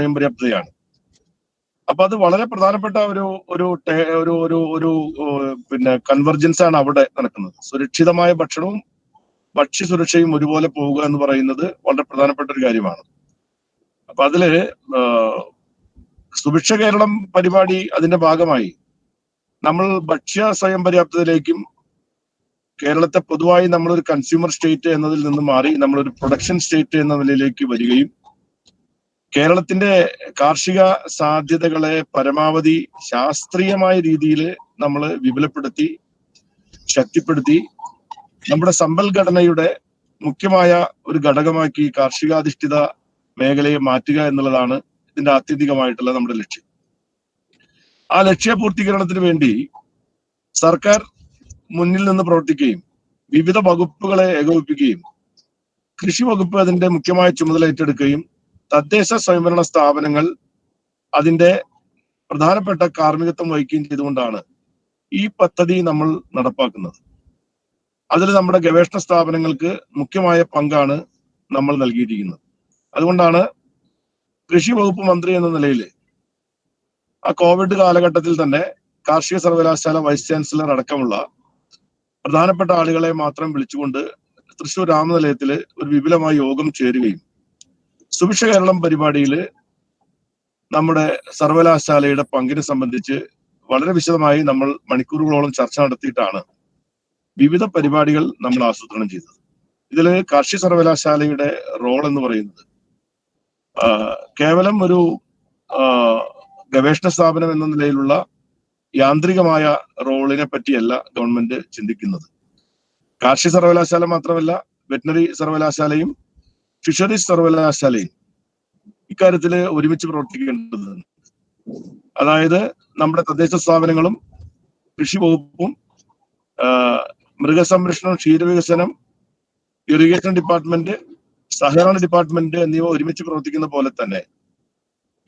സ്വയം പര്യാപ്തതയാണ്. അപ്പൊ അത് വളരെ പ്രധാനപ്പെട്ട ഒരു ഒരു ഒരു ഒരു ഒരു പിന്നെ കൺവെർജൻസ് ആണ് അവിടെ നടക്കുന്നത്. സുരക്ഷിതമായ ഭക്ഷണവും ഭക്ഷ്യസുരക്ഷയും ഒരുപോലെ പോവുക എന്ന് പറയുന്നത് വളരെ പ്രധാനപ്പെട്ട ഒരു കാര്യമാണ്. അപ്പൊ അതില് സുഭിക്ഷ കേരളം പരിപാടി അതിന്റെ ഭാഗമായി നമ്മൾ ഭക്ഷ്യ സ്വയം പര്യാപ്തതയിലേക്കും കേരളത്തെ പൊതുവായി നമ്മളൊരു കൺസ്യൂമർ സ്റ്റേറ്റ് എന്നതിൽ നിന്ന് മാറി നമ്മളൊരു പ്രൊഡക്ഷൻ സ്റ്റേറ്റ് എന്ന നിലയിലേക്ക് വരികയും കേരളത്തിന്റെ കാർഷിക സാധ്യതകളെ പരമാവധി ശാസ്ത്രീയമായ രീതിയിൽ നമ്മൾ വിപുലപ്പെടുത്തി ശക്തിപ്പെടുത്തി നമ്മുടെ സമ്പദ്ഘടനയുടെ മുഖ്യമായ ഒരു ഘടകമാക്കി കാർഷികാധിഷ്ഠിത മേഖലയെ മാറ്റുക എന്നുള്ളതാണ് ഇതിന്റെ ആത്യന്തികമായിട്ടുള്ള നമ്മുടെ ലക്ഷ്യം. ആ ലക്ഷ്യപൂർത്തീകരണത്തിന് വേണ്ടി സർക്കാർ മുന്നിൽ നിന്ന് പ്രവർത്തിക്കുകയും വിവിധ വകുപ്പുകളെ ഏകോപിപ്പിക്കുകയും കൃഷി വകുപ്പ് അതിന്റെ മുഖ്യമായ ചുമതല ഏറ്റെടുക്കുകയും തദ്ദേശ സ്വയംഭരണ സ്ഥാപനങ്ങൾ അതിന്റെ പ്രധാനപ്പെട്ട കാർമ്മികത്വം വഹിക്കുകയും ചെയ്തുകൊണ്ടാണ് ഈ പദ്ധതി നമ്മൾ നടപ്പാക്കുന്നത്. അതിൽ നമ്മുടെ ഗവേഷണ സ്ഥാപനങ്ങൾക്ക് മുഖ്യമായ പങ്കാണ് നമ്മൾ നൽകിയിരിക്കുന്നത്. അതുകൊണ്ടാണ് കൃഷി വകുപ്പ് മന്ത്രി എന്ന നിലയിൽ ആ കോവിഡ് കാലഘട്ടത്തിൽ തന്നെ കാർഷിക സർവകലാശാല വൈസ് ചാൻസലർ അടക്കമുള്ള പ്രധാനപ്പെട്ട ആളുകളെ മാത്രം വിളിച്ചുകൊണ്ട് തൃശൂർ രാമനിലയത്തിൽ ഒരു വിപുലമായ യോഗം ചേരുകയും സുഭിക്ഷ കേരളം പരിപാടിയിൽ നമ്മുടെ സർവകലാശാലയുടെ പങ്കിനെ സംബന്ധിച്ച് വളരെ വിശദമായി നമ്മൾ മണിക്കൂറുകളോളം ചർച്ച നടത്തിയിട്ടാണ് വിവിധ പരിപാടികൾ നമ്മൾ ആസൂത്രണം ചെയ്തത്. ഇതിൽ കാർഷിക സർവകലാശാലയുടെ റോൾ എന്ന് പറയുന്നത് കേവലം ഒരു ഗവേഷണ സ്ഥാപനം എന്ന നിലയിലുള്ള യാന്ത്രികമായ റോളിനെ പറ്റിയല്ല ഗവൺമെന്റ് ചിന്തിക്കുന്നത്. കാർഷിക സർവകലാശാല മാത്രമല്ല, വെറ്റിനറി സർവകലാശാലയും ഫിഷറീസ് സർവകലാശാലയും ഇക്കാര്യത്തിൽ ഒരുമിച്ച് പ്രവർത്തിക്കേണ്ടതുണ്ട്. അതായത് നമ്മുടെ തദ്ദേശ സ്ഥാപനങ്ങളും കൃഷി വകുപ്പും മൃഗസംരക്ഷണം, ക്ഷീരവികസനം, ഇറിഗേഷൻ ഡിപ്പാർട്ട്മെന്റ്, സഹകരണ ഡിപ്പാർട്ട്മെന്റ് എന്നിവ ഒരുമിച്ച് പ്രവർത്തിക്കുന്ന പോലെ തന്നെ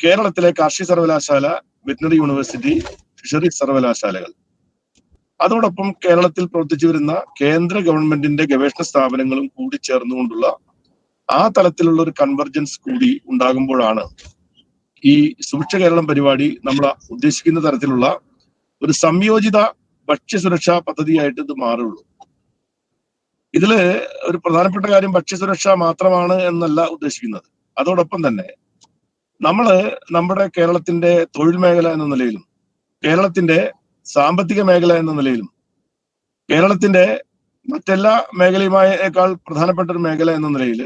കേരളത്തിലെ കാർഷിക സർവകലാശാല, വെറ്റിനറി യൂണിവേഴ്സിറ്റി, ഫിഷറീസ് സർവകലാശാലകൾ, അതോടൊപ്പം കേരളത്തിൽ പ്രവർത്തിച്ചു വരുന്ന കേന്ദ്ര ഗവൺമെന്റിന്റെ ഗവേഷണ സ്ഥാപനങ്ങളും കൂടി ചേർന്നുകൊണ്ടുള്ള ആ തലത്തിലുള്ള ഒരു കൺവെർജൻസ് കൂടി ഉണ്ടാകുമ്പോഴാണ് ഈ സുഭിക്ഷ കേരളം പരിപാടി നമ്മൾ ഉദ്ദേശിക്കുന്ന തരത്തിലുള്ള ഒരു സംയോജിത ഭക്ഷ്യസുരക്ഷാ പദ്ധതിയായിട്ട് ഇത് മാറുള്ളൂ. ഇതില് ഒരു പ്രധാനപ്പെട്ട കാര്യം ഭക്ഷ്യസുരക്ഷ മാത്രമാണ് എന്നല്ല ഉദ്ദേശിക്കുന്നത്. അതോടൊപ്പം തന്നെ നമ്മുടെ കേരളത്തിന്റെ തൊഴിൽ മേഖല എന്ന നിലയിലും കേരളത്തിന്റെ സാമ്പത്തിക മേഖല എന്ന നിലയിലും കേരളത്തിന്റെ മറ്റെല്ലാ മേഖലയുമായേക്കാൾ പ്രധാനപ്പെട്ട ഒരു മേഖല എന്ന നിലയിൽ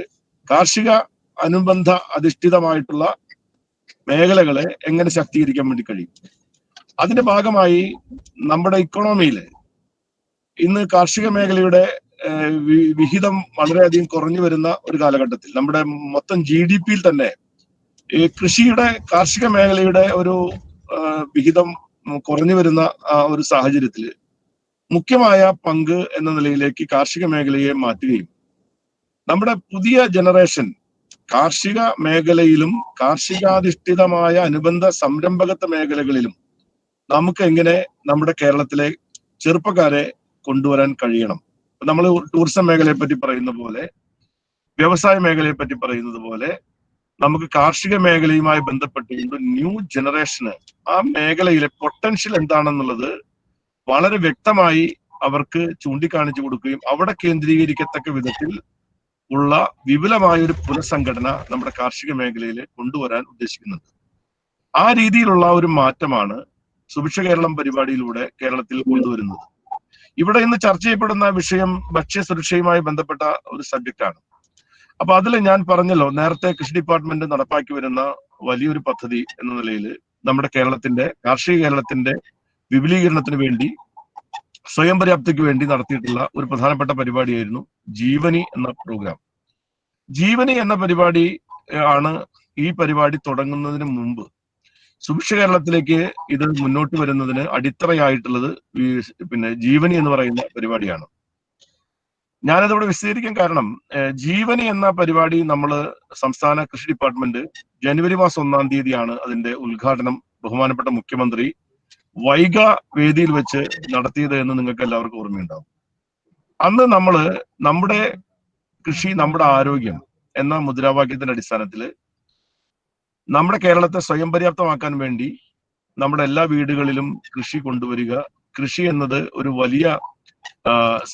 കാർഷിക അനുബന്ധ അധിഷ്ഠിതമായിട്ടുള്ള മേഖലകളെ എങ്ങനെ ശാക്തീകരിക്കാൻ വേണ്ടി കഴിയും. അതിന്റെ ഭാഗമായി നമ്മുടെ ഇക്കോണമിയിൽ ഇന്ന് കാർഷിക മേഖലയുടെ വിഹിതം വളരെയധികം കുറഞ്ഞു വരുന്ന ഒരു കാലഘട്ടത്തിൽ നമ്മുടെ മൊത്തം GDP-യിൽ തന്നെ ഈ കാർഷിക മേഖലയുടെ ഒരു വിഹിതം കുറഞ്ഞു വരുന്ന ഒരു സാഹചര്യത്തിൽ മുഖ്യമായ പങ്ക് എന്ന നിലയിലേക്ക് കാർഷിക മേഖലയെ മാറ്റുകയും നമ്മുടെ പുതിയ ജനറേഷൻ കാർഷിക മേഖലയിലും കാർഷികാധിഷ്ഠിതമായ അനുബന്ധ സംരംഭകത്വ മേഖലകളിലും നമുക്ക് എങ്ങനെ നമ്മുടെ കേരളത്തിലെ ചെറുപ്പക്കാരെ കൊണ്ടുവരാൻ കഴിയണം. നമ്മൾ ടൂറിസം മേഖലയെ പറ്റി പറയുന്ന പോലെ, വ്യവസായ മേഖലയെ പറ്റി പറയുന്നത് പോലെ, നമുക്ക് കാർഷിക മേഖലയുമായി ബന്ധപ്പെട്ടുകൊണ്ട് ന്യൂ ജനറേഷന് ആ മേഖലയിലെ പൊട്ടൻഷ്യൽ എന്താണെന്നുള്ളത് വളരെ വ്യക്തമായി അവർക്ക് ചൂണ്ടിക്കാണിച്ചു കൊടുക്കുകയും അവിടെ കേന്ദ്രീകരിക്കത്തക്ക വിധത്തിൽ ഉള്ള വിപുലമായ ഒരു പുനഃസംഘടന നമ്മുടെ കാർഷിക മേഖലയിൽ കൊണ്ടുവരാൻ ഉദ്ദേശിക്കുന്നുണ്ട്. ആ രീതിയിലുള്ള ഒരു മാറ്റമാണ് സുഭിക്ഷ കേരളം പരിപാടിയിലൂടെ കേരളത്തിൽ കൊണ്ടുവരുന്നത്. ഇവിടെ ഇന്ന് ചർച്ച ചെയ്യപ്പെടുന്ന വിഷയം ഭക്ഷ്യസുരക്ഷയുമായി ബന്ധപ്പെട്ട ഒരു സബ്ജക്റ്റാണ്. അപ്പൊ അതിൽ ഞാൻ പറഞ്ഞല്ലോ, നേരത്തെ കൃഷി ഡിപ്പാർട്ട്മെന്റ് നടപ്പാക്കി വരുന്ന വലിയൊരു പദ്ധതി എന്ന നിലയിൽ നമ്മുടെ കാർഷിക കേരളത്തിന്റെ വിപുലീകരണത്തിന് വേണ്ടി, സ്വയം പര്യാപ്തയ്ക്ക് വേണ്ടി നടത്തിയിട്ടുള്ള ഒരു പ്രധാനപ്പെട്ട പരിപാടിയായിരുന്നു ജീവനി എന്ന പ്രോഗ്രാം. ജീവനി എന്ന പരിപാടി ആണ് ഈ പരിപാടി തുടങ്ങുന്നതിന് മുമ്പ് സുഭിക്ഷ കേരളത്തിലേക്ക് ഇത് മുന്നോട്ട് വരുന്നതിന് അടിത്തറയായിട്ടുള്ളത് ജീവനി എന്ന് പറയുന്ന പരിപാടിയാണ്. ഞാനതവിടെ വിശദീകരിക്കാൻ കാരണം, ജീവനി എന്ന പരിപാടി സംസ്ഥാന കൃഷി ഡിപ്പാർട്ട്മെന്റ് ജനുവരി മാസം 1-ാം തീയതിയാണ് അതിന്റെ ഉദ്ഘാടനം ബഹുമാനപ്പെട്ട മുഖ്യമന്ത്രി വൈഗ വേദിയിൽ വെച്ച് നടത്തിയത് എന്ന് നിങ്ങൾക്ക് എല്ലാവർക്കും ഓർമ്മയുണ്ടാവും. അന്ന് നമ്മുടെ കൃഷി നമ്മുടെ ആരോഗ്യം എന്ന മുദ്രാവാക്യത്തിന്റെ അടിസ്ഥാനത്തിൽ നമ്മുടെ കേരളത്തെ സ്വയം പര്യാപ്തമാക്കാൻ വേണ്ടി നമ്മുടെ എല്ലാ വീടുകളിലും കൃഷി കൊണ്ടുവരിക, കൃഷി എന്നത് ഒരു വലിയ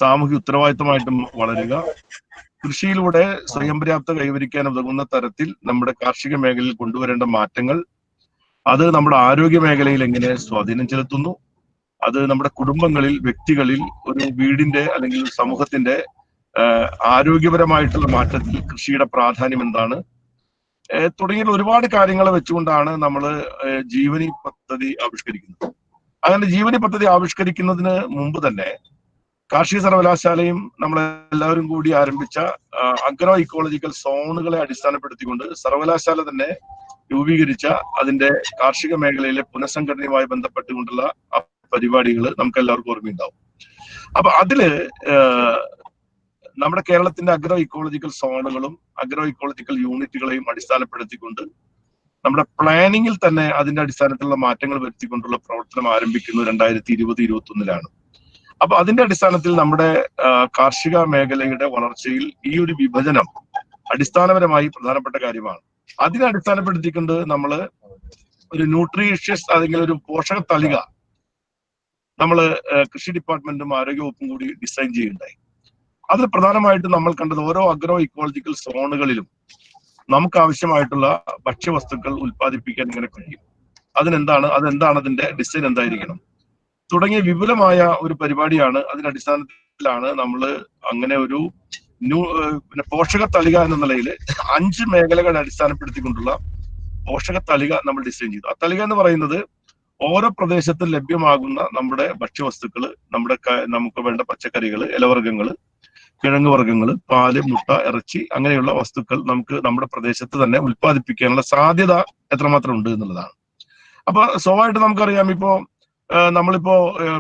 സാമൂഹ്യ ഉത്തരവാദിത്തമായിട്ടും വളരുക, കൃഷിയിലൂടെ സ്വയം പര്യാപ്തത കൈവരിക്കാൻ ഉതകുന്ന തരത്തിൽ നമ്മുടെ കാർഷിക മേഖലയിൽ കൊണ്ടുവരേണ്ട മാറ്റങ്ങൾ, അത് നമ്മുടെ ആരോഗ്യ മേഖലയിൽ എങ്ങനെ സ്വാധീനം ചെലുത്തുന്നു, അത് നമ്മുടെ കുടുംബങ്ങളിൽ, വ്യക്തികളിൽ, ഒരു വീടിന്റെ അല്ലെങ്കിൽ സമൂഹത്തിന്റെ ആരോഗ്യപരമായിട്ടുള്ള മാറ്റത്തിൽ കൃഷിയുടെ പ്രാധാന്യം എന്താണ്, തുടങ്ങിയ ഒരുപാട് കാര്യങ്ങൾ വെച്ചുകൊണ്ടാണ് നമ്മൾ ജീവനി പദ്ധതി ആവിഷ്കരിക്കുന്നത്. അങ്ങനെ ജീവനി പദ്ധതി ആവിഷ്കരിക്കുന്നതിന് മുമ്പ് തന്നെ കാർഷിക സർവകലാശാലയും നമ്മളെല്ലാവരും കൂടി ആരംഭിച്ച അഗ്രോ ഇക്കോളജിക്കൽ സോണുകളെ അടിസ്ഥാനപ്പെടുത്തിക്കൊണ്ട് സർവകലാശാല തന്നെ രൂപീകരിച്ച അതിന്റെ കാർഷിക മേഖലയിലെ പുനഃസംഘടനയുമായി ബന്ധപ്പെട്ടുകൊണ്ടുള്ള പരിപാടികൾ നമുക്ക് എല്ലാവർക്കും ഓർമ്മയുണ്ടാവും. അപ്പൊ അതില് നമ്മുടെ കേരളത്തിന്റെ അഗ്രോ ഇക്കോളജിക്കൽ സോണുകളും അഗ്രോ ഇക്കോളജിക്കൽ യൂണിറ്റുകളെയും അടിസ്ഥാനപ്പെടുത്തിക്കൊണ്ട് നമ്മുടെ പ്ലാനിങ്ങിൽ തന്നെ അതിന്റെ അടിസ്ഥാനത്തിലുള്ള മാറ്റങ്ങൾ വരുത്തിക്കൊണ്ടുള്ള പ്രവർത്തനം ആരംഭിക്കുന്നത് 2020-21 അപ്പൊ അതിന്റെ അടിസ്ഥാനത്തിൽ നമ്മുടെ കാർഷിക മേഖലയുടെ വളർച്ചയിൽ ഈ ഒരു വിഭജനം അടിസ്ഥാനപരമായി പ്രധാനപ്പെട്ട കാര്യമാണ്. അതിനെ അടിസ്ഥാനപ്പെടുത്തിക്കൊണ്ട് നമ്മൾ ഒരു ന്യൂട്രീഷ്യസ് അല്ലെങ്കിൽ ഒരു പോഷക തളിക നമ്മൾ കൃഷി ഡിപ്പാർട്ട്മെന്റും ആരോഗ്യവകുപ്പും കൂടി ഡിസൈൻ ചെയ്യുന്നുണ്ടായി. അതിൽ പ്രധാനമായിട്ടും നമ്മൾ കണ്ടത് ഓരോ അഗ്രോ ഇക്കോളജിക്കൽ സോണുകളിലും നമുക്ക് ആവശ്യമായിട്ടുള്ള ഭക്ഷ്യവസ്തുക്കൾ ഉൽപ്പാദിപ്പിക്കാൻ ഇങ്ങനെ കഴിയും. അതെന്താണ് അതിന്റെ ഡിസൈൻ എന്തായിരിക്കണം തുടങ്ങിയ വിപുലമായ ഒരു പരിപാടിയാണ്. അതിന്റെ അടിസ്ഥാനത്തിലാണ് നമ്മൾ അങ്ങനെ ഒരു പിന്നെ പോഷക തളിക എന്ന നിലയിൽ 5 മേഖലകളെ അടിസ്ഥാനപ്പെടുത്തിക്കൊണ്ടുള്ള പോഷക തളിക നമ്മൾ ഡിസൈൻ ചെയ്തു. ആ തളിക എന്ന് പറയുന്നത് ഓരോ പ്രദേശത്തും ലഭ്യമാകുന്ന നമ്മുടെ ഭക്ഷ്യവസ്തുക്കൾ, നമുക്ക് വേണ്ട പച്ചക്കറികൾ, ഇലവർഗ്ഗങ്ങൾ, കിഴങ്ങ് വർഗ്ഗങ്ങൾ, പാല്, മുട്ട, ഇറച്ചി, അങ്ങനെയുള്ള വസ്തുക്കൾ നമുക്ക് നമ്മുടെ പ്രദേശത്ത് തന്നെ ഉൽപ്പാദിപ്പിക്കാനുള്ള സാധ്യത എത്രമാത്രം ഉണ്ട് എന്നുള്ളതാണ്. അപ്പൊ സ്വാഭാവികമായിട്ട് നമുക്കറിയാം, നമ്മളിപ്പോ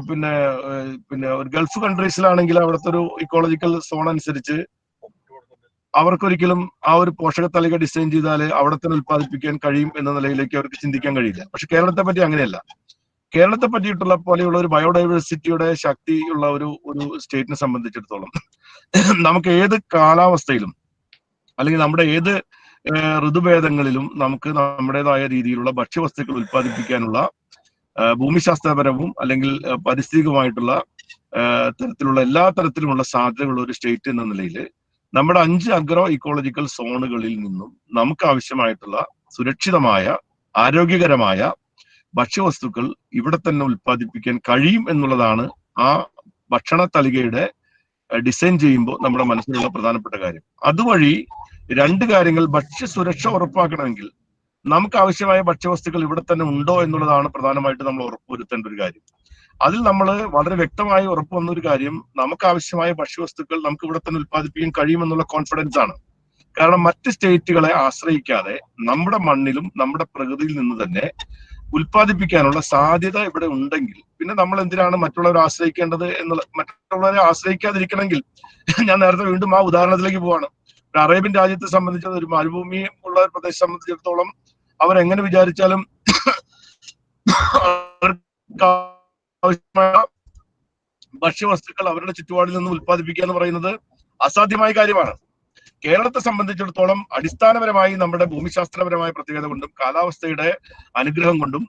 പിന്നെ ഒരു ഗൾഫ് കൺട്രീസിലാണെങ്കിൽ അവിടുത്തെ ഒരു ഇക്കോളജിക്കൽ സോൺ അനുസരിച്ച് അവർക്കൊരിക്കലും ആ ഒരു പോഷക തളിക ഡിസൈൻ ചെയ്താൽ അവിടെ തന്നെ ഉൽപ്പാദിപ്പിക്കാൻ കഴിയും എന്ന നിലയിലേക്ക് അവർക്ക് ചിന്തിക്കാൻ കഴിയില്ല. പക്ഷെ കേരളത്തെ പറ്റി അങ്ങനെയല്ല. കേരളത്തെ പറ്റിയിട്ടുള്ള പോലെയുള്ള ഒരു ബയോഡൈവേഴ്സിറ്റിയുടെ ശക്തിയുള്ള ഒരു സ്റ്റേറ്റിനെ സംബന്ധിച്ചിടത്തോളം നമുക്ക് ഏത് കാലാവസ്ഥയിലും അല്ലെങ്കിൽ നമ്മുടെ ഏത് ഋതുഭേദങ്ങളിലും നമുക്ക് നമ്മുടേതായ രീതിയിലുള്ള ഭക്ഷ്യവസ്തുക്കൾ ഉൽപ്പാദിപ്പിക്കാനുള്ള ഭൂമിശാസ്ത്രപരവും അല്ലെങ്കിൽ പാരിസ്ഥിതികമായിട്ടുള്ള തരത്തിലുള്ള എല്ലാ തരത്തിലുമുള്ള സാധ്യതകളുള്ള ഒരു സ്റ്റേറ്റ് എന്ന നിലയിൽ നമ്മുടെ 5 അഗ്രോ ഇക്കോളജിക്കൽ സോണുകളിൽ നിന്നും നമുക്ക് ആവശ്യമായിട്ടുള്ള സുരക്ഷിതമായ ആരോഗ്യകരമായ ഭക്ഷ്യവസ്തുക്കൾ ഇവിടെ തന്നെ ഉൽപ്പാദിപ്പിക്കാൻ കഴിയും എന്നുള്ളതാണ് ആ ഭക്ഷണ തളികയുടെ ഡിസൈൻ ചെയ്യുമ്പോൾ നമ്മുടെ മനസ്സിലുള്ള പ്രധാനപ്പെട്ട കാര്യം. അതുവഴി 2 കാര്യങ്ങൾ: ഭക്ഷ്യസുരക്ഷ ഉറപ്പാക്കണമെങ്കിൽ നമുക്ക് ആവശ്യമായ ഭക്ഷ്യവസ്തുക്കൾ ഇവിടെ തന്നെ ഉണ്ടോ എന്നുള്ളതാണ് പ്രധാനമായിട്ട് നമ്മൾ ഉറപ്പുവരുത്തേണ്ട ഒരു കാര്യം. അതിൽ നമ്മൾ വളരെ വ്യക്തമായി ഉറപ്പ് വന്ന ഒരു കാര്യം, നമുക്ക് ആവശ്യമായ ഭക്ഷ്യവസ്തുക്കൾ നമുക്ക് ഇവിടെ തന്നെ ഉൽപ്പാദിപ്പിക്കാൻ കഴിയുമെന്നുള്ള കോൺഫിഡൻസ് ആണ്. കാരണം മറ്റ് സ്റ്റേറ്റുകളെ ആശ്രയിക്കാതെ നമ്മുടെ മണ്ണിലും നമ്മുടെ പ്രകൃതിയിൽ നിന്ന് തന്നെ ഉൽപ്പാദിപ്പിക്കാനുള്ള സാധ്യത ഇവിടെ ഉണ്ടെങ്കിൽ പിന്നെ നമ്മൾ എന്തിനാണ് മറ്റുള്ളവരെ ആശ്രയിക്കേണ്ടത് എന്നുള്ള? മറ്റുള്ളവരെ ആശ്രയിക്കാതിരിക്കണമെങ്കിൽ ഞാൻ നേരത്തെ വീണ്ടും ആ ഉദാഹരണത്തിലേക്ക് പോവാണ്. ഒരു അറേബ്യൻ രാജ്യത്തെ സംബന്ധിച്ചത്, ഒരു മരുഭൂമി ഉള്ള ഒരു പ്രദേശത്തെ സംബന്ധിച്ചിടത്തോളം അവരെങ്ങനെ വിചാരിച്ചാലും ആവശ്യമായ ഭക്ഷ്യവസ്തുക്കൾ അവരുടെ ചുറ്റുപാടിൽ നിന്ന് ഉൽപ്പാദിപ്പിക്കുക എന്ന് പറയുന്നത് അസാധ്യമായ കാര്യമാണ്. കേരളത്തെ സംബന്ധിച്ചിടത്തോളം അടിസ്ഥാനപരമായി നമ്മുടെ ഭൂമിശാസ്ത്രപരമായ പ്രത്യേകത കൊണ്ടും കാലാവസ്ഥയുടെ അനുഗ്രഹം കൊണ്ടും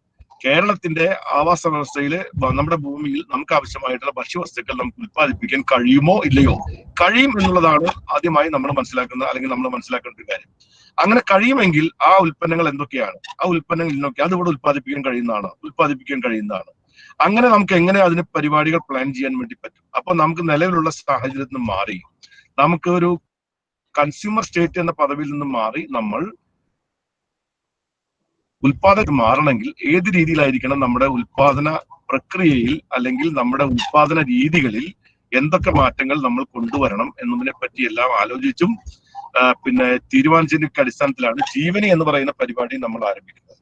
കേരളത്തിന്റെ ആവാസ വ്യവസ്ഥയിൽ നമ്മുടെ ഭൂമിയിൽ നമുക്ക് ആവശ്യമായിട്ടുള്ള ഭക്ഷ്യവസ്തുക്കൾ നമുക്ക് ഉൽപ്പാദിപ്പിക്കാൻ കഴിയുമോ ഇല്ലയോ? കഴിയും എന്നുള്ളതാണ് ആദ്യമായി നമ്മൾ മനസ്സിലാക്കുന്ന അല്ലെങ്കിൽ നമ്മൾ മനസ്സിലാക്കേണ്ട ഒരു കാര്യം. അങ്ങനെ കഴിയുമെങ്കിൽ ആ ഉൽപ്പന്നങ്ങൾ എന്തൊക്കെയാണ്? ആ ഉൽപ്പന്നങ്ങൾ ഇന്നൊക്കെ അത് ഇവിടെ ഉൽപ്പാദിപ്പിക്കാൻ കഴിയുന്നതാണ്. അങ്ങനെ നമുക്ക് എങ്ങനെ അതിന് പരിപാടികൾ പ്ലാൻ ചെയ്യാൻ വേണ്ടി പറ്റും? അപ്പൊ നമുക്ക് നിലവിലുള്ള സാഹചര്യത്തിൽ നിന്ന് മാറി നമുക്ക് ഒരു കൺസ്യൂമർ സ്റ്റേറ്റ് എന്ന പദവിയിൽ നിന്ന് മാറി നമ്മൾ ഉൽപാദനം മാറണമെങ്കിൽ ഏത് രീതിയിലായിരിക്കണം നമ്മുടെ ഉൽപാദന പ്രക്രിയയിൽ അല്ലെങ്കിൽ നമ്മുടെ ഉൽപാദന രീതികളിൽ എന്തൊക്കെ മാറ്റങ്ങൾ നമ്മൾ കൊണ്ടുവരണം എന്നതിനെ പറ്റി എല്ലാം ആലോചിച്ചും പിന്നെ തീരുമാനിച്ചതിന്റെ അടിസ്ഥാനത്തിലാണ് ജീവനി എന്ന് പറയുന്ന പരിപാടി നമ്മൾ ആരംഭിക്കുന്നത്.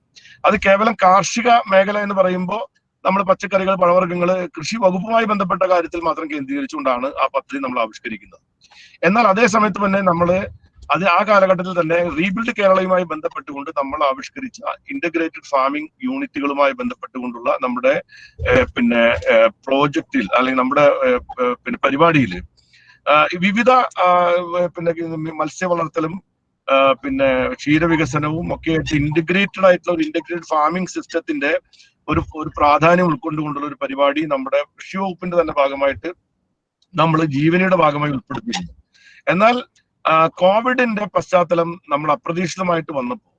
അത് കേവലം കാർഷിക മേഖല എന്ന് പറയുമ്പോൾ നമ്മൾ പച്ചക്കറികൾ, പഴവർഗ്ഗങ്ങൾ, കൃഷി വകുപ്പുമായി ബന്ധപ്പെട്ട കാര്യത്തിൽ മാത്രം കേന്ദ്രീകരിച്ചുകൊണ്ടാണ് ആ പദ്ധതി നമ്മൾ ആവിഷ്കരിക്കുന്നത്. എന്നാൽ അതേ സമയത്ത് തന്നെ ആ കാലഘട്ടത്തിൽ തന്നെ റീബിൽഡ് കേരളയുമായി ബന്ധപ്പെട്ടുകൊണ്ട് നമ്മൾ ആവിഷ്കരിച്ച ഇന്റഗ്രേറ്റഡ് ഫാമിംഗ് യൂണിറ്റുകളുമായി ബന്ധപ്പെട്ടുകൊണ്ടുള്ള നമ്മുടെ പ്രോജക്റ്റിൽ അല്ലെങ്കിൽ നമ്മുടെ പരിപാടിയിൽ വിവിധ മത്സ്യ വളർത്തലും പിന്നെ ക്ഷീരവികസനവും ഒക്കെ ആയിട്ട് ഇന്റഗ്രേറ്റഡ് ആയിട്ടുള്ള ഒരു ഇന്റഗ്രേറ്റഡ് ഫാമിംഗ് സിസ്റ്റത്തിന്റെ ഒരു പ്രാധാന്യം ഉൾക്കൊണ്ടുകൊണ്ടുള്ള ഒരു പരിപാടി നമ്മുടെ കൃഷി വകുപ്പിന്റെ തന്നെ ഭാഗമായിട്ട് നമ്മൾ ജീവനിയുടെ ഭാഗമായി ഉൾപ്പെടുത്തിയിരുന്നു. എന്നാൽ കോവിഡിന്റെ പശ്ചാത്തലം നമ്മൾ അപ്രതീക്ഷിതമായിട്ട് വന്നപ്പോൾ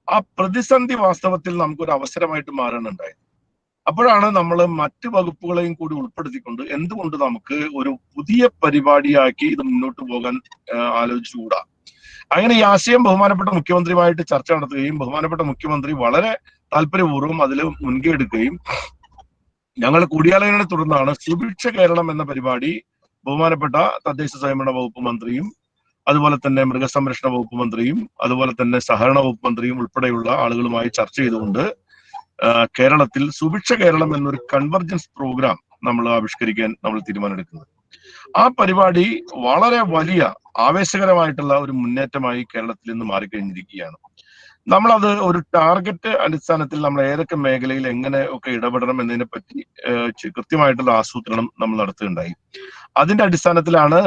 ആ പ്രതിസന്ധി വാസ്തവത്തിൽ നമുക്കൊരു അവസരമായിട്ട് മാറുന്നുണ്ടായത്. അപ്പോഴാണ് നമ്മൾ മറ്റു വകുപ്പുകളെയും കൂടി ഉൾപ്പെടുത്തിക്കൊണ്ട് എന്തുകൊണ്ട് നമുക്ക് ഒരു പുതിയ പരിപാടിയാക്കി ഇത് മുന്നോട്ട് പോകാൻ ആലോചിച്ചുകൂടാ. അങ്ങനെ ഈ ആശയം ബഹുമാനപ്പെട്ട മുഖ്യമന്ത്രിയുമായിട്ട് ചർച്ച നടത്തുകയും ബഹുമാനപ്പെട്ട മുഖ്യമന്ത്രി വളരെ താല്പര്യപൂർവ്വം അതിൽ മുൻകൈ എടുക്കുകയും ഞങ്ങൾ കൂടിയാലോചനയെ തുടർന്നാണ് സുഭിക്ഷ കേരളം എന്ന പരിപാടി ബഹുമാനപ്പെട്ട തദ്ദേശ സ്വയംഭരണ വകുപ്പ് മന്ത്രിയും അതുപോലെ തന്നെ മൃഗസംരക്ഷണ വകുപ്പ് മന്ത്രിയും അതുപോലെ തന്നെ സഹകരണ വകുപ്പ് മന്ത്രിയും ഉൾപ്പെടെയുള്ള ആളുകളുമായി ചർച്ച ചെയ്തുകൊണ്ട് കേരളത്തിൽ സുഭിക്ഷ കേരളം എന്നൊരു കൺവർജൻസ് പ്രോഗ്രാം നമ്മൾ ആവിഷ്കരിക്കാൻ നമ്മൾ തീരുമാനമെടുക്കുന്നത്. ആ പരിപാടി വളരെ വലിയ ആവേശകരമായിട്ടുള്ള ഒരു മുന്നേറ്റമായി കേരളത്തിൽ നിന്ന് മാറിക്കഴിഞ്ഞിരിക്കുകയാണ്. നമ്മളത് ഒരു ടാർഗറ്റ് അടിസ്ഥാനത്തിൽ നമ്മൾ ഏതൊക്കെ മേഖലയിൽ എങ്ങനെ ഒക്കെ ഇടപെടണം എന്നതിനെ പറ്റി കൃത്യമായിട്ടുള്ള ആസൂത്രണം നമ്മൾ നടത്തുകയുണ്ടായി. അതിന്റെ അടിസ്ഥാനത്തിലാണ്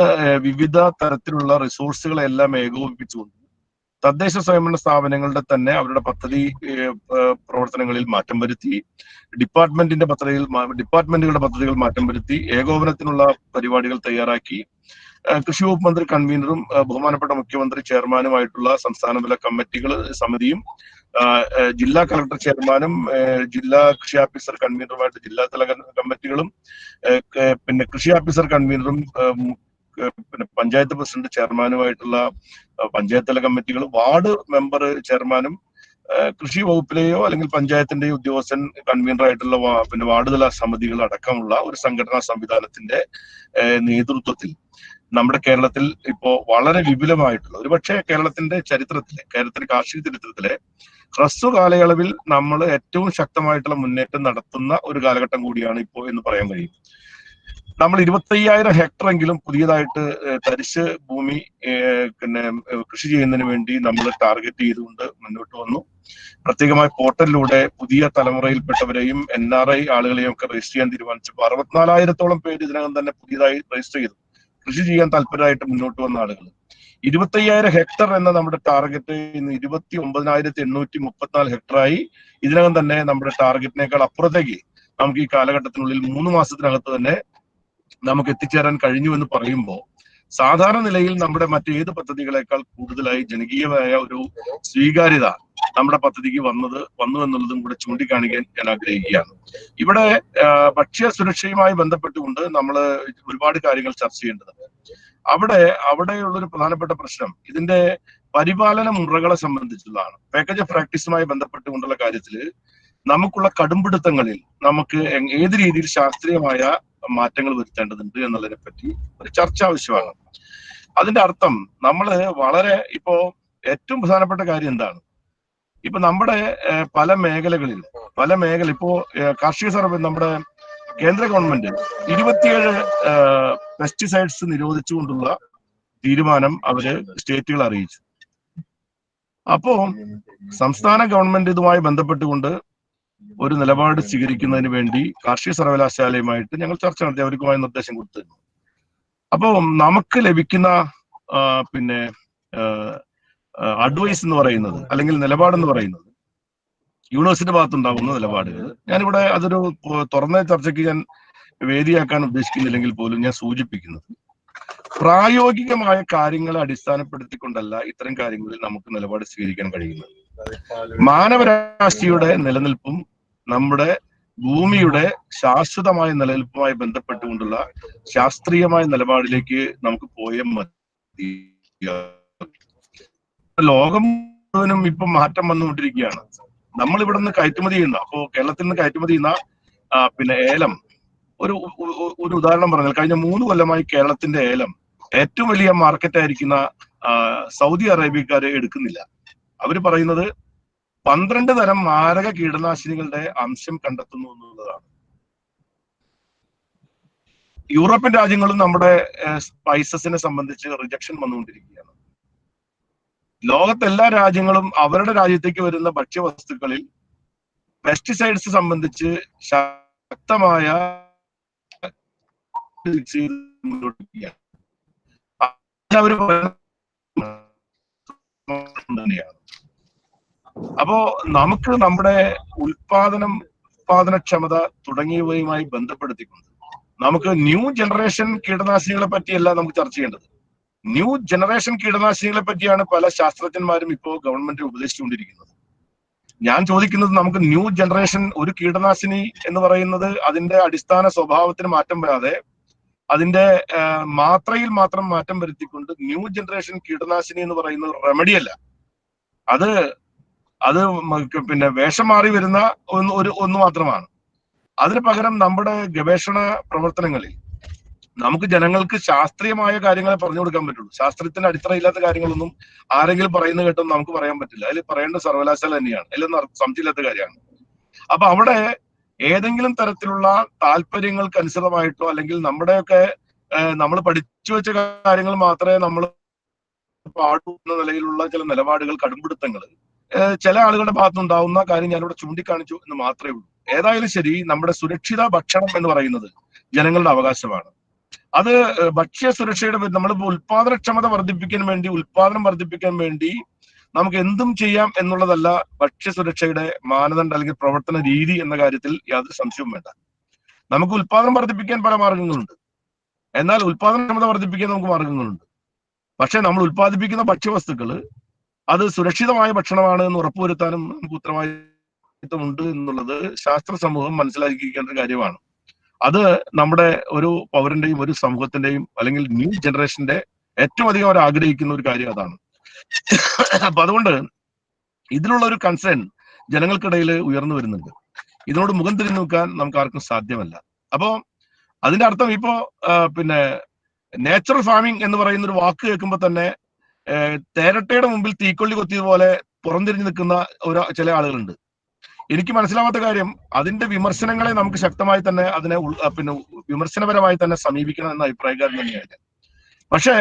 വിവിധ തരത്തിലുള്ള റിസോഴ്സുകളെല്ലാം ഏകോപിപ്പിച്ചുകൊണ്ട് തദ്ദേശ സ്വയംഭരണ സ്ഥാപനങ്ങളുടെ തന്നെ അവരുടെ പദ്ധതി പ്രവർത്തനങ്ങളിൽ മാറ്റം വരുത്തി, ഡിപ്പാർട്ട്മെന്റുകളുടെ പദ്ധതികൾ മാറ്റം വരുത്തി ഏകോപനത്തിനുള്ള പരിപാടികൾ തയ്യാറാക്കി കൃഷി വകുപ്പ് മന്ത്രി കൺവീനറും ബഹുമാനപ്പെട്ട മുഖ്യമന്ത്രി ചെയർമാനുമായിട്ടുള്ള സംസ്ഥാനതല സമിതിയും ജില്ലാ കളക്ടർ ചെയർമാനും ജില്ലാ കൃഷി ഓഫീസർ കൺവീനറുമായിട്ട് ജില്ലാതല കമ്മിറ്റികളും പിന്നെ കൃഷി ഓഫീസർ കൺവീനറും പിന്നെ പഞ്ചായത്ത് പ്രസിഡന്റ് ചെയർമാനുമായിട്ടുള്ള പഞ്ചായത്ത് തല കമ്മിറ്റികളും വാർഡ് മെമ്പർ ചെയർമാനും കൃഷി വകുപ്പിലെയോ അല്ലെങ്കിൽ പഞ്ചായത്തിന്റെയോ ഉദ്യോഗസ്ഥൻ കൺവീനറായിട്ടുള്ള പിന്നെ വാർഡ് തല സമിതികൾ അടക്കമുള്ള ഒരു സംഘടനാ സംവിധാനത്തിന്റെ നേതൃത്വത്തിൽ നമ്മുടെ കേരളത്തിൽ ഇപ്പോ വളരെ വിപുലമായിട്ടുള്ള ഒരുപക്ഷെ കേരളത്തിന്റെ കാർഷിക ചരിത്രത്തിലെ ഹ്രസ്വ കാലയളവിൽ നമ്മൾ ഏറ്റവും ശക്തമായിട്ടുള്ള മുന്നേറ്റം നടത്തുന്ന ഒരു കാലഘട്ടം കൂടിയാണ് ഇപ്പോൾ എന്ന് പറയാൻ കഴിയും. നമ്മൾ 25,000 ഹെക്ടർ എങ്കിലും പുതിയതായിട്ട് തരിശ് ഭൂമി പിന്നെ കൃഷി ചെയ്യുന്നതിന് വേണ്ടി നമ്മൾ ടാർഗറ്റ് ചെയ്തുകൊണ്ട് മുന്നോട്ട് വന്നു. പ്രത്യേകമായി പോർട്ടലിലൂടെ പുതിയ തലമുറയിൽപ്പെട്ടവരെയും NRI ആളുകളെയും ഒക്കെ രജിസ്റ്റർ ചെയ്യാൻ തീരുമാനിച്ചപ്പോൾ 64,000-ഓളം പേര് ഇതിനകം തന്നെ പുതിയതായി രജിസ്റ്റർ ചെയ്തു. കൃഷി ചെയ്യാൻ താല്പര്യമായിട്ട് മുന്നോട്ട് വന്ന ആളുകൾ 25,000 ഹെക്ടർ എന്ന നമ്മുടെ ടാർഗറ്റ് ഇന്ന് 29,834 ഹെക്ടറായി. ഇതിനകം തന്നെ നമ്മുടെ ടാർഗറ്റിനേക്കാൾ അപ്പുറത്തേക്ക് നമുക്ക് ഈ കാലഘട്ടത്തിനുള്ളിൽ 3 മാസത്തിനകത്ത് തന്നെ നമുക്ക് എത്തിച്ചേരാൻ കഴിഞ്ഞു എന്ന് പറയുമ്പോൾ സാധാരണ നിലയിൽ നമ്മുടെ മറ്റേത് പദ്ധതികളെക്കാൾ കൂടുതലായി ജനകീയമായ ഒരു സ്വീകാര്യത നമ്മുടെ പദ്ധതിക്ക് വന്നു എന്നുള്ളതും കൂടെ ചൂണ്ടിക്കാണിക്കാൻ ഞാൻ ആഗ്രഹിക്കുകയാണ്. ഇവിടെ ഭക്ഷ്യ സുരക്ഷയുമായി ബന്ധപ്പെട്ടുകൊണ്ട് നമ്മൾ ഒരുപാട് കാര്യങ്ങൾ ചർച്ച ചെയ്യേണ്ടതുണ്ട്. അവിടെയുള്ളൊരു പ്രധാനപ്പെട്ട പ്രശ്നം ഇതിന്റെ പരിപാലന മുറകളെ സംബന്ധിച്ചുള്ളതാണ്. പാക്കേജ് ഓഫ് പ്രാക്ടീസുമായി ബന്ധപ്പെട്ടുകൊണ്ടുള്ള കാര്യത്തിൽ നമുക്കുള്ള കടുംപിടുത്തങ്ങളിൽ നമുക്ക് ഏത് രീതിയിൽ ശാസ്ത്രീയമായ മാറ്റങ്ങൾ വരുത്തേണ്ടതുണ്ട് എന്നുള്ളതിനെ പറ്റി ഒരു ചർച്ച ആവശ്യമാണ്. അതിന്റെ അർത്ഥം നമ്മള് ഇപ്പോ ഏറ്റവും പ്രധാനപ്പെട്ട കാര്യം എന്താണ്, ഇപ്പൊ നമ്മുടെ പല മേഖല ഇപ്പോ കാർഷിക സർവേ നമ്മുടെ കേന്ദ്ര ഗവൺമെന്റ് 27 പെസ്റ്റിസൈഡ്സ് നിരോധിച്ചുകൊണ്ടുള്ള തീരുമാനം അവര് സ്റ്റേറ്റുകൾ അറിയിച്ചു. അപ്പോ സംസ്ഥാന ഗവൺമെന്റ് ഇതുമായി ബന്ധപ്പെട്ടുകൊണ്ട് ഒരു നിലപാട് സ്വീകരിക്കുന്നതിന് വേണ്ടി കാർഷിക സർവകലാശാലയുമായിട്ട് ഞങ്ങൾ ചർച്ച നടത്തി അവർക്കുമായി നിർദ്ദേശം കൊടുത്തിരുന്നു. അപ്പോൾ നമുക്ക് ലഭിക്കുന്ന പിന്നെ അഡ്വൈസ് എന്ന് പറയുന്നത് അല്ലെങ്കിൽ നിലപാടെന്ന് പറയുന്നത് യൂണിവേഴ്സിറ്റി ഭാഗത്തുണ്ടാകുന്ന നിലപാടുകൾ ഞാനിവിടെ അതൊരു തുറന്ന ചർച്ചയ്ക്ക് ഞാൻ വേദിയാക്കാൻ ഉദ്ദേശിക്കുന്നില്ലെങ്കിൽ പോലും ഞാൻ സൂചിപ്പിക്കുന്നത് പ്രായോഗികമായ കാര്യങ്ങളെ അടിസ്ഥാനപ്പെടുത്തിക്കൊണ്ടല്ല ഇത്തരം കാര്യങ്ങളിൽ നമുക്ക് നിലപാട് സ്വീകരിക്കാൻ കഴിയുന്നത്. മാനവരാശിയുടെ നിലനിൽപ്പും നമ്മുടെ ഭൂമിയുടെ ശാശ്വതമായ നിലനിൽപ്പുമായി ബന്ധപ്പെട്ടുകൊണ്ടുള്ള ശാസ്ത്രീയമായ നിലപാടിലേക്ക് നമുക്ക് പോയാൽ മതി. ലോകം മുഴുവനും ഇപ്പൊ മാറ്റം വന്നുകൊണ്ടിരിക്കുകയാണ്. നമ്മൾ ഇവിടെ നിന്ന് കയറ്റുമതി ചെയ്യുന്ന കേരളത്തിൽ നിന്ന് കയറ്റുമതി ചെയ്യുന്ന പിന്നെ ഏലം ഒരു ഉദാഹരണം പറഞ്ഞാൽ കഴിഞ്ഞ 3 കൊല്ലമായി കേരളത്തിന്റെ ഏലം ഏറ്റവും വലിയ മാർക്കറ്റ് ആയിരിക്കുന്ന സൗദി അറേബ്യക്കാര് എടുക്കുന്നില്ല. അവര് പറയുന്നത് 12 തരം മാരക കീടനാശിനികളുടെ അംശം കണ്ടെത്തുന്നു എന്നുള്ളതാണ്. യൂറോപ്യൻ രാജ്യങ്ങളും നമ്മുടെ സ്പൈസസിനെ സംബന്ധിച്ച് റിജക്ഷൻ വന്നുകൊണ്ടിരിക്കുകയാണ്. ലോകത്തെ എല്ലാ രാജ്യങ്ങളും അവരുടെ രാജ്യത്തേക്ക് വരുന്ന ഭക്ഷ്യവസ്തുക്കളിൽ പെസ്റ്റിസൈഡ്സ് സംബന്ധിച്ച് ശക്തമായ തന്നെയാണ്. അപ്പോ നമുക്ക് നമ്മുടെ ഉൽപാദനക്ഷമത തുടങ്ങിയവയുമായി ബന്ധപ്പെടുത്തിക്കൊണ്ട് നമുക്ക് ന്യൂ ജനറേഷൻ കീടനാശിനികളെ പറ്റിയല്ല നമുക്ക് ചർച്ച ചെയ്യേണ്ടത്. ന്യൂ ജനറേഷൻ കീടനാശിനികളെ പറ്റിയാണ് പല ശാസ്ത്രജ്ഞന്മാരും ഇപ്പോൾ ഗവൺമെന്റ് ഉപദേശിച്ചുകൊണ്ടിരിക്കുന്നത്. ഞാൻ ചോദിക്കുന്നത്, നമുക്ക് ന്യൂ ജനറേഷൻ ഒരു കീടനാശിനി എന്ന് പറയുന്നത് അതിന്റെ അടിസ്ഥാന സ്വഭാവത്തിന് മാറ്റം വരാതെ അതിന്റെ മാത്രയിൽ മാത്രം മാറ്റം വരുത്തിക്കൊണ്ട് ന്യൂ ജനറേഷൻ കീടനാശിനി എന്ന് പറയുന്നത് റെമഡി അല്ല. അത് പിന്നെ വേഷം മാറി വരുന്ന ഒന്ന് മാത്രമാണ്. അതിന് പകരം നമ്മുടെ ഗവേഷണ പ്രവർത്തനങ്ങളിൽ നമുക്ക് ജനങ്ങൾക്ക് ശാസ്ത്രീയമായ കാര്യങ്ങളെ പറഞ്ഞു കൊടുക്കാൻ പറ്റുള്ളൂ. ശാസ്ത്രത്തിന്റെ അടിത്തറയില്ലാത്ത കാര്യങ്ങളൊന്നും ആരെങ്കിലും പറയുന്നത് കേട്ടൊന്നും നമുക്ക് പറയാൻ പറ്റില്ല. അതിൽ പറയേണ്ട സർവകലാശാല തന്നെയാണ്. അതിലൊന്നും സംശയമില്ലാത്ത കാര്യമാണ്. അപ്പൊ അവിടെ ഏതെങ്കിലും തരത്തിലുള്ള താല്പര്യങ്ങൾക്ക് അനുസൃതമായിട്ടോ അല്ലെങ്കിൽ നമ്മുടെയൊക്കെ നമ്മൾ പഠിച്ചു വെച്ച കാര്യങ്ങൾ മാത്രമേ നമ്മൾ പാടുന്ന നിലയിലുള്ള ചില നിലപാടുകൾ, കടുംപിടുത്തങ്ങൾ ചില ആളുകളുടെ ഭാഗത്തുനിന്നുണ്ടാവുന്ന കാര്യം ഞാനിവിടെ ചൂണ്ടിക്കാണിച്ചു എന്ന് മാത്രമേ ഉള്ളൂ. ഏതായാലും ശരി, നമ്മുടെ സുരക്ഷിത ഭക്ഷണം എന്ന് പറയുന്നത് ജനങ്ങളുടെ അവകാശമാണ്. അത് ഭക്ഷ്യ സുരക്ഷയുടെ നമ്മൾ ഉൽപാദനക്ഷമത ഉൽപാദനം വർദ്ധിപ്പിക്കാൻ വേണ്ടി നമുക്ക് എന്തും ചെയ്യാം എന്നുള്ളതല്ല ഭക്ഷ്യസുരക്ഷയുടെ മാനദണ്ഡം അല്ലെങ്കിൽ പ്രവർത്തന രീതി എന്ന കാര്യത്തിൽ യാതൊരു സംശയവും വേണ്ട. നമുക്ക് ഉൽപാദനം വർദ്ധിപ്പിക്കാൻ പല മാർഗങ്ങളുണ്ട്. എന്നാൽ ഉൽപാദനക്ഷമത വർദ്ധിപ്പിക്കാൻ നമുക്ക് മാർഗങ്ങളുണ്ട്. പക്ഷെ നമ്മൾ ഉൽപ്പാദിപ്പിക്കുന്ന ഭക്ഷ്യവസ്തുക്കൾ അത് സുരക്ഷിതമായ ഭക്ഷണമാണ് എന്ന് ഉറപ്പുവരുത്താനും നമുക്ക് ഉത്തരവാദിത്വമുണ്ട് എന്നുള്ളത് ശാസ്ത്ര സമൂഹം മനസ്സിലാക്കിയിരിക്കേണ്ട ഒരു കാര്യമാണ്. അത് നമ്മുടെ ഒരു പൗരന്റെയും ഒരു സമൂഹത്തിന്റെയും അല്ലെങ്കിൽ ന്യൂ ജനറേഷന്റെ ഏറ്റവും അധികം അവർ ആഗ്രഹിക്കുന്ന ഒരു കാര്യം അതാണ്. അപ്പൊ അതുകൊണ്ട് ഇതിനുള്ള ഒരു കൺസേൺ ജനങ്ങൾക്കിടയിൽ ഉയർന്നു വരുന്നുണ്ട്. ഇതിനോട് മുഖം തിരിഞ്ഞു നോക്കാൻ നമുക്ക് ആർക്കും സാധ്യമല്ല. അപ്പോ അതിന്റെ അർത്ഥം ഇപ്പോ പിന്നെ നാച്ചുറൽ ഫാമിംഗ് എന്ന് പറയുന്ന ഒരു വാക്ക് കേൾക്കുമ്പോൾ തന്നെ തേരട്ടയുടെ മുമ്പിൽ തീക്കൊള്ളി കൊത്തിയതുപോലെ പുറംതിരിഞ്ഞു നിൽക്കുന്ന ചില ആളുകളുണ്ട്. എനിക്ക് മനസ്സിലാവാത്ത കാര്യം, അതിന്റെ വിമർശനങ്ങളെ നമുക്ക് ശക്തമായി തന്നെ അതിനെ പിന്നെ വിമർശനപരമായി തന്നെ സമീപിക്കണം എന്ന അഭിപ്രായക്കാരൻ തന്നെയാണ്. പക്ഷേ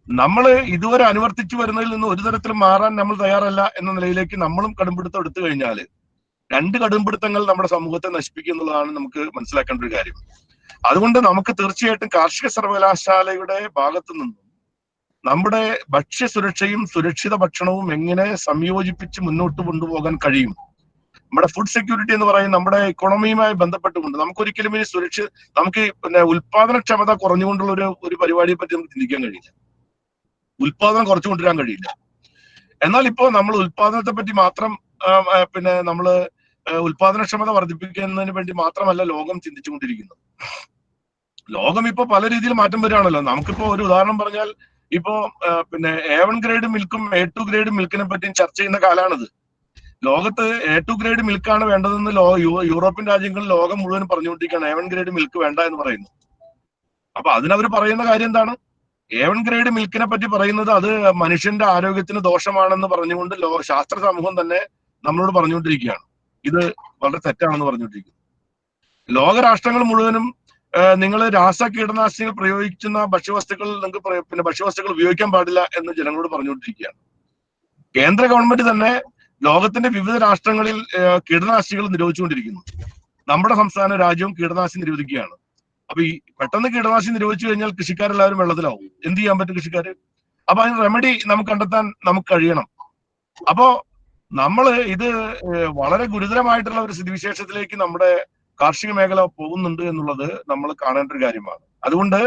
നമ്മൾ ഇതുവരെ അനുവർത്തിച്ചു വരുന്നതിൽ നിന്ന് ഒരു തരത്തിലും മാറാൻ നമ്മൾ തയ്യാറല്ല എന്ന നിലയിലേക്ക് നമ്മളും കടുംപിടുത്തം എടുത്തു കഴിഞ്ഞാൽ രണ്ട് കടുംപിടുത്തങ്ങൾ നമ്മുടെ സമൂഹത്തെ നശിപ്പിക്കും എന്നുള്ളതാണ് നമുക്ക് മനസ്സിലാക്കേണ്ട ഒരു കാര്യം. അതുകൊണ്ട് നമുക്ക് തീർച്ചയായിട്ടും കാർഷിക സർവകലാശാലയുടെ ഭാഗത്തു നിന്നും നമ്മുടെ ഭക്ഷ്യസുരക്ഷയും സുരക്ഷിത ഭക്ഷണവും എങ്ങനെ സംയോജിപ്പിച്ച് മുന്നോട്ട് കൊണ്ടുപോകാൻ കഴിയും. നമ്മുടെ ഫുഡ് സെക്യൂരിറ്റി എന്ന് പറയുന്നത് നമ്മുടെ ഇക്കോണമിയുമായി ബന്ധപ്പെട്ടുകൊണ്ട് നമുക്കൊരിക്കലും ഈ നമുക്ക് പിന്നെ ഉൽപാദനക്ഷമത കുറഞ്ഞുകൊണ്ടുള്ള ഒരു പരിപാടിയെ പറ്റി നമുക്ക് ചിന്തിക്കാൻ കഴിയില്ല. ഉൽപാദനം കുറച്ചു കൊണ്ടുവരാൻ കഴിയില്ല. എന്നാൽ ഇപ്പോൾ നമ്മൾ ഉൽപാദനത്തെ പറ്റി മാത്രം പിന്നെ നമ്മൾ ഉൽപാദനക്ഷമത വർദ്ധിപ്പിക്കുന്നതിന് വേണ്ടി മാത്രമല്ല ലോകം ചിന്തിച്ചുകൊണ്ടിരിക്കുന്നത്. ലോകം ഇപ്പൊ പല രീതിയിൽ മാറ്റം വരികയാണല്ലോ. നമുക്കിപ്പോ ഒരു ഉദാഹരണം പറഞ്ഞാൽ, ഇപ്പോ പിന്നെ A1 ഗ്രേഡ് മിൽക്കും A2 ഗ്രേഡ് മിൽക്കിനെ പറ്റിയും ചർച്ച ചെയ്യുന്ന കാലമാണിത്. ലോകത്ത് A2 ഗ്രേഡ് മിൽക്കാണ് വേണ്ടതെന്ന് യൂറോപ്യൻ രാജ്യങ്ങളിൽ ലോകം മുഴുവൻ പറഞ്ഞുകൊണ്ടിരിക്കുകയാണ്. A1 ഗ്രേഡ് മിൽക്ക് വേണ്ട എന്ന് പറയുന്നു. അപ്പൊ അതിനവർ പറയുന്ന കാര്യം എന്താണ്? A1 ഗ്രേഡ് മിൽക്കിനെ പറ്റി പറയുന്നത് അത് മനുഷ്യന്റെ ആരോഗ്യത്തിന് ദോഷമാണെന്ന് പറഞ്ഞുകൊണ്ട് ശാസ്ത്ര സമൂഹം തന്നെ നമ്മളോട് പറഞ്ഞുകൊണ്ടിരിക്കുകയാണ്. ഇത് വളരെ തെറ്റാണെന്ന് പറഞ്ഞുകൊണ്ടിരിക്കുന്നു. ലോകരാഷ്ട്രങ്ങൾ മുഴുവനും നിങ്ങൾ രാസ കീടനാശിനികൾ പ്രയോഗിക്കുന്ന ഭക്ഷ്യവസ്തുക്കൾ നിങ്ങൾക്ക് പിന്നെ ഭക്ഷ്യവസ്തുക്കൾ ഉപയോഗിക്കാൻ പാടില്ല എന്ന് ജനങ്ങളോട് പറഞ്ഞുകൊണ്ടിരിക്കുകയാണ്. കേന്ദ്ര ഗവൺമെന്റ് തന്നെ ലോകത്തിന്റെ വിവിധ രാഷ്ട്രങ്ങളിൽ കീടനാശിനികൾ നിരോധിച്ചുകൊണ്ടിരിക്കുന്നു. നമ്മുടെ സംസ്ഥാന രാജ്യവും കീടനാശിനി നിരോധിക്കുകയാണ്. അപ്പൊ ഈ പെട്ടെന്ന് കീടനാശിനി നിരോധിച്ചു കഴിഞ്ഞാൽ കൃഷിക്കാരെല്ലാവരും വെള്ളത്തിലാവും. എന്ത് ചെയ്യാൻ പറ്റും കൃഷിക്കാര്? അപ്പൊ അതിന് റെമഡി നമുക്ക് കണ്ടെത്താൻ നമുക്ക് കഴിയണം. അപ്പോ നമ്മൾ ഇത് വളരെ ഗുരുതരമായിട്ടുള്ള ഒരു സ്ഥിതിവിശേഷത്തിലേക്ക് നമ്മുടെ കാർഷിക മേഖല പോകുന്നുണ്ട് എന്നുള്ളത് നമ്മൾ കാണേണ്ട ഒരു കാര്യമാണ്. അതുകൊണ്ട്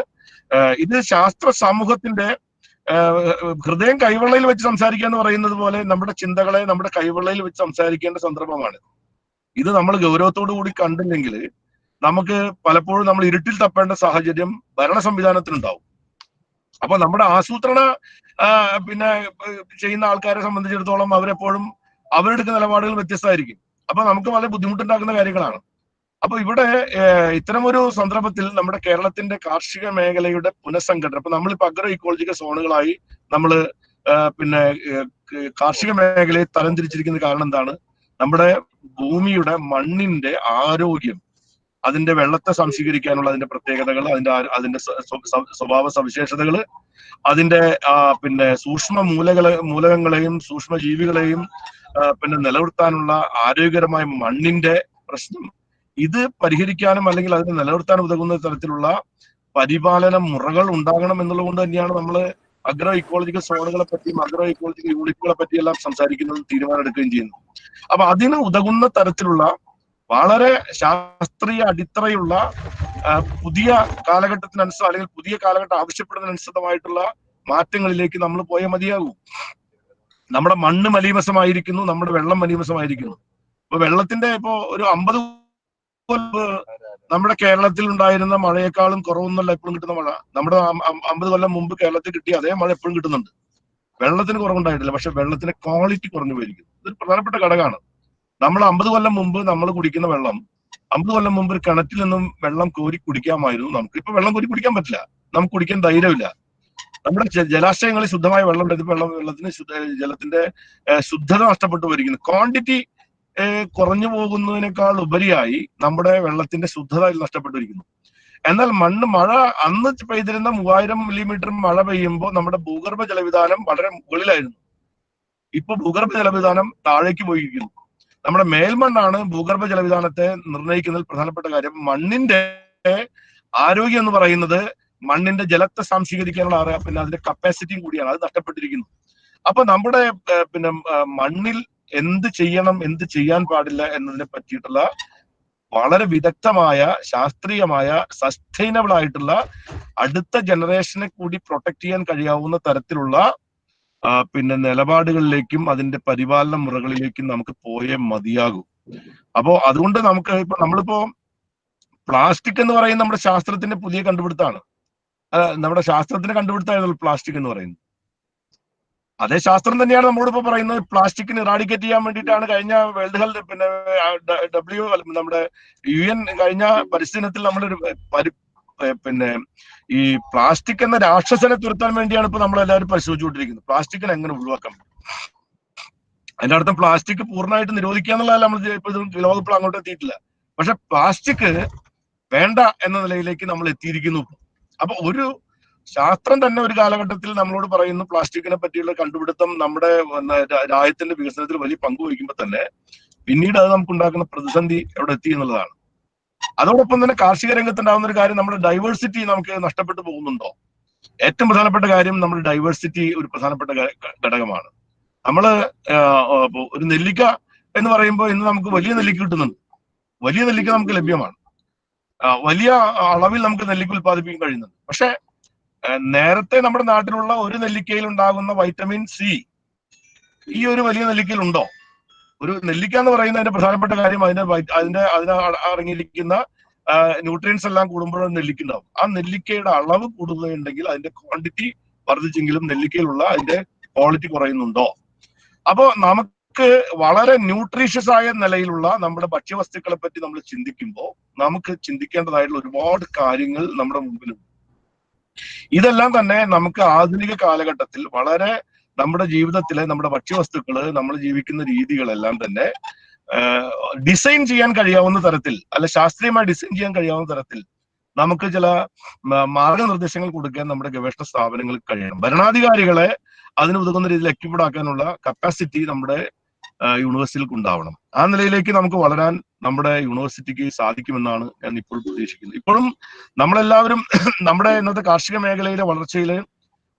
ഇത് ശാസ്ത്ര സമൂഹത്തിന്റെ ഹൃദയം കൈവെള്ളയിൽ വെച്ച് സംസാരിക്കുക എന്ന് പറയുന്നത് പോലെ നമ്മുടെ ചിന്തകളെ നമ്മുടെ കൈവെള്ളയിൽ വെച്ച് സംസാരിക്കേണ്ട സന്ദർഭമാണ്. ഇത് നമ്മൾ ഗൗരവത്തോടു കൂടി കണ്ടില്ലെങ്കിൽ നമുക്ക് പലപ്പോഴും നമ്മൾ ഇരുട്ടിൽ തപ്പേണ്ട സാഹചര്യം ഭരണ സംവിധാനത്തിനുണ്ടാവും. അപ്പൊ നമ്മുടെ ആസൂത്രണ പിന്നെ ചെയ്യുന്ന ആൾക്കാരെ സംബന്ധിച്ചിടത്തോളം അവരെപ്പോഴും അവരെടുക്കുന്ന നിലപാടുകൾ വ്യത്യസ്തമായിരിക്കും. അപ്പൊ നമുക്ക് വളരെ ബുദ്ധിമുട്ടുണ്ടാക്കുന്ന കാര്യങ്ങളാണ്. അപ്പൊ ഇവിടെ ഇത്തരമൊരു സന്ദർഭത്തിൽ നമ്മുടെ കേരളത്തിന്റെ കാർഷിക മേഖലയുടെ പുനഃസംഘടന, ഇപ്പൊ നമ്മളിപ്പോ അഗ്രോ ഇക്കോളജിക്കൽ സോണുകളായി നമ്മൾ പിന്നെ കാർഷിക മേഖലയെ തരംതിരിച്ചിരിക്കുന്ന കാരണം എന്താണ്? നമ്മുടെ ഭൂമിയുടെ മണ്ണിന്റെ ആരോഗ്യം, അതിന്റെ വെള്ളത്തെ സംശീകരിക്കാനുള്ള അതിന്റെ പ്രത്യേകതകൾ, അതിന്റെ സ്വഭാവ സവിശേഷതകൾ, അതിന്റെ പിന്നെ സൂക്ഷ്മ മൂലകങ്ങളെയും സൂക്ഷ്മ ജീവികളെയും പിന്നെ നിലനിർത്താനുള്ള ആരോഗ്യകരമായ മണ്ണിന്റെ പ്രശ്നം, ഇത് പരിഹരിക്കാനും അല്ലെങ്കിൽ അതിനെ നിലനിർത്താനും ഉതകുന്ന തരത്തിലുള്ള പരിപാലന മുറകൾ ഉണ്ടാകണം എന്നുള്ളത് കൊണ്ട് തന്നെയാണ് നമ്മൾ അഗ്രോ ഇക്കോളജിക്കൽ സോണുകളെ പറ്റിയും അഗ്രോ ഇക്കോളജിക്കൽ യൂണിറ്റുകളെ പറ്റിയെല്ലാം സംസാരിക്കുന്നതും തീരുമാനം എടുക്കുകയും ചെയ്യുന്നു. അപ്പൊ അതിന് ഉതകുന്ന തരത്തിലുള്ള വളരെ ശാസ്ത്രീയ അടിത്തറയുള്ള പുതിയ കാലഘട്ടത്തിനനുസരിച്ച് അല്ലെങ്കിൽ പുതിയ കാലഘട്ടം ആവശ്യപ്പെടുന്നതിനനുസൃതമായിട്ടുള്ള മാറ്റങ്ങളിലേക്ക് നമ്മൾ പോയാൽ മതിയാകൂ. നമ്മുടെ മണ്ണ് മലീമസമായിരിക്കുന്നു, നമ്മുടെ വെള്ളം മലീമസമായിരിക്കുന്നു. ഇപ്പൊ വെള്ളത്തിന്റെ ഇപ്പോ ഒരു 50 നമ്മുടെ കേരളത്തിൽ ഉണ്ടായിരുന്ന മഴയെക്കാളും കുറവൊന്നുമല്ല എപ്പോഴും കിട്ടുന്ന മഴ. നമ്മുടെ 50 കൊല്ലം മുമ്പ് കേരളത്തിൽ കിട്ടിയ അതേ മഴ എപ്പോഴും കിട്ടുന്നുണ്ട്. വെള്ളത്തിന് കുറവുണ്ടായിട്ടില്ല, പക്ഷെ വെള്ളത്തിന്റെ ക്വാളിറ്റി കുറഞ്ഞു പോയിരിക്കുന്നു. ഇതൊരു പ്രധാനപ്പെട്ട ഘടകമാണ്. നമ്മൾ 50 കൊല്ലം മുമ്പ് നമ്മൾ കുടിക്കുന്ന വെള്ളം 50 കൊല്ലം മുമ്പ് ഒരു കിണറ്റിൽ നിന്നും വെള്ളം കോരി കുടിക്കാമായിരുന്നു. നമുക്ക് ഇപ്പൊ വെള്ളം കോരി കുടിക്കാൻ പറ്റില്ല, നമുക്ക് കുടിക്കാൻ ധൈര്യമില്ല. നമ്മുടെ ജലാശയങ്ങളിൽ ശുദ്ധമായ വെള്ളം വെള്ളത്തിന് ജലത്തിന്റെ ശുദ്ധത നഷ്ടപ്പെട്ടു പോയിരിക്കുന്നു. ക്വാണ്ടിറ്റി കുറഞ്ഞു പോകുന്നതിനേക്കാൾ ഉപരിയായി നമ്മുടെ വെള്ളത്തിന്റെ ശുദ്ധത നഷ്ടപ്പെട്ടിരിക്കുന്നു. എന്നാൽ മഴ അന്ന് പെയ്തിരുന്ന 3000 മില്ലിമീറ്റർ മഴ പെയ്യുമ്പോൾ നമ്മുടെ ഭൂഗർഭ ജലവിധാനം വളരെ മുകളിലായിരുന്നു. ഇപ്പൊ ഭൂഗർഭ ജലവിധാനം താഴേക്ക് പോയിരിക്കുന്നു. നമ്മുടെ മേൽമണ്ണാണ് ഭൂഗർഭ ജലവിധാനത്തെ നിർണ്ണയിക്കുന്നതിൽ പ്രധാനപ്പെട്ട കാര്യം. മണ്ണിന്റെ ആരോഗ്യം എന്ന് പറയുന്നത് മണ്ണിന്റെ ജലത്തെ സംശീകരിക്കാനുള്ള പിന്നെ അതിന്റെ കപ്പാസിറ്റിയും കൂടിയാണ്. അത് നഷ്ടപ്പെട്ടിരിക്കുന്നു. അപ്പൊ നമ്മുടെ പിന്നെ മണ്ണിൽ എന്ത് ചെയ്യണം, എന്ത് ചെയ്യാൻ പാടില്ല എന്നതിനെ പറ്റിയിട്ടുള്ള വളരെ വിദഗ്ധമായ, ശാസ്ത്രീയമായ, സസ്റ്റൈനബിൾ ആയിട്ടുള്ള അടുത്ത ജനറേഷനെ കൂടി പ്രൊട്ടക്ട് ചെയ്യാൻ കഴിയാവുന്ന തരത്തിലുള്ള പിന്നെ നിലപാടുകളിലേക്കും അതിന്റെ പരിപാലന മുറകളിലേക്കും നമുക്ക് പോയേ മതിയാകൂ. അപ്പോ അതുകൊണ്ട് നമുക്ക് നമ്മളിപ്പോ പ്ലാസ്റ്റിക് എന്ന് പറയുന്നത് നമ്മുടെ ശാസ്ത്രത്തിന്റെ പുതിയ കണ്ടുപിടുത്തമാണ്. നമ്മുടെ ശാസ്ത്രത്തിന്റെ കണ്ടുപിടുത്തമായിരുന്നു പ്ലാസ്റ്റിക് എന്ന് പറയുന്നത്. അതേ ശാസ്ത്രം തന്നെയാണ് നമ്മളിപ്പോ പറയുന്നത്. പ്ലാസ്റ്റിക്കിന് ഇറാഡിക്കേറ്റ് ചെയ്യാൻ വേണ്ടിയിട്ടാണ് കഴിഞ്ഞ വേൾഡ് ഹെൽത്ത് പിന്നെ നമ്മുടെ UN കഴിഞ്ഞ പരിസ്ഥിതി ദിനത്തിൽ നമ്മളൊരു പിന്നെ ഈ പ്ലാസ്റ്റിക് എന്ന രാക്ഷസനെ തുരത്താൻ വേണ്ടിയാണ് ഇപ്പൊ നമ്മളെല്ലാവരും പരിശോധിച്ചുകൊണ്ടിരിക്കുന്നത്. പ്ലാസ്റ്റിക്കിനെ എങ്ങനെ ഒഴിവാക്കാൻ പറ്റും? അതിന്റെ അർത്ഥം പ്ലാസ്റ്റിക് പൂർണ്ണമായിട്ട് നിരോധിക്കുക എന്നുള്ളതല്ല. നമ്മൾ ഇപ്പൊ ലോകപ്പോൾ അങ്ങോട്ട് എത്തിയിട്ടില്ല. പക്ഷെ പ്ലാസ്റ്റിക് വേണ്ട എന്ന നിലയിലേക്ക് നമ്മൾ എത്തിയിരിക്കുന്നു. അപ്പൊ ഒരു ശാസ്ത്രം തന്നെ ഒരു കാലഘട്ടത്തിൽ നമ്മളോട് പറയുന്നു പ്ലാസ്റ്റിക്കിനെ പറ്റിയുള്ള കണ്ടുപിടുത്തം നമ്മുടെ രാജ്യത്തിന്റെ വികസനത്തിൽ വലിയ പങ്ക് വഹിക്കുമ്പോൾ തന്നെ പിന്നീട് അത് നമുക്ക് ഉണ്ടാക്കുന്ന പ്രതിസന്ധി എവിടെ എത്തി എന്നുള്ളതാണ്. അതോടൊപ്പം തന്നെ കാർഷിക രംഗത്തുണ്ടാകുന്ന ഒരു കാര്യം, നമ്മുടെ ഡൈവേഴ്സിറ്റി നമുക്ക് നഷ്ടപ്പെട്ടു പോകുന്നുണ്ടോ? ഏറ്റവും പ്രധാനപ്പെട്ട കാര്യം നമ്മുടെ ഡൈവേഴ്സിറ്റി ഒരു പ്രധാനപ്പെട്ട ഘടകമാണ്. നമ്മള് ഒരു നെല്ലിക്ക എന്ന് പറയുമ്പോൾ ഇന്ന് നമുക്ക് വലിയ നെല്ലിക്ക കിട്ടുന്നുണ്ട്. വലിയ നെല്ലിക്ക നമുക്ക് ലഭ്യമാണ്. വലിയ അളവിൽ നമുക്ക് നെല്ലിക്ക ഉൽപ്പാദിപ്പിക്കാൻ കഴിയുന്നുണ്ട്. പക്ഷെ നേരത്തെ നമ്മുടെ നാട്ടിലുള്ള ഒരു നെല്ലിക്കയിൽ ഉണ്ടാകുന്ന വൈറ്റമിൻ സി ഈ ഒരു വലിയ നെല്ലിക്കയിൽ ഉണ്ടോ? ഒരു നെല്ലിക്ക എന്ന് പറയുന്നതിന്റെ പ്രധാനപ്പെട്ട കാര്യം അതിന് അടങ്ങിയിരിക്കുന്ന ന്യൂട്രിയൻസ് എല്ലാം കൂടുമ്പോഴും നെല്ലിക്ക ഉണ്ടാവും. ആ നെല്ലിക്കയുടെ അളവ് കൂടുകയുണ്ടെങ്കിൽ അതിന്റെ ക്വാണ്ടിറ്റി വർദ്ധിച്ചെങ്കിലും നെല്ലിക്കയിലുള്ള അതിന്റെ ക്വാളിറ്റി കുറയുന്നുണ്ടോ? അപ്പോ നമുക്ക് വളരെ ന്യൂട്രീഷ്യസ് ആയ നിലയിലുള്ള നമ്മുടെ ഭക്ഷ്യവസ്തുക്കളെ പറ്റി നമ്മൾ ചിന്തിക്കുമ്പോൾ നമുക്ക് ചിന്തിക്കേണ്ടതായിട്ടുള്ള ഒരുപാട് കാര്യങ്ങൾ നമ്മുടെ മുമ്പിലുണ്ട്. ഇതെല്ലാം തന്നെ നമുക്ക് ആധുനിക കാലഘട്ടത്തിൽ വളരെ നമ്മുടെ ജീവിതത്തിലെ നമ്മുടെ ഭക്ഷ്യവസ്തുക്കള്, നമ്മൾ ജീവിക്കുന്ന രീതികളെല്ലാം തന്നെ ഡിസൈൻ ചെയ്യാൻ കഴിയാവുന്ന തരത്തിൽ, അല്ല ശാസ്ത്രീയമായി ഡിസൈൻ ചെയ്യാൻ കഴിയാവുന്ന തരത്തിൽ നമുക്ക് ചില മാർഗനിർദ്ദേശങ്ങൾ കൊടുക്കാൻ നമ്മുടെ ഗവേഷണ സ്ഥാപനങ്ങൾക്ക് കഴിയണം. ഭരണാധികാരികളെ അതിന് ഉതകുന്ന രീതിയിൽ എക്യുപ്ഡ് ആക്കാനുള്ള കപ്പാസിറ്റി നമ്മുടെ യൂണിവേഴ്സിറ്റികൾക്ക് ഉണ്ടാവണം. ആ നിലയിലേക്ക് നമുക്ക് വളരാൻ നമ്മുടെ യൂണിവേഴ്സിറ്റിക്ക് സാധിക്കുമെന്നാണ് ഞാൻ ഇപ്പോൾ പ്രതീക്ഷിക്കുന്നത്. ഇപ്പോഴും നമ്മളെല്ലാവരും നമ്മുടെ ഇന്നത്തെ കാർഷിക മേഖലയിലെ വളർച്ചയിൽ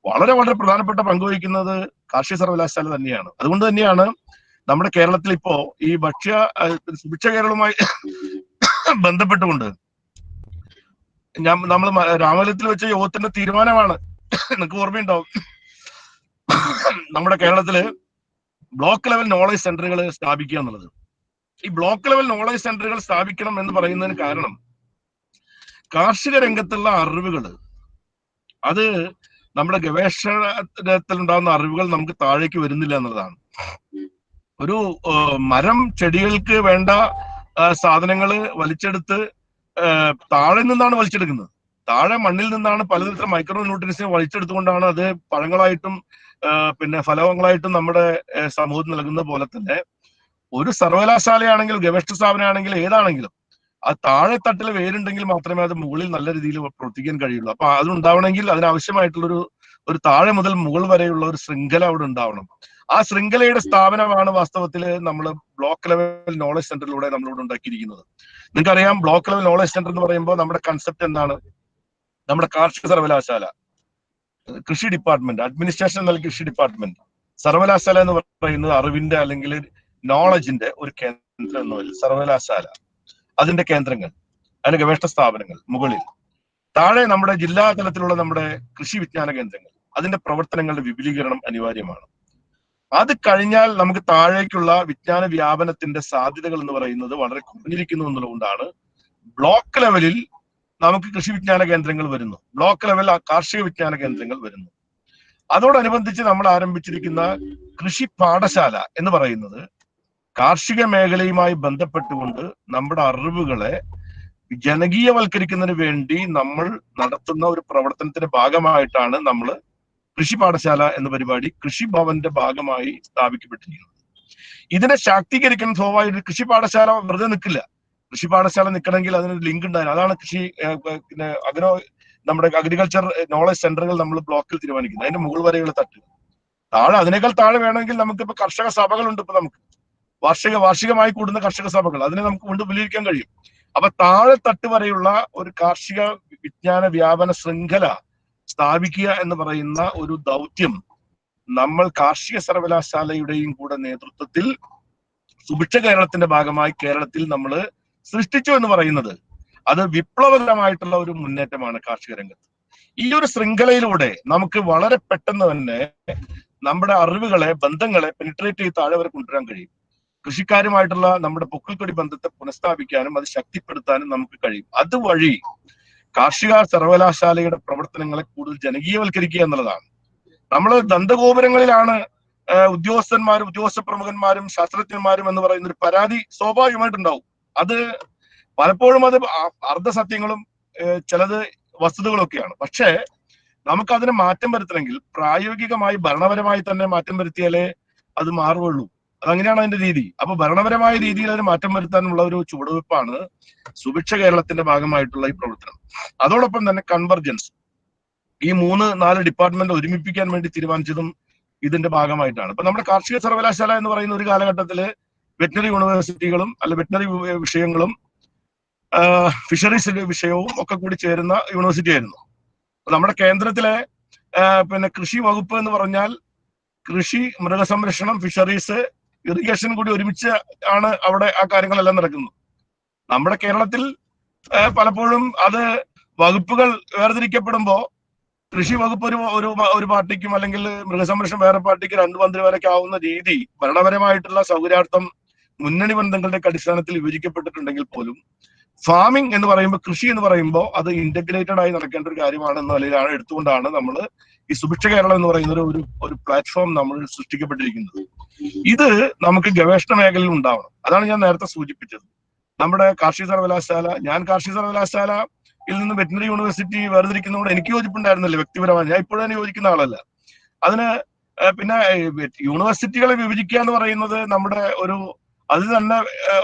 വളരെ വളരെ പ്രധാനപ്പെട്ട പങ്കുവഹിക്കുന്നത് കാർഷിക സർവകലാശാല തന്നെയാണ്. അതുകൊണ്ട് തന്നെയാണ് നമ്മുടെ കേരളത്തിൽ ഇപ്പോ ഈ സുഭിക്ഷ കേരളവുമായി ബന്ധപ്പെട്ടുകൊണ്ട് നമ്മൾ രാമലയത്തിൽ വെച്ച യോഗത്തിന്റെ തീരുമാനമാണ്, നിങ്ങൾക്ക് ഓർമ്മയുണ്ടാവും, നമ്മുടെ കേരളത്തില് ബ്ലോക്ക് ലെവൽ നോളജ് സെന്ററുകൾ സ്ഥാപിക്കുക എന്നുള്ളത്. ഈ ബ്ലോക്ക് ലെവൽ നോളജ് സെന്ററുകൾ സ്ഥാപിക്കണം എന്ന് പറയുന്നതിന് കാരണം കാർഷിക രംഗത്തുള്ള അറിവുകൾ, അത് നമ്മുടെ ഗവേഷണത്തിൽ ഉണ്ടാകുന്ന അറിവുകൾ നമുക്ക് താഴേക്ക് വരുന്നില്ല എന്നുള്ളതാണ്. ഒരു മരം ചെടികൾക്ക് വേണ്ട സാധനങ്ങൾ വലിച്ചെടുത്ത് താഴെ നിന്നാണ് വലിച്ചെടുക്കുന്നത്. താഴെ മണ്ണിൽ നിന്നാണ് പലതരത്തിലുള്ള മൈക്രോ ന്യൂട്രിയൻസിനെ വലിച്ചെടുത്തുകൊണ്ടാണ് അത് പഴങ്ങളായിട്ടും പിന്നെ ഫലങ്ങളായിട്ടും നമ്മുടെ സമൂഹത്തിൽ നൽകുന്ന പോലെ തന്നെ ഒരു സർവകലാശാലയാണെങ്കിലും ഗവേഷണ സ്ഥാപനമാണെങ്കിലും ഏതാണെങ്കിലും ആ താഴെ തട്ടിൽ വേരുണ്ടെങ്കിൽ മാത്രമേ അത് മുകളിൽ നല്ല രീതിയിൽ പ്രവർത്തിക്കാൻ കഴിയുള്ളൂ. അപ്പൊ അതുണ്ടാവണമെങ്കിൽ അതിനാവശ്യമായിട്ടുള്ളൊരു താഴെ മുതൽ മുകൾ വരെയുള്ള ഒരു ശൃംഖല അവിടെ ഉണ്ടാവണം. ആ ശൃംഖലയുടെ സ്ഥാപനമാണ് വാസ്തവത്തിൽ നമ്മൾ ബ്ലോക്ക് ലെവൽ നോളജ് സെന്ററിലൂടെ നമ്മളിവിടെ ഉണ്ടാക്കിയിരിക്കുന്നത്. നിങ്ങൾക്കറിയാം, ബ്ലോക്ക് ലെവൽ നോളജ് സെന്റർ എന്ന് പറയുമ്പോൾ നമ്മുടെ കൺസെപ്റ്റ് എന്താണ്? നമ്മുടെ കാർഷിക സർവകലാശാല കൃഷി ഡിപ്പാർട്ട്മെന്റ്, അഡ്മിനിസ്ട്രേഷൻ എന്നാൽ കൃഷി ഡിപ്പാർട്ട്മെന്റ്. സർവകലാശാല എന്ന് പറയുന്നത് അറിവിന്റെ അല്ലെങ്കിൽ നോളജിന്റെ ഒരു കേന്ദ്രം എന്നല്ല. സർവകലാശാല, അതിന്റെ കേന്ദ്രങ്ങൾ, അതിന്റെ ഗവേഷണ സ്ഥാപനങ്ങൾ മുകളിൽ, താഴെ നമ്മുടെ ജില്ലാ തലത്തിലുള്ള നമ്മുടെ കൃഷി വിജ്ഞാന കേന്ദ്രങ്ങൾ, അതിന്റെ പ്രവർത്തനങ്ങളുടെ വിപുലീകരണം അനിവാര്യമാണ്. അത് കഴിഞ്ഞാൽ നമുക്ക് താഴേക്കുള്ള വിജ്ഞാന വ്യാപനത്തിന്റെ സാധ്യതകൾ എന്ന് പറയുന്നത് വളരെ കുറഞ്ഞിരിക്കുന്നു എന്നുള്ളതുകൊണ്ടാണ് ബ്ലോക്ക് ലെവലിൽ നമുക്ക് കൃഷി വിജ്ഞാന കേന്ദ്രങ്ങൾ വരുന്നു, ബ്ലോക്ക് ലെവൽ കാർഷിക വിജ്ഞാന കേന്ദ്രങ്ങൾ വരുന്നു. അതോടനുബന്ധിച്ച് നമ്മൾ ആരംഭിച്ചിരിക്കുന്ന കൃഷി പാഠശാല എന്ന് പറയുന്നത് കാർഷിക മേഖലയുമായി ബന്ധപ്പെട്ടുകൊണ്ട് നമ്മുടെ അറിവുകളെ ജനകീയവൽക്കരിക്കുന്നതിന് വേണ്ടി നമ്മൾ നടത്തുന്ന ഒരു പ്രവർത്തനത്തിന്റെ ഭാഗമായിട്ടാണ് നമ്മൾ കൃഷി പാഠശാല എന്ന പരിപാടി കൃഷിഭവന്റെ ഭാഗമായി സ്ഥാപിക്കപ്പെട്ടിരിക്കുന്നത്. ഇതിനെ ശാക്തീകരിക്കാൻ സ്വാഭാവിക കൃഷി പാഠശാല വെറുതെ നിൽക്കില്ല. കൃഷി പാഠശാല നിൽക്കണമെങ്കിൽ അതിനൊരു ലിങ്ക് ഉണ്ടായിരുന്നു. അതാണ് കൃഷി അഗ്രോ നമ്മുടെ അഗ്രികൾച്ചർ നോളജ് സെന്ററുകൾ നമ്മൾ ബ്ലോക്കിൽ തീരുമാനിക്കുന്നത്. അതിന്റെ മുകൾ വരെയുള്ള തട്ട്, താഴെ അതിനേക്കാൾ താഴെ വേണമെങ്കിൽ നമുക്കിപ്പോ കർഷക സഭകളുണ്ട്. ഇപ്പൊ നമുക്ക് വാർഷികമായി കൂടുന്ന കർഷക സഭകൾ, അതിനെ നമുക്ക് കൊണ്ട് വിലയിരുത്താൻ കഴിയും. അപ്പൊ താഴെ തട്ട് വരെയുള്ള ഒരു കാർഷിക വിജ്ഞാന വ്യാപന ശൃംഖല സ്ഥാപിക്കുക എന്ന് പറയുന്ന ഒരു ദൗത്യം നമ്മൾ കാർഷിക സർവകലാശാലയുടെയും കൂടെ നേതൃത്വത്തിൽ സുഭിക്ഷ കേരളത്തിന്റെ ഭാഗമായി കേരളത്തിൽ നമ്മൾ സൃഷ്ടിച്ചു എന്ന് പറയുന്നത് അത് വിപ്ലവകരമായിട്ടുള്ള ഒരു മുന്നേറ്റമാണ് കാർഷിക രംഗത്ത്. ഈ ഒരു ശൃംഖലയിലൂടെ നമുക്ക് വളരെ പെട്ടെന്ന് തന്നെ നമ്മുടെ അറിവുകളെ, ബന്ധങ്ങളെ പെനിട്രേറ്റ് ചെയ്ത് താഴെ വരെ കൊണ്ടുവരാൻ കഴിയും. കൃഷിക്കാരുമായിട്ടുള്ള നമ്മുടെ പൊക്കിൾക്കൊടി ബന്ധത്തെ പുനഃസ്ഥാപിക്കാനും അത് ശക്തിപ്പെടുത്താനും നമുക്ക് കഴിയും. അതുവഴി കാർഷിക സർവകലാശാലയുടെ പ്രവർത്തനങ്ങളെ കൂടുതൽ ജനകീയവൽക്കരിക്കുക എന്നുള്ളതാണ്. നമ്മൾ ദന്തഗോപുരങ്ങളിലാണ് ഉദ്യോഗസ്ഥന്മാരും ഉദ്യോഗസ്ഥ പ്രമുഖന്മാരും ശാസ്ത്രജ്ഞന്മാരും എന്ന് പറയുന്ന ഒരു പരാതി സ്വാഭാവികമായിട്ടുണ്ടാവും. അത് പലപ്പോഴും അത് അർദ്ധസത്യങ്ങളും ചിലത് വസ്തുതകളൊക്കെയാണ്. പക്ഷേ നമുക്ക് അതിനെ മാറ്റം വരുത്തണമെങ്കിൽ പ്രായോഗികമായി ഭരണപരമായി തന്നെ മാറ്റം വരുത്തിയാലേ അത് മാറുകയുള്ളൂ. അതങ്ങനെയാണ് അതിന്റെ രീതി. അപ്പൊ ഭരണപരമായ രീതിയിൽ അതിന് മാറ്റം വരുത്താനുള്ള ഒരു ചുവടുവെപ്പാണ് സുഭിക്ഷ കേരളത്തിന്റെ ഭാഗമായിട്ടുള്ള ഈ പ്രവർത്തനം. അതോടൊപ്പം തന്നെ കൺവർജൻസ്, ഈ 3-4 ഡിപ്പാർട്ട്മെന്റ് ഒരുമിപ്പിക്കാൻ വേണ്ടി തീരുമാനിച്ചതും ഇതിന്റെ ഭാഗമായിട്ടാണ്. ഇപ്പൊ നമ്മുടെ കാർഷിക സർവകലാശാല എന്ന് പറയുന്ന ഒരു കാലഘട്ടത്തില് വെറ്റിനറി യൂണിവേഴ്സിറ്റികളും അല്ല വെറ്റിനറി വിഷയങ്ങളും ഫിഷറീസ് വിഷയവും ഒക്കെ കൂടി ചേരുന്ന യൂണിവേഴ്സിറ്റി ആയിരുന്നു. നമ്മുടെ കേന്ദ്രത്തിലെ പിന്നെ കൃഷി വകുപ്പ് എന്ന് പറഞ്ഞാൽ കൃഷി, മൃഗസംരക്ഷണം, ഫിഷറീസ്, ഇറിഗേഷൻ കൂടി ഒരുമിച്ച് ആണ് അവിടെ ആ കാര്യങ്ങളെല്ലാം നടക്കുന്നത്. നമ്മുടെ കേരളത്തിൽ പലപ്പോഴും അത് വകുപ്പുകൾ വേർതിരിക്കപ്പെടുമ്പോൾ കൃഷി വകുപ്പ് ഒരു പാർട്ടിക്കും അല്ലെങ്കിൽ മൃഗസംരക്ഷണം വേറെ പാർട്ടിക്ക് 2 മന്ത്രി വരെയൊക്കെ ആവുന്ന രീതി ഭരണപരമായിട്ടുള്ള സൗകര്യാർത്ഥം മുന്നണി ബന്ധങ്ങളുടെ അടിസ്ഥാനത്തിൽ വിഭജിക്കപ്പെട്ടിട്ടുണ്ടെങ്കിൽ പോലും ഫാമിംഗ് എന്ന് പറയുമ്പോൾ, കൃഷി എന്ന് പറയുമ്പോൾ അത് ഇന്റഗ്രേറ്റഡ് ആയി നടക്കേണ്ട ഒരു കാര്യമാണെന്ന നിലയിലാണ് എടുത്തുകൊണ്ടാണ് നമ്മൾ ഈ സുഭിക്ഷ കേരളം എന്ന് പറയുന്ന ഒരു പ്ലാറ്റ്ഫോം നമ്മൾ സൃഷ്ടിക്കപ്പെട്ടിരിക്കുന്നത്. ഇത് നമുക്ക് ഗവേഷണ മേഖലയിൽ ഉണ്ടാവണം. അതാണ് ഞാൻ നേരത്തെ സൂചിപ്പിച്ചത്. നമ്മുടെ കാർഷിക സർവകലാശാല, ഞാൻ കാർഷിക സർവകലാശാലയിൽ നിന്ന് വെറ്റിനറി യൂണിവേഴ്സിറ്റി വേർതിരിക്കുന്നതോട് എനിക്ക് യോജിപ്പുണ്ടായിരുന്നില്ല വ്യക്തിപരമായി. ഞാൻ ഇപ്പോഴും യോജിക്കുന്ന ആളല്ല. അതിന് പിന്നെ യൂണിവേഴ്സിറ്റികളെ വിഭജിക്കുക എന്ന് പറയുന്നത് നമ്മുടെ അത് തന്നെ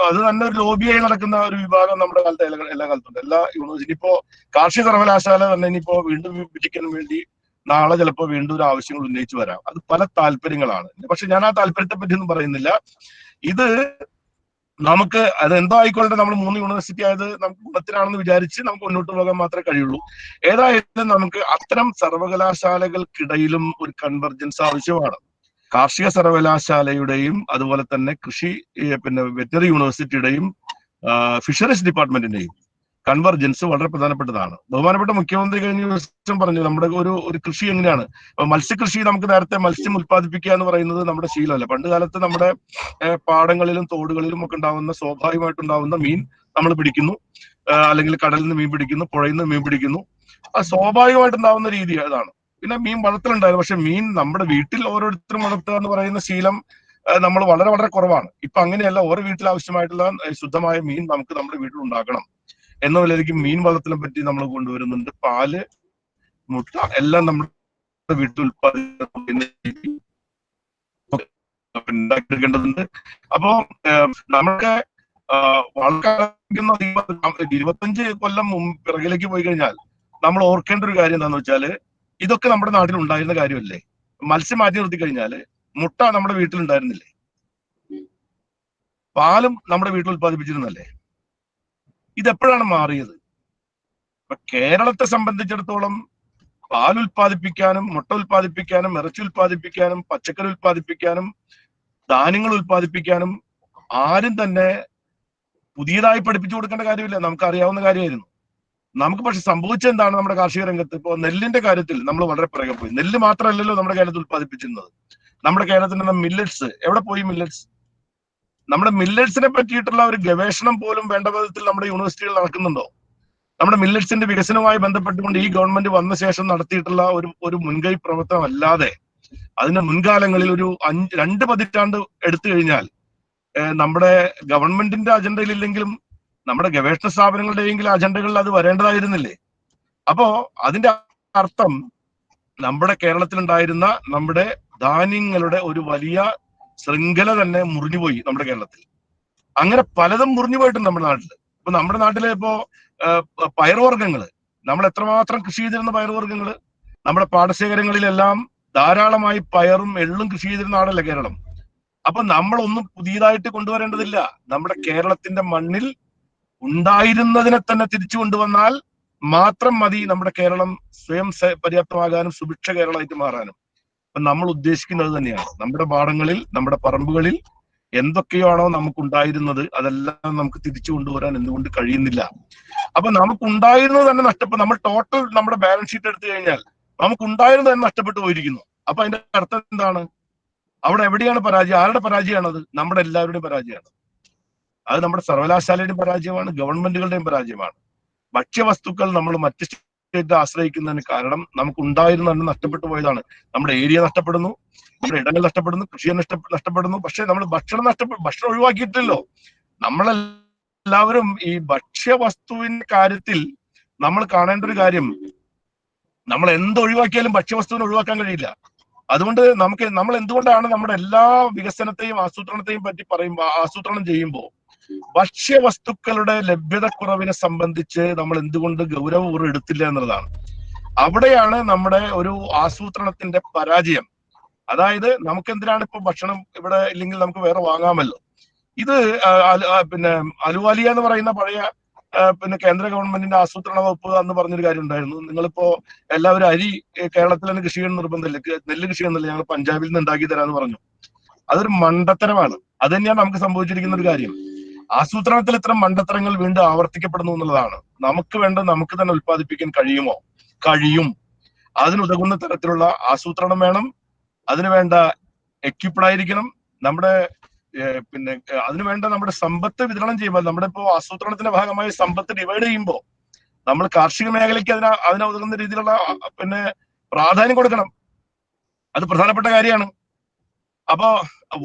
ഒരു ലോബിയായി നടക്കുന്ന ഒരു വിഭാഗം നമ്മുടെ കാലത്ത് എല്ലാ കാലത്തുണ്ട്. എല്ലാ യൂണിവേഴ്സിറ്റി ഇപ്പോ കാർഷിക സർവകലാശാല തന്നെ ഇനിയിപ്പോ വീണ്ടും വിഭജിക്കാൻ വേണ്ടി നാളെ ചിലപ്പോൾ വീണ്ടും ഒരു ആവശ്യങ്ങൾ ഉന്നയിച്ചു വരാം. അത് പല താല്പര്യങ്ങളാണ്. പക്ഷെ ഞാൻ ആ താല്പര്യത്തെ പറ്റി ഒന്നും പറയുന്നില്ല. ഇത് നമുക്ക് അത് എന്തോ ആയിക്കൊള്ളട്ടെ, നമ്മൾ 3 യൂണിവേഴ്സിറ്റി ആയത് നമുക്ക് ഗുണത്തിനാണെന്ന് വിചാരിച്ച് നമുക്ക് മുന്നോട്ട് പോകാൻ മാത്രമേ കഴിയുള്ളൂ. ഏതായാലും നമുക്ക് അത്തരം സർവകലാശാലകൾക്കിടയിലും ഒരു കൺവർജൻസ് ആവശ്യമാണ്. കാർഷിക സർവകലാശാലയുടെയും അതുപോലെ തന്നെ കൃഷി പിന്നെ വെറ്ററി യൂണിവേഴ്സിറ്റിയുടെയും ഫിഷറീസ് ഡിപ്പാർട്ട്മെന്റിന്റെയും കൺവർജൻസ് വളരെ പ്രധാനപ്പെട്ടതാണ്. ബഹുമാനപ്പെട്ട മുഖ്യമന്ത്രി കഴിഞ്ഞ ദിവസം പറഞ്ഞു നമ്മുടെ ഒരു കൃഷി എങ്ങനെയാണ്. മത്സ്യകൃഷി, നമുക്ക് നേരത്തെ മത്സ്യം ഉത്പാദിപ്പിക്കുക എന്ന് പറയുന്നത് നമ്മുടെ ശീലമല്ല. പണ്ട് കാലത്ത് നമ്മുടെ പാടങ്ങളിലും തോടുകളിലും ഒക്കെ സ്വാഭാവികമായിട്ടുണ്ടാവുന്ന മീൻ നമ്മൾ പിടിക്കുന്നു, അല്ലെങ്കിൽ കടലിൽ നിന്ന് മീൻ പിടിക്കുന്നു, പുഴയിൽ നിന്ന് മീൻ പിടിക്കുന്നു. അത് സ്വാഭാവികമായിട്ടുണ്ടാവുന്ന രീതി അതാണ്. പിന്നെ മീൻ വളർത്തലുണ്ടായിരുന്നു. പക്ഷെ മീൻ നമ്മുടെ വീട്ടിൽ ഓരോരുത്തരും വളർത്തുക എന്ന് പറയുന്ന ശീലം നമ്മൾ വളരെ വളരെ കുറവാണ്. ഇപ്പൊ അങ്ങനെയല്ല. ഓരോ വീട്ടിൽ ആവശ്യമായിട്ടുള്ള ശുദ്ധമായ മീൻ നമുക്ക് നമ്മുടെ വീട്ടിൽ ഉണ്ടാക്കണം എന്ന നിലയിലേക്ക് മീൻ വളർത്തലിനെ പറ്റി നമ്മൾ കൊണ്ടുവരുന്നുണ്ട്. പാല്, മുട്ട എല്ലാം നമ്മുടെ വീട്ടിൽ ഉണ്ടാക്കിയെടുക്കേണ്ടതുണ്ട്. അപ്പോ നമുക്ക് വളരെ 25 കൊല്ലം പിറകിലേക്ക് പോയി കഴിഞ്ഞാൽ നമ്മൾ ഓർക്കേണ്ട ഒരു കാര്യം എന്താണെന്ന് വെച്ചാല്, ഇതൊക്കെ നമ്മുടെ നാട്ടിൽ ഉണ്ടായിരുന്ന കാര്യമല്ലേ. മത്സ്യം മാറ്റി നിർത്തി കഴിഞ്ഞാല് മുട്ട നമ്മുടെ വീട്ടിൽ ഉണ്ടായിരുന്നില്ലേ, പാലും നമ്മുടെ വീട്ടിൽ ഉത്പാദിപ്പിച്ചിരുന്നല്ലേ. ഇതെപ്പോഴാണ് മാറിയത്? ഇപ്പൊ കേരളത്തെ സംബന്ധിച്ചിടത്തോളം പാൽ ഉൽപ്പാദിപ്പിക്കാനും, മുട്ട ഉൽപ്പാദിപ്പിക്കാനും, ഇറച്ചി ഉൽപ്പാദിപ്പിക്കാനും, പച്ചക്കറി ഉൽപ്പാദിപ്പിക്കാനും, ധാന്യങ്ങൾ ഉൽപ്പാദിപ്പിക്കാനും ആരും തന്നെ പുതിയതായി പഠിപ്പിച്ചു കൊടുക്കേണ്ട കാര്യമില്ല. നമുക്ക് അറിയാവുന്ന കാര്യമായിരുന്നു. നമുക്ക് പക്ഷെ സംഭവിച്ചത് എന്താണ്? നമ്മുടെ കാർഷിക രംഗത്ത് ഇപ്പോൾ നെല്ലിന്റെ കാര്യത്തിൽ നമ്മൾ വളരെ പിറകെ പോയി. നെല്ല് മാത്രമല്ലല്ലോ നമ്മുടെ കേരളത്തിൽ ഉൽപ്പാദിപ്പിച്ചിരുന്നത്. നമ്മുടെ കേരളത്തിന്റെ മില്ലറ്റ്സ് എവിടെ പോയി? മില്ലറ്റ്സ്, നമ്മുടെ മില്ലറ്റ്സിനെ പറ്റിയിട്ടുള്ള ഒരു ഗവേഷണം പോലും വേണ്ട വിധത്തിൽ നമ്മുടെ യൂണിവേഴ്സിറ്റികൾ നടക്കുന്നുണ്ടോ? നമ്മുടെ മില്ലറ്റ്സിന്റെ വികസനവുമായി ബന്ധപ്പെട്ടുകൊണ്ട് ഈ ഗവൺമെന്റ് വന്ന ശേഷം നടത്തിയിട്ടുള്ള ഒരു മുൻകൈ പ്രവർത്തനം അല്ലാതെ അതിന്റെ മുൻകാലങ്ങളിൽ ഒരു 2 പതിറ്റാണ്ട് എടുത്തു കഴിഞ്ഞാൽ നമ്മുടെ ഗവൺമെന്റിന്റെ അജണ്ടയിൽ ഇല്ലെങ്കിലും നമ്മുടെ ഗവേഷണ സ്ഥാപനങ്ങളുടെയെങ്കിലും അജണ്ടകളിൽ അത് വരേണ്ടതായിരുന്നില്ലേ? അപ്പോ അതിന്റെ അർത്ഥം നമ്മുടെ കേരളത്തിലുണ്ടായിരുന്ന നമ്മുടെ ധാന്യങ്ങളുടെ ഒരു വലിയ ശൃംഖല തന്നെ മുറിഞ്ഞുപോയി നമ്മുടെ കേരളത്തിൽ. അങ്ങനെ പലതും മുറിഞ്ഞു പോയിട്ടുണ്ട് നമ്മുടെ നാട്ടിൽ. ഇപ്പൊ നമ്മുടെ നാട്ടിലെ ഇപ്പോ പയറുവർഗ്ഗങ്ങള്, നമ്മൾ എത്രമാത്രം കൃഷി ചെയ്തിരുന്ന പയറുവർഗ്ഗങ്ങള്, നമ്മുടെ പാടശേഖരങ്ങളിലെല്ലാം ധാരാളമായി പയറും എള്ളും കൃഷി ചെയ്തിരുന്ന നാടല്ലേ കേരളം. അപ്പൊ നമ്മളൊന്നും പുതിയതായിട്ട് കൊണ്ടുവരേണ്ടതില്ല. നമ്മുടെ കേരളത്തിന്റെ മണ്ണിൽ ഉണ്ടായിരുന്നതിനെ തന്നെ തിരിച്ചു കൊണ്ടുവന്നാൽ മാത്രം മതി നമ്മുടെ കേരളം സ്വയം പര്യാപ്തമാകാനും സുഭിക്ഷ കേരളമായിട്ട് മാറാനും. അപ്പൊ നമ്മൾ ഉദ്ദേശിക്കുന്നത് തന്നെയാണ്. നമ്മുടെ പാടങ്ങളിൽ, നമ്മുടെ പറമ്പുകളിൽ എന്തൊക്കെയാണോ നമുക്കുണ്ടായിരുന്നത് അതെല്ലാം നമുക്ക് തിരിച്ചു കൊണ്ടുവരാൻ എന്തുകൊണ്ട് കഴിയുന്നില്ല? അപ്പൊ നമുക്കുണ്ടായിരുന്നത് തന്നെ നഷ്ടപ്പെട്ടു. നമ്മൾ ടോട്ടൽ നമ്മുടെ ബാലൻസ് ഷീറ്റ് എടുത്തു കഴിഞ്ഞാൽ നമുക്കുണ്ടായിരുന്നത് തന്നെ നഷ്ടപ്പെട്ടു പോയിരിക്കുന്നു. അപ്പൊ അതിന്റെ അർത്ഥം എന്താണ്? അവിടെ എവിടെയാണ് പരാജയം? ആരുടെ പരാജയമാണത്? നമ്മുടെ എല്ലാവരുടെയും പരാജയമാണ്. അത് നമ്മുടെ സർവകലാശാലയുടെയും പരാജയമാണ്, ഗവൺമെന്റുകളുടെയും പരാജയമാണ്. ഭക്ഷ്യവസ്തുക്കൾ നമ്മൾ മറ്റ് സ്റ്റേറ്റ് ആശ്രയിക്കുന്നതിന് കാരണം നമുക്ക് ഉണ്ടായിരുന്ന തന്നെ നഷ്ടപ്പെട്ടു പോയതാണ്. നമ്മുടെ ഏരിയ നഷ്ടപ്പെടുന്നു, നമ്മുടെ ഇടങ്ങൾ നഷ്ടപ്പെടുന്നു, കൃഷി നഷ്ടപ്പെടുന്നു. പക്ഷെ നമ്മൾ ഭക്ഷണം ഒഴിവാക്കിയിട്ടില്ലല്ലോ. നമ്മളെല്ലാവരും ഈ ഭക്ഷ്യവസ്തുവിന്റെ കാര്യത്തിൽ നമ്മൾ കാണേണ്ട ഒരു കാര്യം, നമ്മൾ എന്ത് ഒഴിവാക്കിയാലും ഭക്ഷ്യവസ്തുവിനെ ഒഴിവാക്കാൻ കഴിയില്ല. അതുകൊണ്ട് നമ്മൾ എന്തുകൊണ്ടാണ് നമ്മുടെ എല്ലാ വികസനത്തെയും ആസൂത്രണത്തെയും പറ്റി പറയുമ്പോൾ, ആസൂത്രണം ചെയ്യുമ്പോൾ ഭക്ഷ്യവസ്തുക്കളുടെ ലഭ്യതക്കുറവിനെ സംബന്ധിച്ച് നമ്മൾ എന്തുകൊണ്ട് ഗൗരവപൂർവ്വം എടുത്തില്ല എന്നുള്ളതാണ്. അവിടെയാണ് നമ്മുടെ ഒരു ആസൂത്രണത്തിന്റെ പരാജയം. അതായത് നമുക്ക് എന്തിനാണ് ഇപ്പൊ ഭക്ഷണം ഇവിടെ ഇല്ലെങ്കിൽ നമുക്ക് വേറെ വാങ്ങാമല്ലോ. ഇത് പിന്നെ അലുവാലിയ എന്ന് പറയുന്ന പഴയ പിന്നെ കേന്ദ്ര ഗവൺമെന്റിന്റെ ആസൂത്രണ വകുപ്പ് എന്ന് പറഞ്ഞൊരു കാര്യം ഉണ്ടായിരുന്നു. നിങ്ങളിപ്പോ എല്ലാവരും അരി കേരളത്തിൽ തന്നെ കൃഷി ചെയ്യണം നിർബന്ധമില്ല, നെല്ല് കൃഷി ചെയ്യുന്നില്ല, ഞങ്ങൾ പഞ്ചാബിൽ നിന്ന് ഉണ്ടാക്കി തരാന്ന് പറഞ്ഞു. അതൊരു മണ്ടത്തരമാണ്. അത് തന്നെയാണ് നമുക്ക് സംഭവിച്ചിരിക്കുന്ന ഒരു കാര്യം. ആസൂത്രണത്തിൽ ഇത്തരം മണ്ടത്തരങ്ങൾ വീണ്ടും ആവർത്തിക്കപ്പെടുന്നു എന്നുള്ളതാണ്. നമുക്ക് വേണ്ട നമുക്ക് തന്നെ ഉൽപ്പാദിപ്പിക്കാൻ കഴിയുമോ? കഴിയും. അതിനുതകുന്ന തരത്തിലുള്ള ആസൂത്രണം വേണം. അതിനുവേണ്ട എക്യുപ്ഡ് ആയിരിക്കണം. നമ്മുടെ പിന്നെ അതിനുവേണ്ട നമ്മുടെ സമ്പത്ത് വിതരണം ചെയ്യുമ്പോൾ, നമ്മുടെ ഇപ്പോ ആസൂത്രണത്തിന്റെ ഭാഗമായി സമ്പത്ത് ഡിവൈഡ് ചെയ്യുമ്പോൾ നമ്മൾ കാർഷിക മേഖലയ്ക്ക് അതിനുതകുന്ന രീതിയിലുള്ള പിന്നെ പ്രാധാന്യം കൊടുക്കണം. അത് പ്രധാനപ്പെട്ട കാര്യമാണ്. അപ്പോ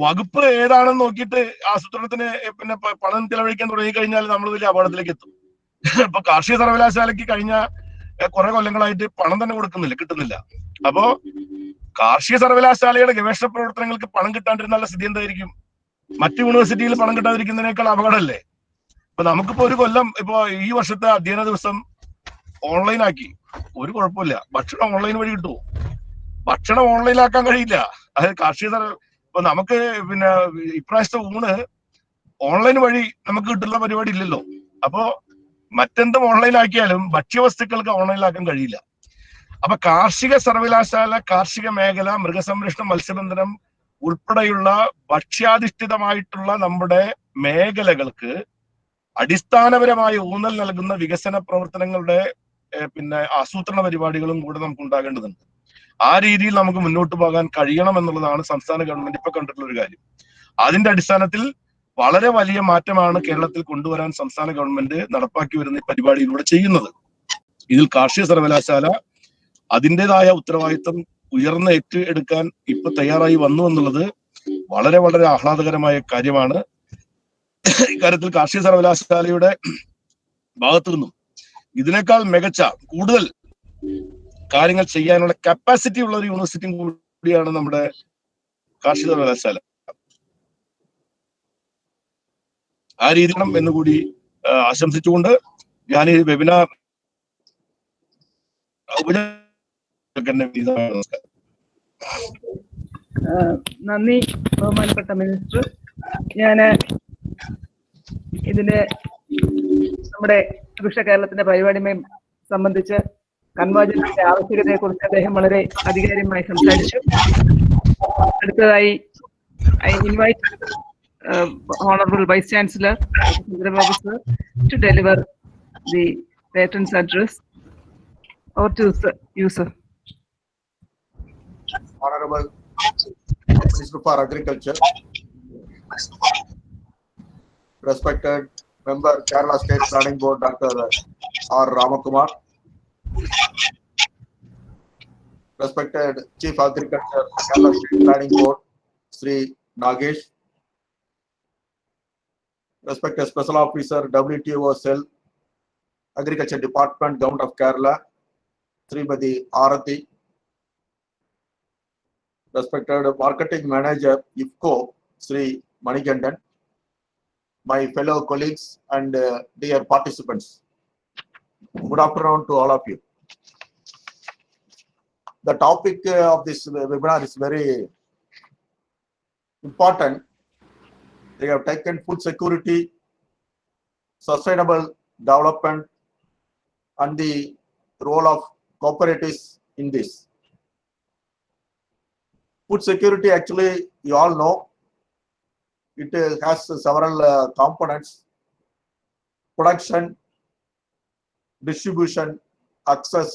വകുപ്പ് ഏതാണെന്ന് നോക്കിയിട്ട് ആസൂത്രണത്തിന് പിന്നെ പണം ചെലവഴിക്കാൻ തുടങ്ങിക്കഴിഞ്ഞാൽ നമ്മൾ വലിയ അപകടത്തിലേക്ക് എത്തും. ഇപ്പൊ കാർഷിക സർവകലാശാലയ്ക്ക് കഴിഞ്ഞ കുറെ കൊല്ലങ്ങളായിട്ട് പണം തന്നെ കിട്ടുന്നില്ല. അപ്പോ കാർഷിക സർവകലാശാലയുടെ ഗവേഷണ പ്രവർത്തനങ്ങൾക്ക് പണം കിട്ടാണ്ടിരുന്നുള്ള സ്ഥിതി എന്തായിരിക്കും? മറ്റു യൂണിവേഴ്സിറ്റിയിൽ പണം കിട്ടാതിരിക്കുന്നതിനേക്കാൾ അപകടമല്ലേ? ഇപ്പൊ നമുക്കിപ്പോ ഒരു കൊല്ലം ഇപ്പോ ഈ വർഷത്തെ അധ്യയന ദിവസം ഓൺലൈനാക്കി, ഒരു കുഴപ്പമില്ല. ഭക്ഷണം ഓൺലൈൻ വഴി കിട്ടുമോ? ഭക്ഷണം ഓൺലൈനാക്കാൻ കഴിയില്ല. അതായത് കാർഷിക ഇപ്പൊ നമുക്ക് പിന്നെ ഇപ്രാവശ്യത്തെ ഊണ് ഓൺലൈൻ വഴി നമുക്ക് കിട്ടുന്ന പരിപാടി ഇല്ലല്ലോ. അപ്പോ മറ്റെന്തും ഓൺലൈനാക്കിയാലും ഭക്ഷ്യവസ്തുക്കൾക്ക് ഓൺലൈനാക്കാൻ കഴിയില്ല. അപ്പൊ കാർഷിക സർവകലാശാല, കാർഷിക മേഖല, മൃഗസംരക്ഷണം, മത്സ്യബന്ധനം ഉൾപ്പെടെയുള്ള ഭക്ഷ്യാധിഷ്ഠിതമായിട്ടുള്ള നമ്മുടെ മേഖലകൾക്ക് അടിസ്ഥാനപരമായ ഊന്നൽ നൽകുന്ന വികസന പ്രവർത്തനങ്ങളുടെ പിന്നെ ആസൂത്രണ പരിപാടികളും കൂടെ നമുക്ക് ഉണ്ടാകേണ്ടതുണ്ട്. ആ രീതിയിൽ നമുക്ക് മുന്നോട്ട് പോകാൻ കഴിയണം എന്നുള്ളതാണ് സംസ്ഥാന ഗവൺമെന്റ് ഇപ്പൊ കണ്ടിട്ടുള്ള ഒരു കാര്യം. അതിന്റെ അടിസ്ഥാനത്തിൽ വളരെ വലിയ മാറ്റമാണ് കേരളത്തിൽ കൊണ്ടുവരാൻ സംസ്ഥാന ഗവൺമെന്റ് നടപ്പാക്കി വരുന്ന ഈ പരിപാടിയിലൂടെ ചെയ്യുന്നത്. ഇതിൽ കാർഷിക സർവകലാശാല അതിൻ്റെതായ ഉത്തരവാദിത്വം ഏറ്റെടുക്കാൻ ഇപ്പൊ തയ്യാറായി വന്നു എന്നുള്ളത് വളരെ വളരെ ആഹ്ലാദകരമായ കാര്യമാണ്. ഇക്കാര്യത്തിൽ കാർഷിക സർവകലാശാലയുടെ ഭാഗത്തു നിന്നും ഇതിനേക്കാൾ മികച്ച കൂടുതൽ കാര്യങ്ങൾ ചെയ്യാനുള്ള കപ്പാസിറ്റി ഉള്ള ഒരു യൂണിവേഴ്സിറ്റിയും കൂടിയാണ് നമ്മുടെ കാർഷിക സർവകലാശാല. ആ രീതിയിലും എന്നുകൂടി ആശംസിച്ചുകൊണ്ട് ഞാൻ ഈ വെബിനാർ നന്ദി ബഹുമാനപ്പെട്ട മിനിസ്റ്റർ. ഞാന് ഇതിന്റെ നമ്മുടെ സുഭിക്ഷ കേരളത്തിന്റെ പരിപാടിയുമായി സംബന്ധിച്ച് കൺവേർജൻസിന്റെ ആവശ്യകതയെക്കുറിച്ച് അദ്ദേഹം വളരെ അധികാരികമായി സംസാരിച്ചു. അടുത്തതായി I invite Honorable Vice Chancellor Chandrababu sir to deliver the Patron's address. Over to you, sir. Honorable Minister for Agriculture, respected member Kerala State Planning Board Dr. R. Ramakumar, respected Chief Agriculture Kerala State Planning Board Sri Nagesh, respected Special Officer WTO Cell Agriculture Department Government of Kerala Srimati Arathi, respected Marketing Manager IFFCO Sri Manikandan, my fellow colleagues and dear participants. Good afternoon to all of you. The topic of this webinar is very important. They have taken food security, sustainable development, and the role of cooperatives in this. Food security, actually, you all know, it has several components: production, distribution, access,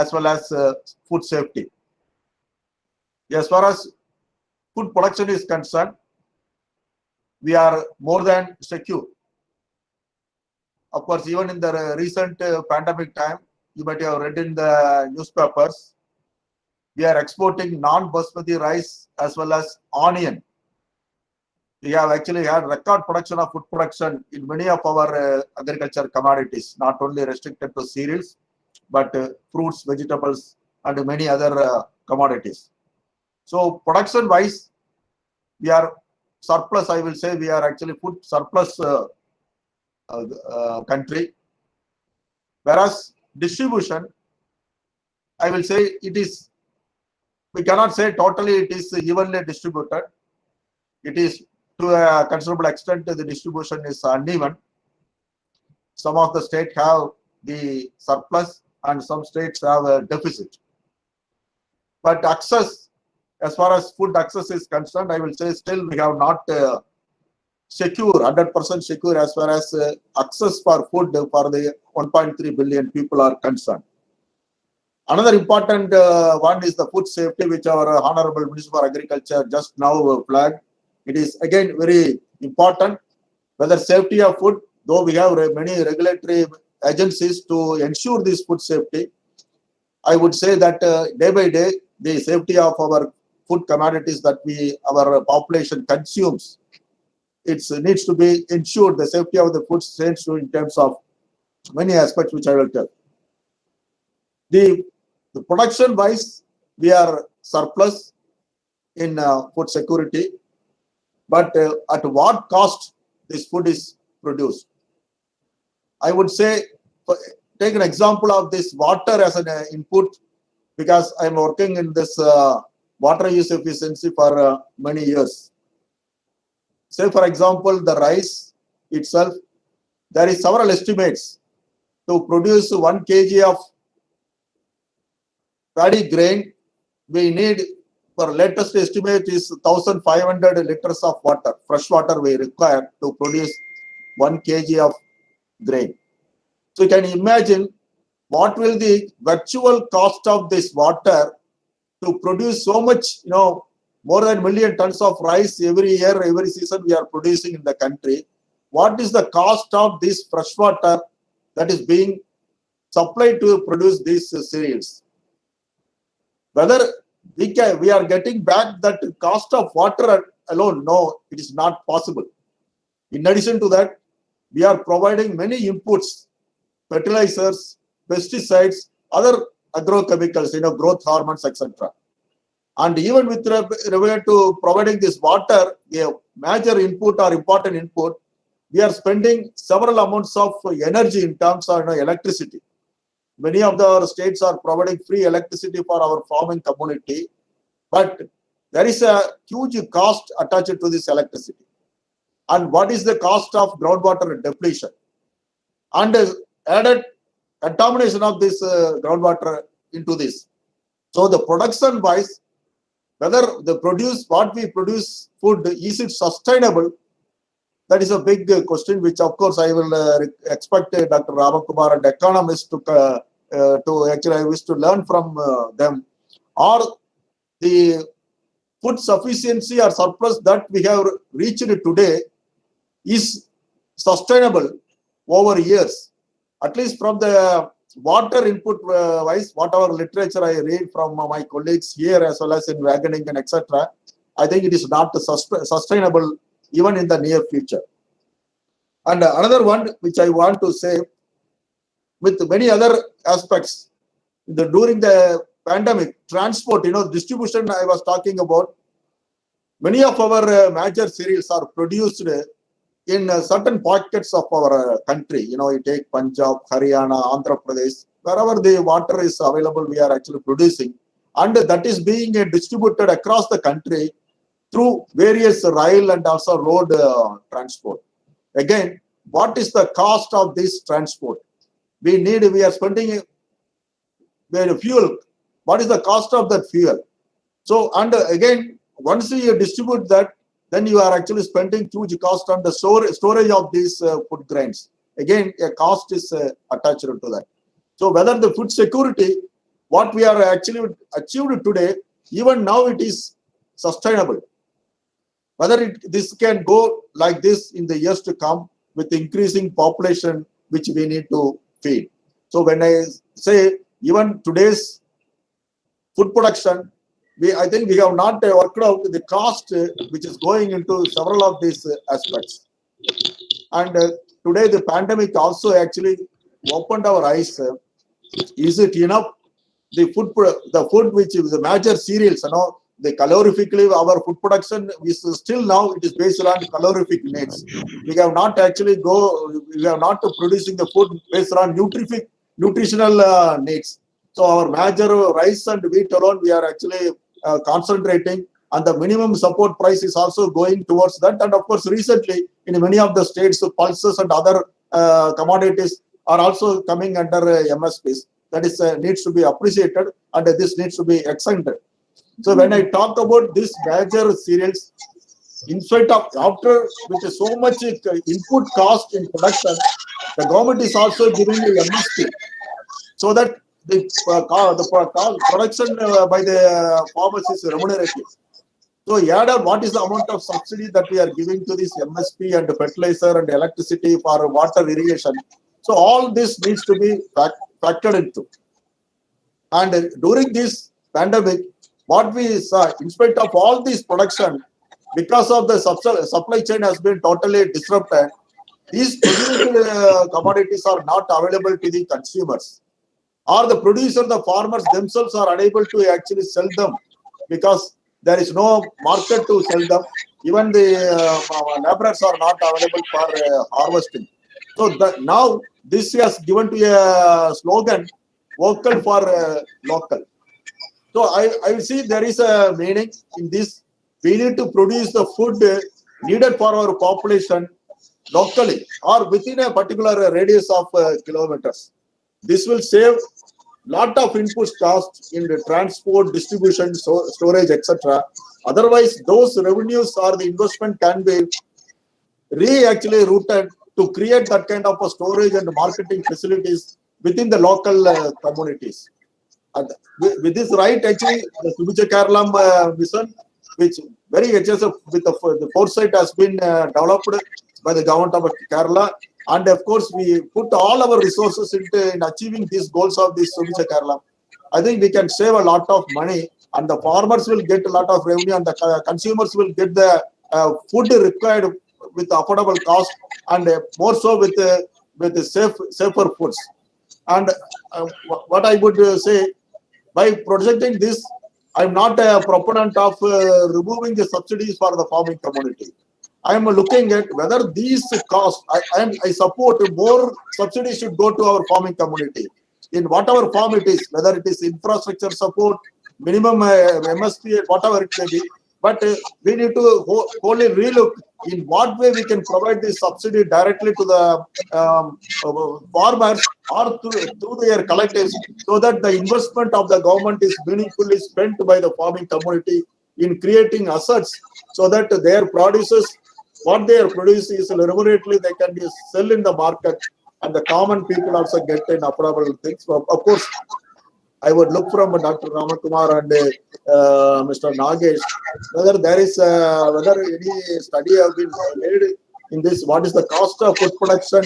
as well as food safety. As far as food production is concerned, we are more than secure. Of course, even in the recent pandemic time, you might have read in the newspapers, we are exporting non-basmati rice as well as onion. We have actually had record production of food production in many of our agriculture commodities, not only restricted to cereals, but fruits, vegetables, and many other commodities. So production-wise, we are surplus. I will say we are actually food surplus country. Whereas distribution, I will say it is, we cannot say totally it is evenly distributed. It is to a considerable extent the distribution is uneven. Some of the states have the surplus and some states have a deficit. But access, as far as food access is concerned, I will say still we have not secure, 100% secure as far as access for food for the 1.3 billion people are concerned. Another important one is the food safety, which our Honorable Minister for Agriculture just now flagged. It is again very important, whether safety of food, though we have many regulatory agencies to ensure this food safety. I would say that day by day, the safety of our food commodities that our population consumes, it needs to be ensured. The safety of the food stands to in terms of many aspects, which I will tell. The production wise, we are surplus in food security, but at what cost this food is produced? I would say, take an example of this water as an input, because I'm working in this water use efficiency for many years. Say, for example, the rice itself, there is several estimates. To produce 1 kg of paddy grain, we need, for latest estimate is 1,500 liters of water, fresh water we require to produce 1 kg of grain. So you can imagine what will the virtual cost of this water to produce so much, more than 1 million tons of rice every year, every season we are producing in the country. What is the cost of this fresh water that is being supplied to produce these cereals? Whether we are getting back that cost of water alone, no, it is not possible. In addition to that, we are providing many inputs, fertilizers, pesticides, other agrochemicals, growth hormones, etc. And even with regard to providing this water, a major input or important input, we are spending several amounts of energy in terms of electricity. Many of our states are providing free electricity for our farming community, but there is a huge cost attached to this electricity. And what is the cost of groundwater depletion? And added contamination of this groundwater into this. So the production wise, whether the what we produce food, is it sustainable? That is a big question, which of course I will expect Dr. Ramakumar and economists to actually I wish to learn from them. Or the food sufficiency or surplus that we have reached today is sustainable over years. At least from the water input wise, whatever literature I read from my colleagues here as well as in Wageningen and etc., I think it is not sustainable even in the near future. And another one which I want to say, with many other aspects, during the pandemic, transport, distribution I was talking about, many of our major cereals are produced in certain pockets of our country. You take Punjab, Haryana, Andhra Pradesh, wherever the water is available, we are actually producing. And that is being distributed across the country through various rail and also road transport. Again, what is the cost of this transport? We are spending fuel. What is the cost of that fuel? So, and again, once you distribute that, then you are actually spending huge cost on the storage of these food grains. Again, a cost is attached to that. So whether the food security, what we are actually achieved today, even now it is sustainable. Whether this can go like this in the years to come with increasing population, which we need to feed. So when I say even today's food production, I think we have not worked out the cost which is going into several of these aspects. And today the pandemic also actually opened our eyes. Is it enough? The food which is the major cereals, the calorifically our food production is still now it is based on calorific needs. We have not producing the food based on nutritional needs. So our major rice and wheat alone we are actually concentrating, and the minimum support price is also going towards that. And of course, recently in many of the states, pulses and other commodities are also coming under MSPs. That is needs to be appreciated, and this needs to be extended. So when I talk about this major cereals, in spite of after with so much input cost in production, the government is also giving the MSP, so that the production by the farmers is remunerative. So add up what is the amount of subsidy that we are giving to this MSP and fertilizer and electricity for water irrigation. So all this needs to be factored into. And during this pandemic, what we saw, in spite of all this production, because of the supply chain has been totally disrupted, these produced commodities are not available to the consumers. Or the producer, the farmers themselves are unable to actually sell them because there is no market to sell them. Even the laborers are not available for harvesting. So now this has given to a slogan, vocal for local. So I see there is a meaning in this. We need to produce the food needed for our population locally or within a particular radius of kilometers. This will save lot of input costs in the transport, distribution, storage, etc. Otherwise, those revenues or the investment can be actually routed to create that kind of a storage and marketing facilities within the local communities. And with this right, actually, the Subija Kerala mission, which very HSF with the foresight has been developed by the government of Kerala. And of course, we put all our resources in achieving these goals of this Subija Kerala. I think we can save a lot of money, and the farmers will get a lot of revenue, and the consumers will get the food required with affordable cost, and more so with safer foods. And what I would say, by projecting this, I'm not a proponent of removing the subsidies for the farming community. I am looking at whether these costs, I support more subsidies should go to our farming community in whatever form it is, whether it is infrastructure support, minimum MSP, whatever it may be. But we need to wholly relook in what way we can provide this subsidy directly to the farmers or through their collectives, so that the investment of the government is meaningfully spent by the farming community in creating assets, so that their produces, what they are producing is remunerately they can be sell in the market, and the common people also get an affordable things. Of course, I would look from Dr. Ramakumar and Mr. Nagesh whether there is whether any study have been made in this. What is the cost of food production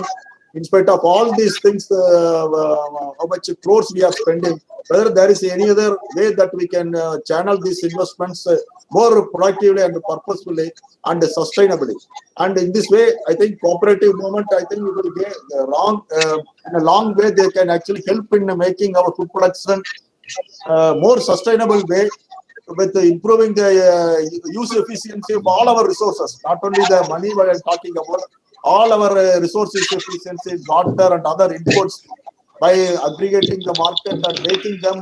in spite of all these things? How much crores we are spending? Whether there is any other way that we can channel these investments more productively and purposefully and sustainably. And in this way, I think cooperative movement, I think it will get in a long way, they can actually help in making our food production more sustainable way, with improving the use efficiency of all our resources, not only the money we are talking about, all our resources efficiency, water and other inputs, by aggregating the market and making them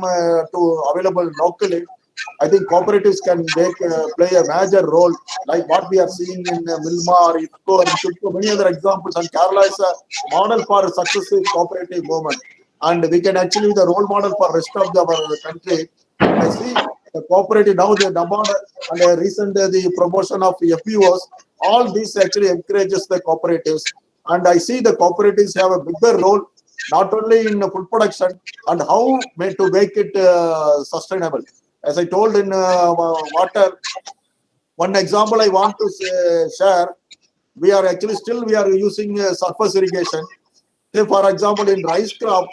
available locally. I think cooperatives can play a major role, like what we are seeing in Milma or IFFCO and Shulko, many other examples. And Kerala is a model for a successful cooperative movement, and we can actually be the role model for rest of our country. And I see the cooperative now, the NABARD and recent the promotion of FPOs, all this actually encourages the cooperatives, and I see the cooperatives have a bigger role, not only in food production and how to make it sustainable. As I told in water, one example I want to share, we are actually still using surface irrigation. Say for example, in rice crop,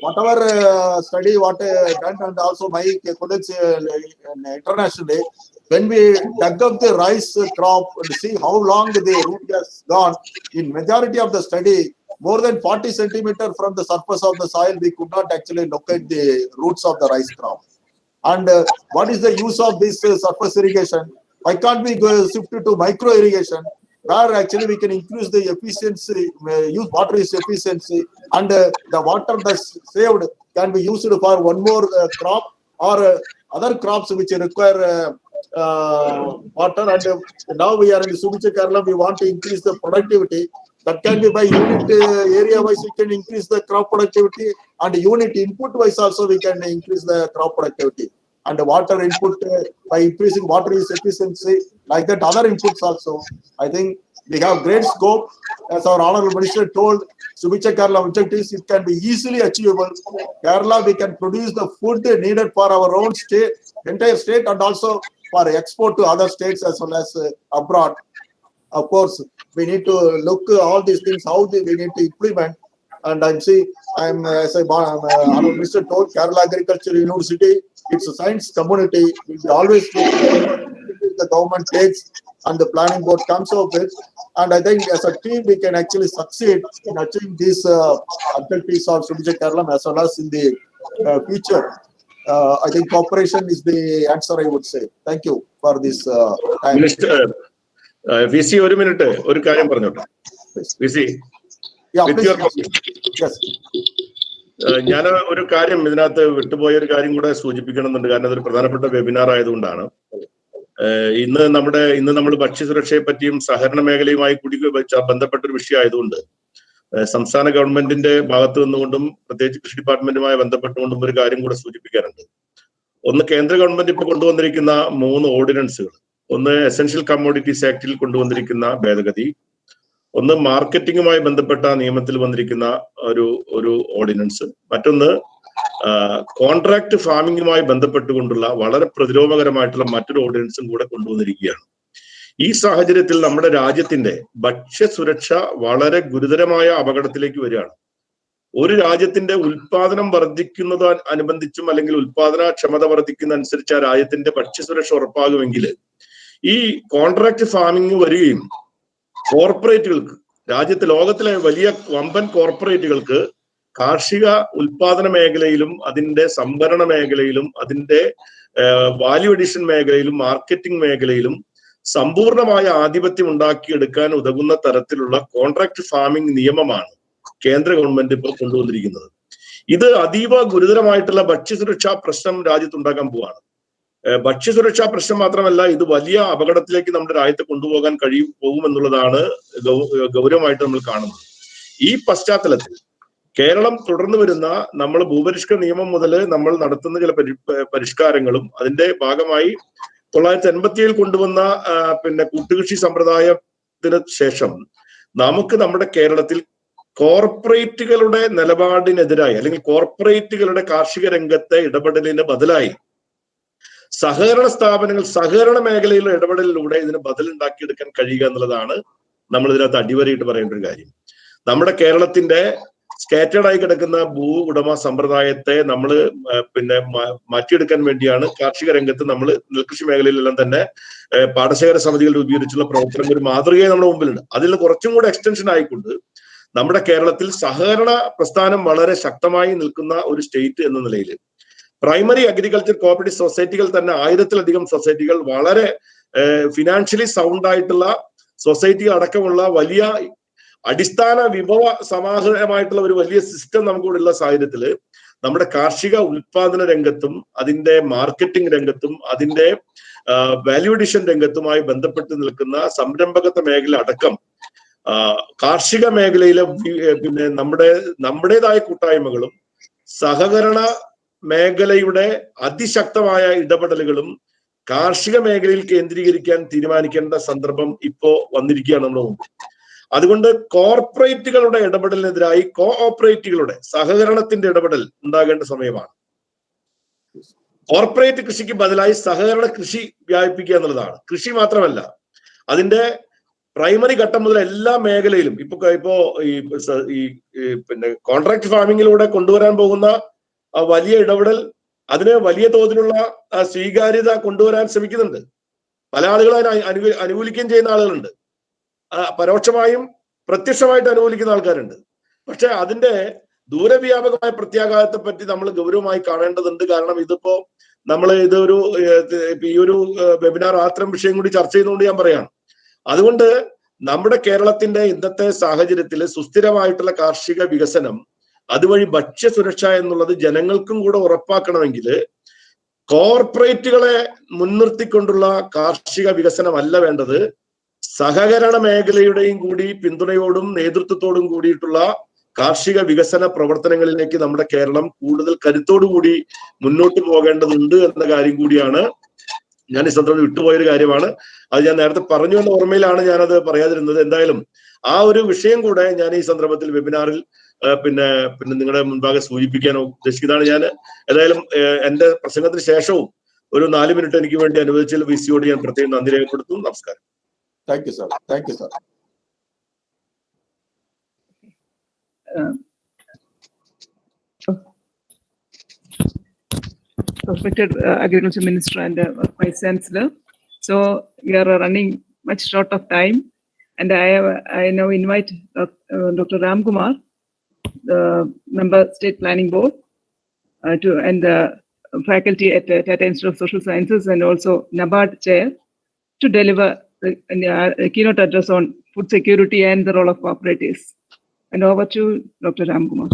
whatever study what done, and also my colleagues internationally, when we dug up the rice crop and see how long the root has gone, in majority of the study, more than 40 centimeters from the surface of the soil, we could not actually locate the roots of the rice crop. And what is the use of this surface irrigation? Why can't we go shift to micro irrigation, where actually we can increase the efficiency, use water efficiency, and the water that's saved can be used for one more crop or other crops which require water. And now we are in the Subicha Kerala, we want to increase the productivity. That can be by unit area wise, we can increase the crop productivity, and unit input wise also we can increase the crop productivity. And the water input by increasing water use efficiency, like that other inputs also. I think we have great scope. As our Honorable Minister told, Subicha Kerala objectives, it can be easily achievable. Kerala, we can produce the food needed for our own state, entire state, and also for export to other states as well as abroad. Of course, we need to look at all these things, how we need to implement. And as Honorable Minister told, Kerala Agriculture University, it's a science community. We always look at the government takes and the planning board comes up with. And I think as a team, we can actually succeed in achieving these objectives of Subicha Kerala as well as in the future. I think cooperation is the answer, I would say. Thank you for this time. Minister, VC, 1 minute, ഒരു കാര്യം പറഞ്ഞോട്ടെ. VC, with your permission. Yes. ഞാൻ ഒരു കാര്യം ഇതിനകത്ത് വിട്ടുപോയ ഒരു കാര്യം കൂടെ സൂചിപ്പിക്കണമെന്നുണ്ട്, കാരണം അതൊരു പ്രധാനപ്പെട്ട വെബിനാർ ആയതുകൊണ്ടാണ്. ഇന്ന് നമ്മൾ ഭക്ഷ്യസുരക്ഷയെ പറ്റിയും സഹകരണ മേഖലയുമായി കൂടി ബന്ധപ്പെട്ട ഒരു വിഷയം ആയതുകൊണ്ട് സംസ്ഥാന ഗവൺമെന്റിന്റെ ഭാഗത്തു നിന്നുകൊണ്ടും പ്രത്യേകിച്ച് കൃഷി ഡിപ്പാർട്ട്മെന്റുമായി ബന്ധപ്പെട്ടുകൊണ്ടും ഒരു കാര്യം കൂടെ സൂചിപ്പിക്കാറുണ്ട്. ഒന്ന്, കേന്ദ്ര ഗവൺമെന്റ് ഇപ്പോൾ കൊണ്ടുവന്നിരിക്കുന്ന 3 ഓർഡിനൻസുകൾ. ഒന്ന്, എസെൻഷ്യൽ കമ്മോഡിറ്റീസ് ആക്ടിൽ കൊണ്ടുവന്നിരിക്കുന്ന ഭേദഗതി. ഒന്ന്, മാർക്കറ്റിംഗുമായി ബന്ധപ്പെട്ട നിയമത്തിൽ വന്നിരിക്കുന്ന ഒരു ഓർഡിനൻസ്. മറ്റൊന്ന്, കോൺട്രാക്ട് ഫാമിംഗുമായി ബന്ധപ്പെട്ടുകൊണ്ടുള്ള വളരെ പ്രതിരോധകരമായിട്ടുള്ള മറ്റൊരു ഓർഡിനൻസും കൂടെ കൊണ്ടുവന്നിരിക്കുകയാണ്. ഈ സാഹചര്യത്തിൽ നമ്മുടെ രാജ്യത്തിന്റെ ഭക്ഷ്യസുരക്ഷ വളരെ ഗുരുതരമായ അപകടത്തിലേക്ക് വരികയാണ്. ഒരു രാജ്യത്തിന്റെ ഉൽപാദനം വർദ്ധിക്കുന്നത് അനുബന്ധിച്ചും അല്ലെങ്കിൽ ഉൽപാദനക്ഷമത വർദ്ധിക്കുന്ന അനുസരിച്ച് ആ രാജ്യത്തിന്റെ ഭക്ഷ്യസുരക്ഷ ഉറപ്പാകുമെങ്കിൽ ഈ കോൺട്രാക്ട് ഫാമിംഗ് വരികയും കോർപ്പറേറ്റുകൾക്ക്, ലോകത്തിലെ വലിയ വമ്പൻ കോർപ്പറേറ്റുകൾക്ക് കാർഷിക ഉൽപാദന മേഖലയിലും അതിന്റെ സംഭരണ മേഖലയിലും അതിന്റെ വാല്യൂ അഡീഷൻ മേഖലയിലും മാർക്കറ്റിംഗ് മേഖലയിലും സമ്പൂർണമായ ആധിപത്യം ഉണ്ടാക്കിയെടുക്കാൻ ഉതകുന്ന തരത്തിലുള്ള കോൺട്രാക്ട് ഫാമിംഗ് നിയമമാണ് കേന്ദ്ര ഗവൺമെന്റ് ഇപ്പോൾ കൊണ്ടുവന്നിരിക്കുന്നത്. ഇത് അതീവ ഗുരുതരമായിട്ടുള്ള ഭക്ഷ്യസുരക്ഷാ പ്രശ്നം രാജ്യത്തുണ്ടാക്കാൻ പോവാണ്. ഭക്ഷ്യസുരക്ഷാ പ്രശ്നം മാത്രമല്ല, ഇത് വലിയ അപകടത്തിലേക്ക് നമ്മുടെ രാജ്യത്തെ കൊണ്ടുപോകാൻ പോകുമെന്നുള്ളതാണ് ഗൗരവമായിട്ട് നമ്മൾ കാണുന്നത്. ഈ പശ്ചാത്തലത്തിൽ കേരളം തുടർന്ന് വരുന്ന നമ്മൾ ഭൂപരിഷ്കരണ നിയമം മുതൽ നമ്മൾ നടത്തുന്ന ചില പരിഷ്കാരങ്ങളും അതിന്റെ ഭാഗമായി 1987 കൊണ്ടുവന്ന കൂട്ടുകൃഷി സമ്പ്രദായത്തിന് ശേഷം നമുക്ക് നമ്മുടെ കേരളത്തിൽ കോർപ്പറേറ്റുകളുടെ നിലപാടിനെതിരായി അല്ലെങ്കിൽ കോർപ്പറേറ്റുകളുടെ കാർഷിക രംഗത്തെ ഇടപെടലിന് ബദലായി സഹകരണ സ്ഥാപനങ്ങൾ, സഹകരണ മേഖലയിലെ ഇടപെടലിലൂടെ ഇതിന് ബദലുണ്ടാക്കിയെടുക്കാൻ കഴിയുക എന്നുള്ളതാണ് നമ്മൾ ഇതിനകത്ത് അടിവരയിട്ട് പറയേണ്ട ഒരു കാര്യം. നമ്മുടെ കേരളത്തിന്റെ സ്കാറ്റേർഡ് ആയി കിടക്കുന്ന ഭൂ ഉടമ സമ്പ്രദായത്തെ നമ്മൾ മാറ്റിയെടുക്കാൻ വേണ്ടിയാണ് കാർഷിക രംഗത്ത് നമ്മൾ നെൽകൃഷി മേഖലയിലെല്ലാം തന്നെ പാടശേഖര സമിതികൾ രൂപീകരിച്ചുള്ള പ്രവർത്തനം ഒരു മാതൃകയെ നമ്മുടെ മുമ്പിലുണ്ട്. അതിൽ കുറച്ചും കൂടെ എക്സ്റ്റൻഷൻ ആയിക്കൊണ്ട് നമ്മുടെ കേരളത്തിൽ സഹകരണ പ്രസ്ഥാനം വളരെ ശക്തമായി നിൽക്കുന്ന ഒരു സ്റ്റേറ്റ് എന്ന നിലയിൽ പ്രൈമറി അഗ്രികൾച്ചർ കോപ്പറേറ്റീവ് സൊസൈറ്റികൾ തന്നെ 1000-ലധികം സൊസൈറ്റികൾ, വളരെ ഫിനാൻഷ്യലി സൗണ്ട് ആയിട്ടുള്ള സൊസൈറ്റികൾ അടക്കമുള്ള വലിയ അടിസ്ഥാന വിഭവ സമാഹരമായിട്ടുള്ള ഒരു വലിയ സിസ്റ്റം നമുക്കിവിടെ ഉള്ള സാഹചര്യത്തിൽ നമ്മുടെ കാർഷിക ഉൽപാദന രംഗത്തും അതിന്റെ മാർക്കറ്റിംഗ് രംഗത്തും അതിന്റെ വാല്യൂ അഡിഷൻ രംഗത്തുമായി ബന്ധപ്പെട്ട് നിൽക്കുന്ന സംരംഭകത്വ മേഖല അടക്കം കാർഷിക മേഖലയിലെ നമ്മുടേതായ കൂട്ടായ്മകളും സഹകരണ മേഖലയുടെ അതിശക്തമായ ഇടപെടലുകളും കാർഷിക മേഖലയിൽ കേന്ദ്രീകരിക്കാൻ തീരുമാനിക്കേണ്ട സന്ദർഭം ഇപ്പോ വന്നിരിക്കുകയാണ് നമ്മുടെ മുമ്പ്. അതുകൊണ്ട് കോർപ്പറേറ്റുകളുടെ ഇടപെടലിനെതിരായി കോഓപ്പറേറ്റുകളുടെ സഹകരണത്തിന്റെ ഇടപെടൽ ഉണ്ടാകേണ്ട സമയമാണ്. കോർപ്പറേറ്റ് കൃഷിക്ക് ബദലായി സഹകരണ കൃഷി വ്യാപിപ്പിക്കുക എന്നുള്ളതാണ്. കൃഷി മാത്രമല്ല, അതിന്റെ പ്രൈമറി ഘട്ടം മുതൽ എല്ലാ മേഖലയിലും ഇപ്പോ ഈ കോൺട്രാക്ട് ഫാമിങ്ങിലൂടെ കൊണ്ടുവരാൻ പോകുന്ന വലിയ ഇടപെടൽ, അതിന് വലിയ തോതിലുള്ള സ്വീകാര്യത കൊണ്ടുവരാൻ ശ്രമിക്കുന്നുണ്ട്. പല ആളുകളും അതിനെ അനുകൂലിക്കുകയും ചെയ്യുന്ന ആളുകളുണ്ട്, പരോക്ഷമായും പ്രത്യക്ഷമായിട്ട് അനുകൂലിക്കുന്ന ആൾക്കാരുണ്ട്. പക്ഷെ അതിന്റെ ദൂരവ്യാപകമായ പ്രത്യാഘാതത്തെ പറ്റി നമ്മൾ ഗൗരവമായി കാണേണ്ടതുണ്ട്. കാരണം ഇതിപ്പോ നമ്മൾ ഈ ഒരു വെബിനാർ അത്തരം വിഷയം കൂടി ചർച്ച ചെയ്തുകൊണ്ട് ഞാൻ പറയാണ്. അതുകൊണ്ട് നമ്മുടെ കേരളത്തിന്റെ ഇന്നത്തെ സാഹചര്യത്തിൽ സുസ്ഥിരമായിട്ടുള്ള കാർഷിക വികസനം, അതുവഴി ഭക്ഷ്യസുരക്ഷ എന്നുള്ളത് ജനങ്ങൾക്കും കൂടെ ഉറപ്പാക്കണമെങ്കിൽ കോർപ്പറേറ്റുകളെ മുൻനിർത്തിക്കൊണ്ടുള്ള കാർഷിക വികസനമല്ല വേണ്ടത്, സഹകരണ മേഖലയുടെയും കൂടി പിന്തുണയോടും നേതൃത്വത്തോടും കൂടിയിട്ടുള്ള കാർഷിക വികസന പ്രവർത്തനങ്ങളിലേക്ക് നമ്മുടെ കേരളം കൂടുതൽ കരുത്തോടുകൂടി മുന്നോട്ട് പോകേണ്ടതുണ്ട് എന്ന കാര്യം കൂടിയാണ് ഞാൻ ഈ സന്ദർഭത്തിൽ വിട്ടുപോയൊരു കാര്യമാണ്. അത് ഞാൻ നേരത്തെ പറഞ്ഞു എന്ന ഓർമ്മയിലാണ് ഞാനത് പറയാതിരുന്നത്. എന്തായാലും ആ ഒരു വിഷയം കൂടെ ഞാൻ ഈ സന്ദർഭത്തിൽ വെബിനാറിൽ പിന്നെ നിങ്ങളുടെ മുൻപാകെ സൂചിപ്പിക്കാൻ ഉദ്ദേശിക്കുന്നതാണ്. ഞാൻ ഏതായാലും എന്റെ പ്രസംഗത്തിന് ശേഷവും ഒരു 4 മിനിറ്റ് എനിക്ക് വേണ്ടി അനുവദിച്ചതിൽ വിസിയോട് ഞാൻ പ്രത്യേകം നന്ദി രേഖപ്പെടുത്തുന്നു. നമസ്കാരം. Thank you, sir. Thank you, sir. Respected Agriculture Minister and Vice Chancellor. So we are running much short of time, and I now invite Dr. Ram Kumar, the member State Planning Board, and the faculty at Tata Institute of Social Sciences and also NABARD chair, to deliver a keynote address on food security and the role of cooperatives. And over to Dr. Ram Kumar.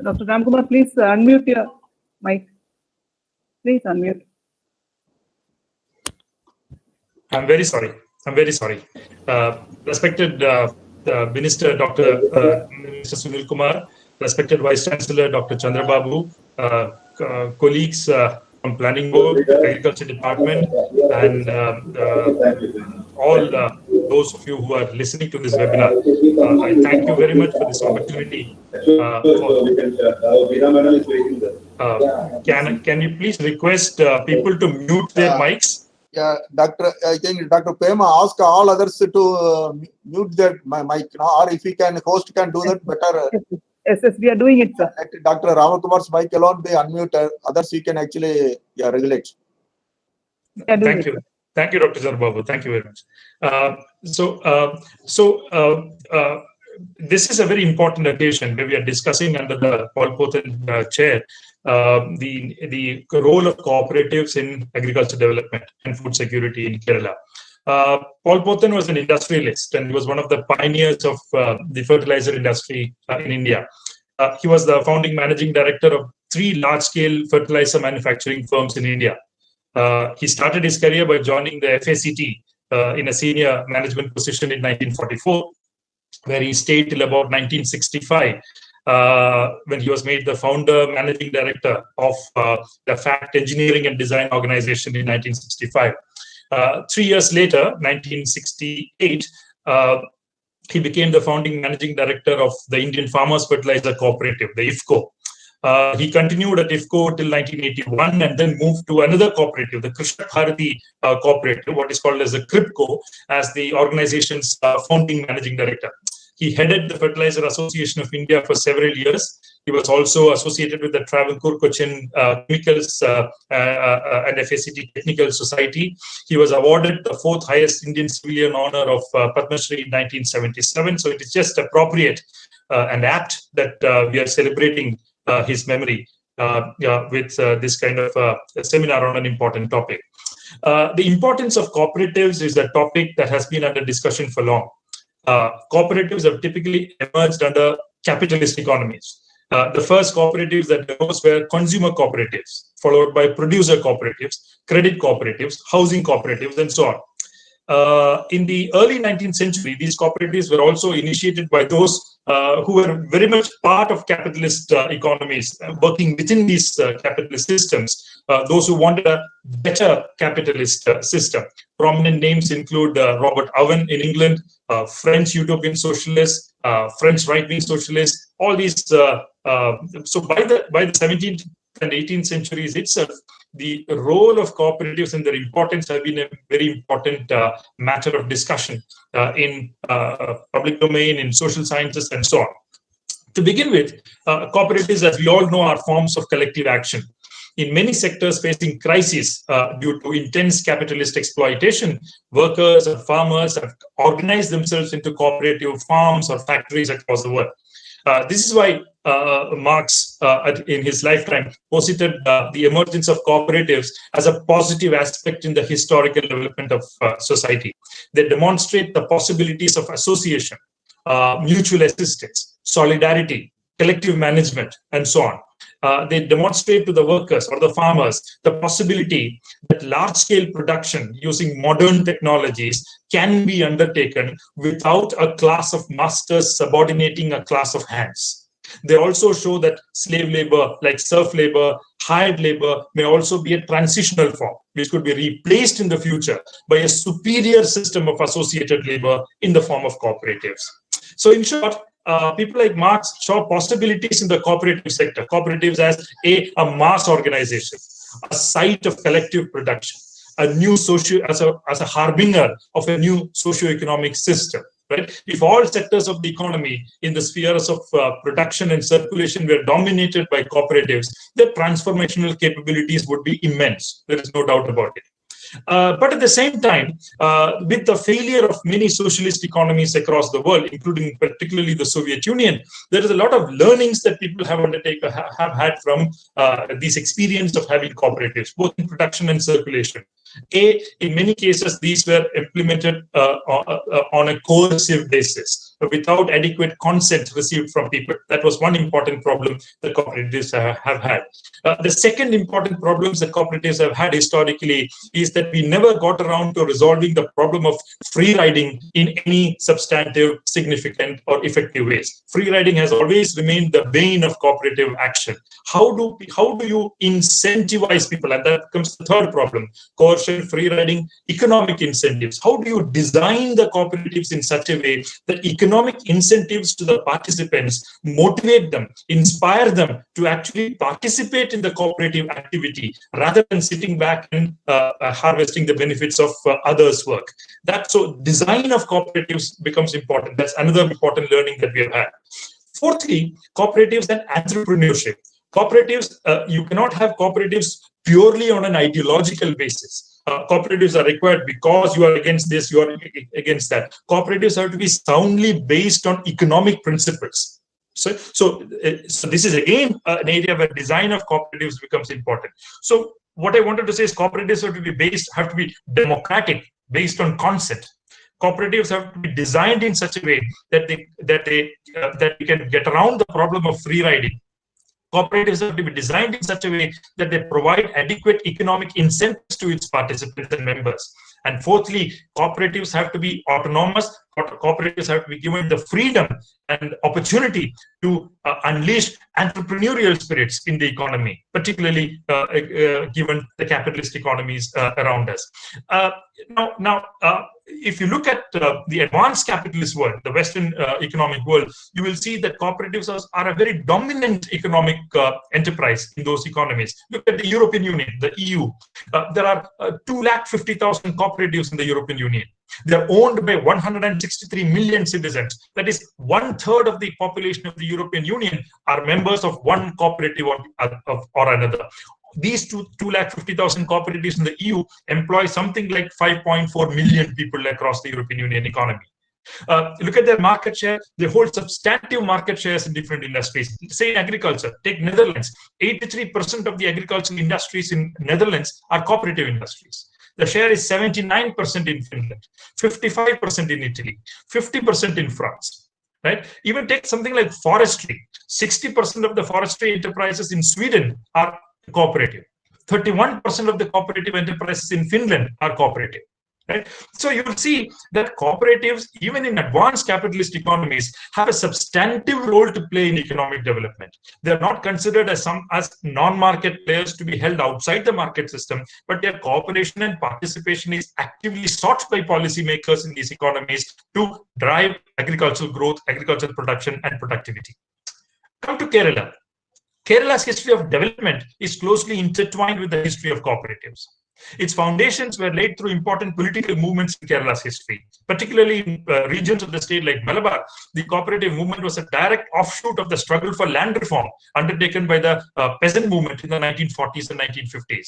Dr. Ram Kumar, please unmute your mic. Please unmute. I'm very sorry. Respected Minister Dr. Mr. Sunil Kumar, respected Vice Chancellor Dr. Chandrababu, colleagues from Planning Board, Agriculture Department, and all those of you who are listening to this webinar. I thank you very much for this opportunity. Can you please request people to mute their mics? Yeah, I think Dr. Pema asked all others to mute their mic now, or if he can, host can do that better. Yes, we are doing it, sir. Dr. Ramakumar's mic alone be unmuted. Others you can actually regulate. Thank you. Thank you, Dr. Chandrababu. Thank you very much. This is a very important occasion where we are discussing under the Paul Pothen chair the role of cooperatives in agriculture development and food security in Kerala. Paul Pothen was an industrialist and he was one of the pioneers of the fertilizer industry in India. He was the founding managing director of 3 large-scale fertilizer manufacturing firms in India. He started his career by joining the FACT in a senior management position in 1944, where he stayed till about 1965, when he was made the founder managing director of the FACT Engineering and Design Organization in 1965. 3 years later, 1968, he became the founding managing director of the Indian Farmers Fertilizer Cooperative, the IFFCO. He continued at IFFCO till 1981 and then moved to another cooperative, the Krishak Bharati Cooperative, what is called as the KRIPCO, as the organization's founding managing director. He headed the Fertilizer Association of India for several years. He was also associated with the Travancore Cochin Chemicals and FACT Technical Society. He was awarded the 4th highest Indian civilian honor of Padma Shri in 1977. So it is just appropriate and apt that we are celebrating his memory with this kind of seminar on an important topic. The importance of cooperatives is a topic that has been under discussion for long. Cooperatives have typically emerged under capitalist economies. The first cooperatives that arose were consumer cooperatives, followed by producer cooperatives, credit cooperatives, housing cooperatives, and so on. In the early 19th century, these cooperatives were also initiated by those who were very much part of capitalist economies, working within these capitalist systems, those who wanted a better capitalist system. Prominent names include Robert Owen in England, French utopian socialists, French right-wing socialists, all these. So by the 17th and 18th centuries itself, the role of cooperatives and their importance have been a very important matter of discussion in public domain, in social sciences, and so on. To begin with, cooperatives, as we all know, are forms of collective action. In many sectors facing crises due to intense capitalist exploitation, workers and farmers have organized themselves into cooperative farms or factories across the world. This is why Marx, in his lifetime, posited the emergence of cooperatives as a positive aspect in the historical development of society. They demonstrate the possibilities of association, mutual assistance, solidarity, collective management, and so on. They demonstrate to the workers or the farmers the possibility that large-scale production using modern technologies can be undertaken without a class of masters subordinating a class of hands. They also show that slave labor, like serf labor, hired labor, may also be a transitional form, which could be replaced in the future by a superior system of associated labor in the form of cooperatives. So in short, people like Marx saw possibilities in the cooperative sector, cooperatives as a mass organization, a site of collective production, a new as a harbinger of a new socio-economic system. Right? If all sectors of the economy in the spheres of production and circulation were dominated by cooperatives, their transformational capabilities would be immense. There is no doubt about it. But at the same time, with the failure of many socialist economies across the world, including particularly the Soviet Union, there is a lot of learnings that people have had from this experience of having cooperatives, both in production and circulation. In many cases, these were implemented on a coercive basis, without adequate consent received from people. That was one important problem that cooperatives have had. The second important problems that cooperatives have had historically is that we never got around to resolving the problem of free riding in any substantive, significant, or effective ways. Free riding has always remained the bane of cooperative action. How do you incentivize people? And that comes the third problem: coercion, free riding, economic incentives. How do you design the cooperatives in such a way that economic incentives to the participants motivate them, inspire them to actually participate in the cooperative activity rather than sitting back and harvesting the benefits of others' work? So design of cooperatives becomes important. That's another important learning that we have had. Fourthly, cooperatives and entrepreneurship. Cooperatives, you cannot have cooperatives purely on an ideological basis. Cooperatives are required because you are against this, you are against that. Cooperatives have to be soundly based on economic principles. So this is again an area where design of cooperatives becomes important. So what I wanted to say is cooperatives have to be democratic, based on consent. cooperatives have to be designed in such a way that we can get around the problem of free riding. Cooperatives have to be designed in such a way that they provide adequate economic incentives to its participants and members. And fourthly, cooperatives have to be autonomous. Cooperatives have to be given the freedom and opportunity to unleash entrepreneurial spirits in the economy, particularly given the capitalist economies around us. Now, if you look at the advanced capitalist world, the Western economic world, you will see that cooperatives are a very dominant economic enterprise in those economies. Look at the European Union, the EU. There are 250,000 cooperatives in the European Union. They're owned by 163 million citizens. That is 1/3 of the population of the European Union are members of one cooperative or another. These 250,000 cooperatives in the EU employ something like 5.4 million people across the European Union economy. Look at their market share. They hold substantive market shares in different industries. Say agriculture, take Netherlands. 83% of the agricultural industries in Netherlands are cooperative industries. The share is 79% in Finland, 55% in Italy, 50% in France. Right? Even take something like forestry. 60% of the forestry enterprises in Sweden are cooperative. 31% of the cooperative enterprises in Finland are cooperative. Right? So you will see that cooperatives, even in advanced capitalist economies, have a substantive role to play in economic development. They are not considered as non-market players to be held outside the market system, but their cooperation and participation is actively sought by policymakers in these economies to drive agricultural growth, agricultural production, and productivity. Come to Kerala. Kerala's history of development is closely intertwined with the history of cooperatives. Its foundations were laid through important political movements in Kerala's history, particularly in regions of the state like Malabar. The cooperative movement was a direct offshoot of the struggle for land reform undertaken by the peasant movement in the 1940s and 1950s.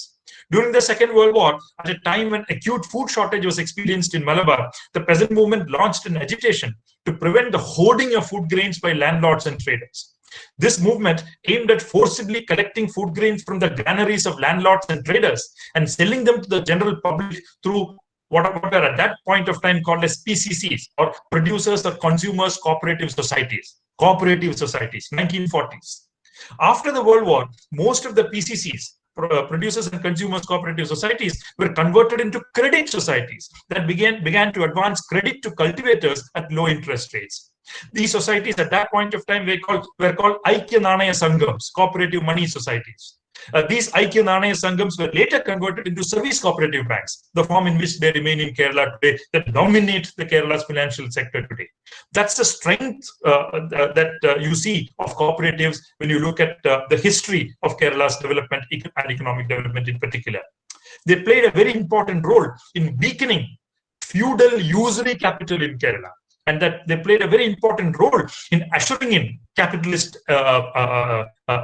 During the Second World War, at a time when acute food shortage was experienced in Malabar, the peasant movement launched an agitation to prevent the hoarding of food grains by landlords and traders. This movement aimed at forcibly collecting food grains from the granaries of landlords and traders and selling them to the general public through what were at that point of time called as PCCs, or Producers or Consumers Cooperative Societies. Cooperative societies, 1940s. After the World War, most of the PCCs, Producers and Consumers Cooperative Societies, were converted into credit societies that began to advance credit to cultivators at low interest rates. These societies at that point of time were called Aikya Nanaya Sangams, cooperative money societies. These Aikya Nanaya Sangams were later converted into service cooperative banks, the form in which they remain in Kerala today, that dominate the Kerala's financial sector today. That's the strength that you see of cooperatives when you look at the history of Kerala's development and economic development in particular. They played a very important role in weakening feudal usury capital in Kerala, and that they played a very important role in ushering in capitalist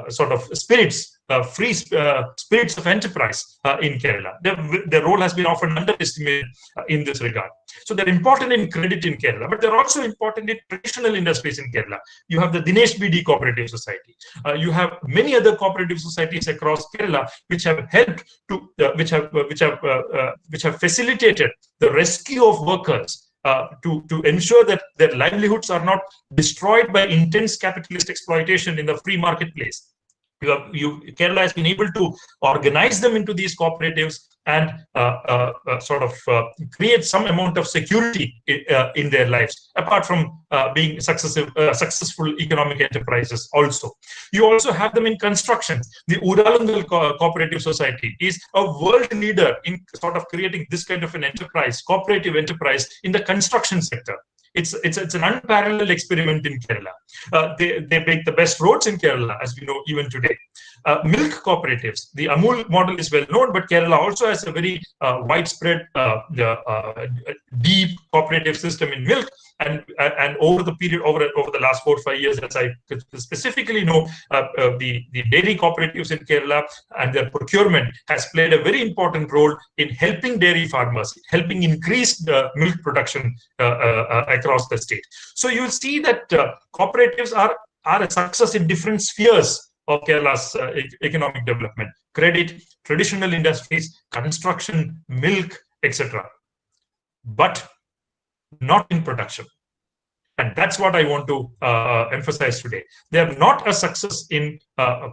sort of spirits, free spirits of enterprise in Kerala. Their role has been often underestimated in this regard. So they're important in credit in Kerala, but they're also important in traditional industries in Kerala. You have the Dinesh BD Cooperative Society. You have many other cooperative societies across Kerala which have helped to, which have facilitated the rescue of workers. To ensure that their livelihoods are not destroyed by intense capitalist exploitation in the free marketplace. Kerala has been able to organize them into these cooperatives and sort of create some amount of security in their lives, apart from being successful economic enterprises also. You also have them in construction. The Udalungal Cooperative Society is a world leader in sort of creating this kind of an enterprise, cooperative enterprise in the construction sector. It's an unparalleled experiment in Kerala. They make the best roads in Kerala, as we know even today. Milk cooperatives, the Amul model is well known, but Kerala also has a very widespread, deep cooperative system in milk. And over the period, over the last 4 or 5 years, as I specifically know, the dairy cooperatives in Kerala and their procurement has played a very important role in helping dairy farmers, helping increase the milk production across the state. So you'll see that cooperatives are a success in different spheres of Kerala's economic development: credit, traditional industries, construction, milk, etc. But not in production. And that's what I want to emphasize today. They are not a success in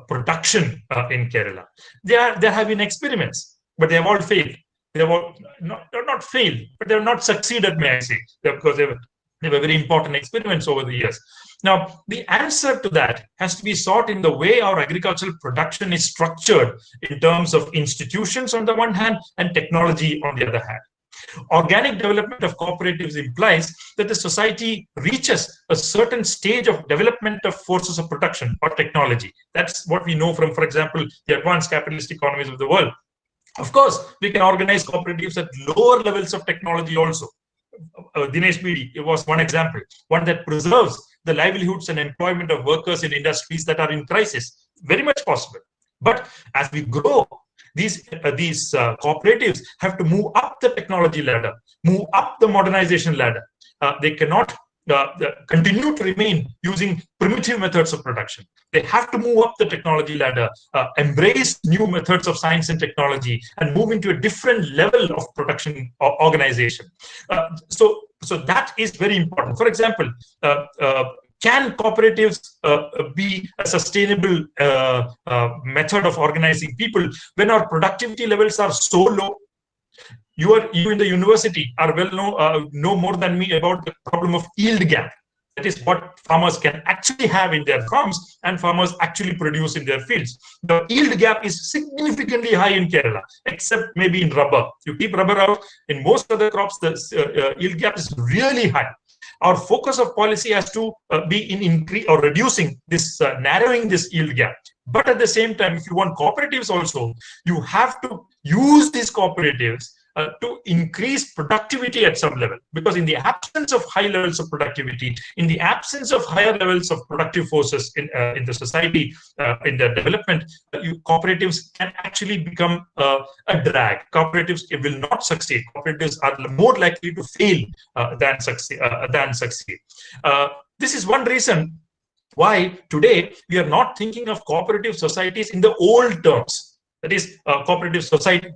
production in Kerala. There have been experiments, but they have all failed. They have all not failed, but they have not succeeded, may I say, because they were very important experiments over the years. Now, the answer to that has to be sought in the way our agricultural production is structured in terms of institutions on the one hand and technology on the other hand. Organic development of cooperatives implies that the society reaches a certain stage of development of forces of production or technology. That's what we know from, for example, the advanced capitalist economies of the world. Of course, we can organize cooperatives at lower levels of technology also. Dinesh Bidi, it was one example, one that preserves the livelihoods and employment of workers in industries that are in crisis. Very much possible. But as we grow, these cooperatives have to move up the technology ladder, move up the modernization ladder. They cannot continue to remain using primitive methods of production. They have to move up the technology ladder, embrace new methods of science and technology, and move into a different level of production or organization. So that is very important. For example, can cooperatives be a sustainable method of organizing people when our productivity levels are so low? You in the university are well know more than me about the problem of yield gap. That is what farmers can actually have in their farms and farmers actually produce in their fields. The yield gap is significantly high in Kerala, except maybe in rubber. You keep rubber out, in most other crops, the yield gap is really high. Our focus of policy has to be in increase or reducing this, narrowing this yield gap. But at the same time, if you want cooperatives also, you have to use these cooperatives to increase productivity at some level, because in the absence of high levels of productivity, in the absence of higher levels of productive forces in the society, in the development, cooperatives can actually become a drag. Cooperatives will not succeed. Cooperatives are more likely to fail than succeed. This is one reason why today we are not thinking of cooperative societies in the old terms. That is, cooperative society,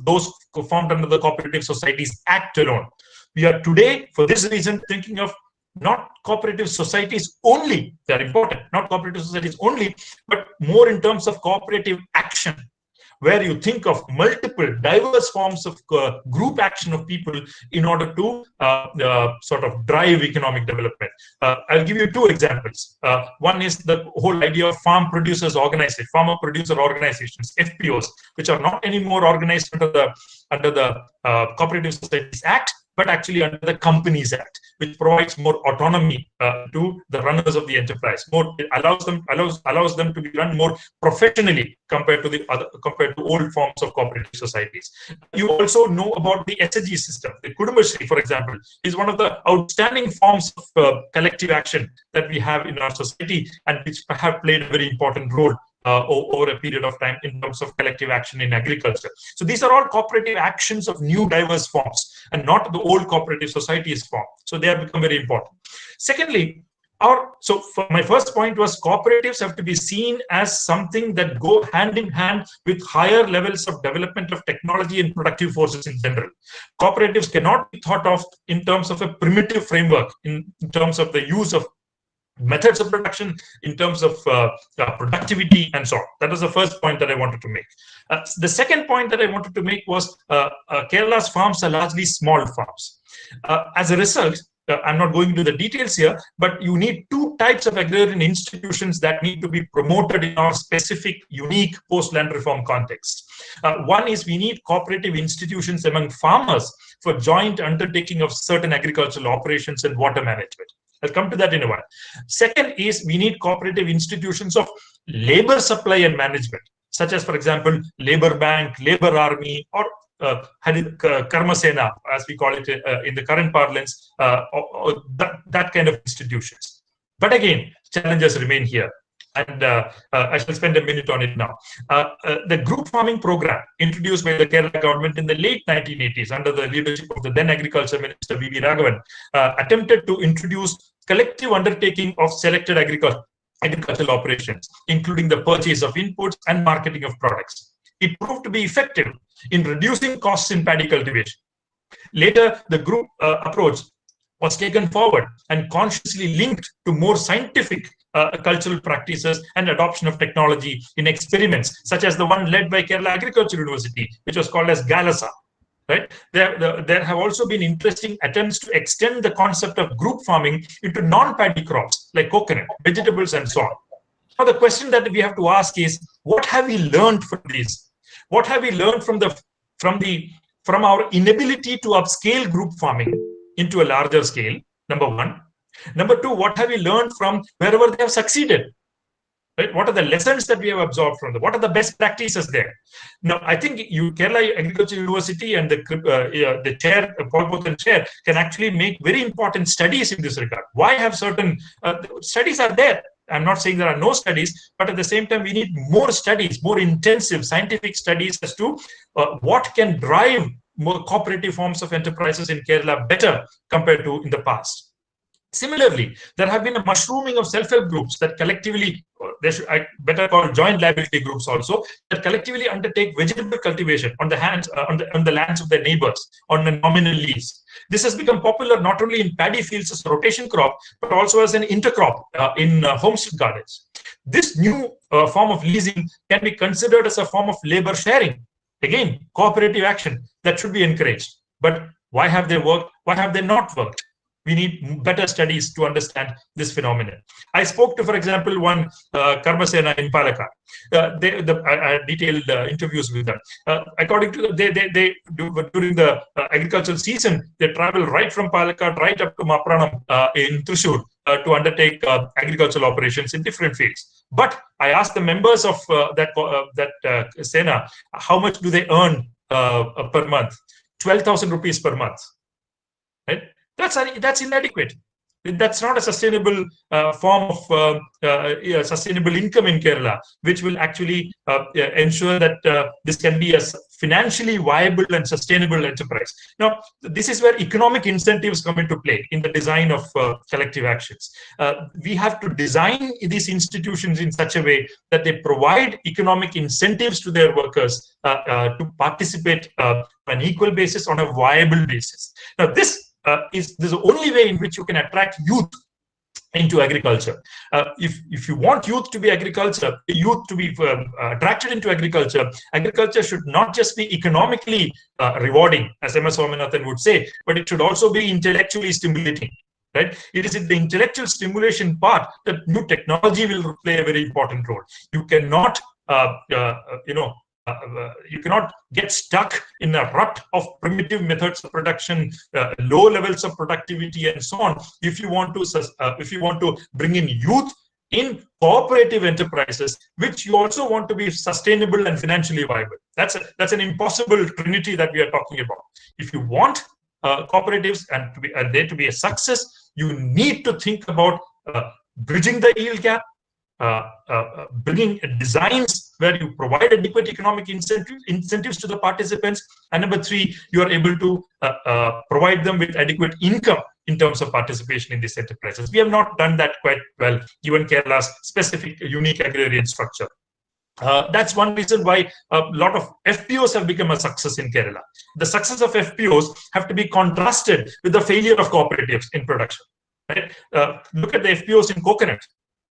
those formed under the Cooperative Societies Act alone. We are today, for this reason, thinking of not cooperative societies only. They are important, not cooperative societies only, but more in terms of cooperative action, where you think of multiple diverse forms of group action of people in order to sort of drive economic development. I'll give you two examples. One is the whole idea of farmer producer organizations, FPOs, which are not anymore organized under the Cooperative Societies Act, but actually under the Companies Act, which provides more autonomy to the runners of the enterprise. It allows them to be run more professionally compared to old forms of cooperative societies. You also know about the SHG system. The Kudumbashree, for example, is one of the outstanding forms of collective action that we have in our society, and which have played a very important role over a period of time in terms of collective action in agriculture. So these are all cooperative actions of new diverse forms and not the old cooperative societies form. So they have become very important. Secondly, my first point was cooperatives have to be seen as something that go hand in hand with higher levels of development of technology and productive forces in general. Cooperatives cannot be thought of in terms of a primitive framework, in terms of the use of methods of production, in terms of productivity and so on. That was the first point that I wanted to make. The second point that I wanted to make was Kerala's farms are largely small farms. As a result, I'm not going into the details here, but you need two types of agrarian institutions that need to be promoted in our specific, unique post-land reform context. One is we need cooperative institutions among farmers for joint undertaking of certain agricultural operations and water management. I'll come to that in a while. Second is we need cooperative institutions of labor supply and management, such as, for example, labor bank, labor army, or Karma Sena, as we call it in the current parlance, or that kind of institutions. But again, challenges remain here. And I shall spend a minute on it now. The group farming program introduced by the Kerala government in the late 1980s under the leadership of the then Agriculture Minister V.V. Raghavan attempted to introduce collective undertaking of selected agricultural operations, including the purchase of inputs and marketing of products. It proved to be effective in reducing costs in paddy cultivation. Later, the group approach was taken forward and consciously linked to more scientific cultural practices and adoption of technology in experiments, such as the one led by Kerala Agriculture University, which was called as Galasa. Right? There have also been interesting attempts to extend the concept of group farming into non-paddy crops like coconut, vegetables, and so on. Now, the question that we have to ask is, what have we learned from these? What have we learned from our inability to upscale group farming into a larger scale? Number one. Number two, what have we learned from wherever they have succeeded? Right? What are the lessons that we have absorbed from them? What are the best practices there? Now, I think Kerala Agriculture University and the chair, Paul Pothan chair, can actually make very important studies in this regard. Why have certain studies are there? I'm not saying there are no studies, but at the same time, we need more studies, more intensive scientific studies as to what can drive more cooperative forms of enterprises in Kerala better compared to in the past. Similarly, there have been a mushrooming of self-help groups that collectively, I better call joint liability groups also, that collectively undertake vegetable cultivation on the lands of their neighbors on a nominal lease. This has become popular not only in paddy fields as a rotation crop, but also as an intercrop in homestead gardens. This new form of leasing can be considered as a form of labor sharing. Again, cooperative action that should be encouraged. But why have they worked? Why have they not worked? We need better studies to understand this phenomenon. I spoke to, for example, one Karma Sena in Palakkad. I had detailed interviews with them. According to during the agricultural season, they travel right from Palakkad right up to Mapranam in Thrissur to undertake agricultural operations in different fields. But I asked the members of that Sena, how much do they earn per month? 12,000 rupees per month. Right? That's inadequate. That's not a sustainable form of sustainable income in Kerala, which will actually ensure that this can be a financially viable and sustainable enterprise. Now, this is where economic incentives come into play in the design of collective actions. We have to design these institutions in such a way that they provide economic incentives to their workers to participate on an equal basis, on a viable basis. Now, this is the only way in which you can attract youth into agriculture. If you want youth to be attracted into agriculture, agriculture should not just be economically rewarding, as MS Swaminathan would say, but it should also be intellectually stimulating. Right? It is in the intellectual stimulation part that new technology will play a very important role. You cannot, you cannot get stuck in a rut of primitive methods of production, low levels of productivity, and so on. If you want to bring in youth in cooperative enterprises, which you also want to be sustainable and financially viable, that's an impossible trinity that we are talking about. If you want cooperatives and they to be a success, you need to think about bridging the yield gap, bringing designs where you provide adequate economic incentives to the participants, and number three, you are able to provide them with adequate income in terms of participation in these enterprises. We have not done that quite well, given Kerala's specific unique agrarian structure. That's one reason why a lot of FPOs have become a success in Kerala. The success of FPOs have to be contrasted with the failure of cooperatives in production. Right? Look at the FPOs in coconut,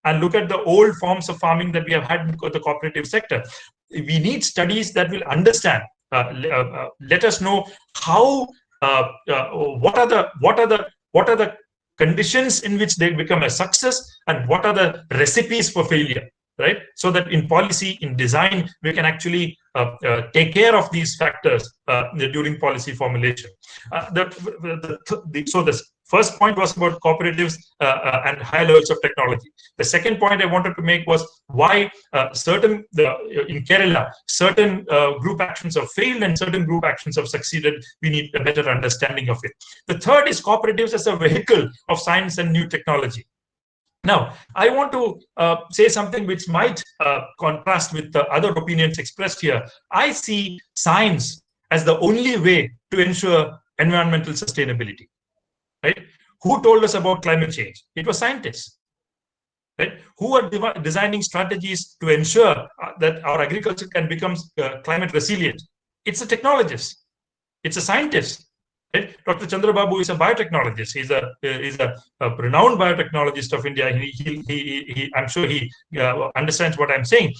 and look at the old forms of farming that we have had in the cooperative sector. We need studies that will understand, let us know how, what are the conditions in which they become a success, and what are the recipes for failure, right? So that in policy, in design, we can actually take care of these factors during policy formulation. So this first point was about cooperatives and high levels of technology. The second point I wanted to make was why in Kerala, certain group actions have failed and certain group actions have succeeded. We need a better understanding of it. The third is cooperatives as a vehicle of science and new technology. Now, I want to say something which might contrast with the other opinions expressed here. I see science as the only way to ensure environmental sustainability. Right? Who told us about climate change? It was scientists. Right? Who are designing strategies to ensure that our agriculture can become climate resilient? It's the technologists. It's the scientists. Right? Dr. Chandrababu is a biotechnologist. He's a renowned biotechnologist of India. I'm sure he understands what I'm saying.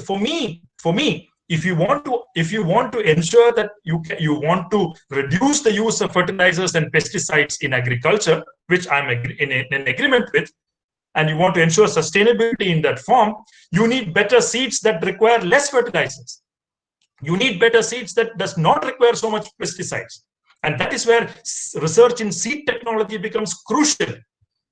For me, if you want to ensure that you want to reduce the use of fertilizers and pesticides in agriculture, which I'm in agreement with, and you want to ensure sustainability in that form, you need better seeds that require less fertilizers. You need better seeds that does not require so much pesticides. And that is where research in seed technology becomes crucial.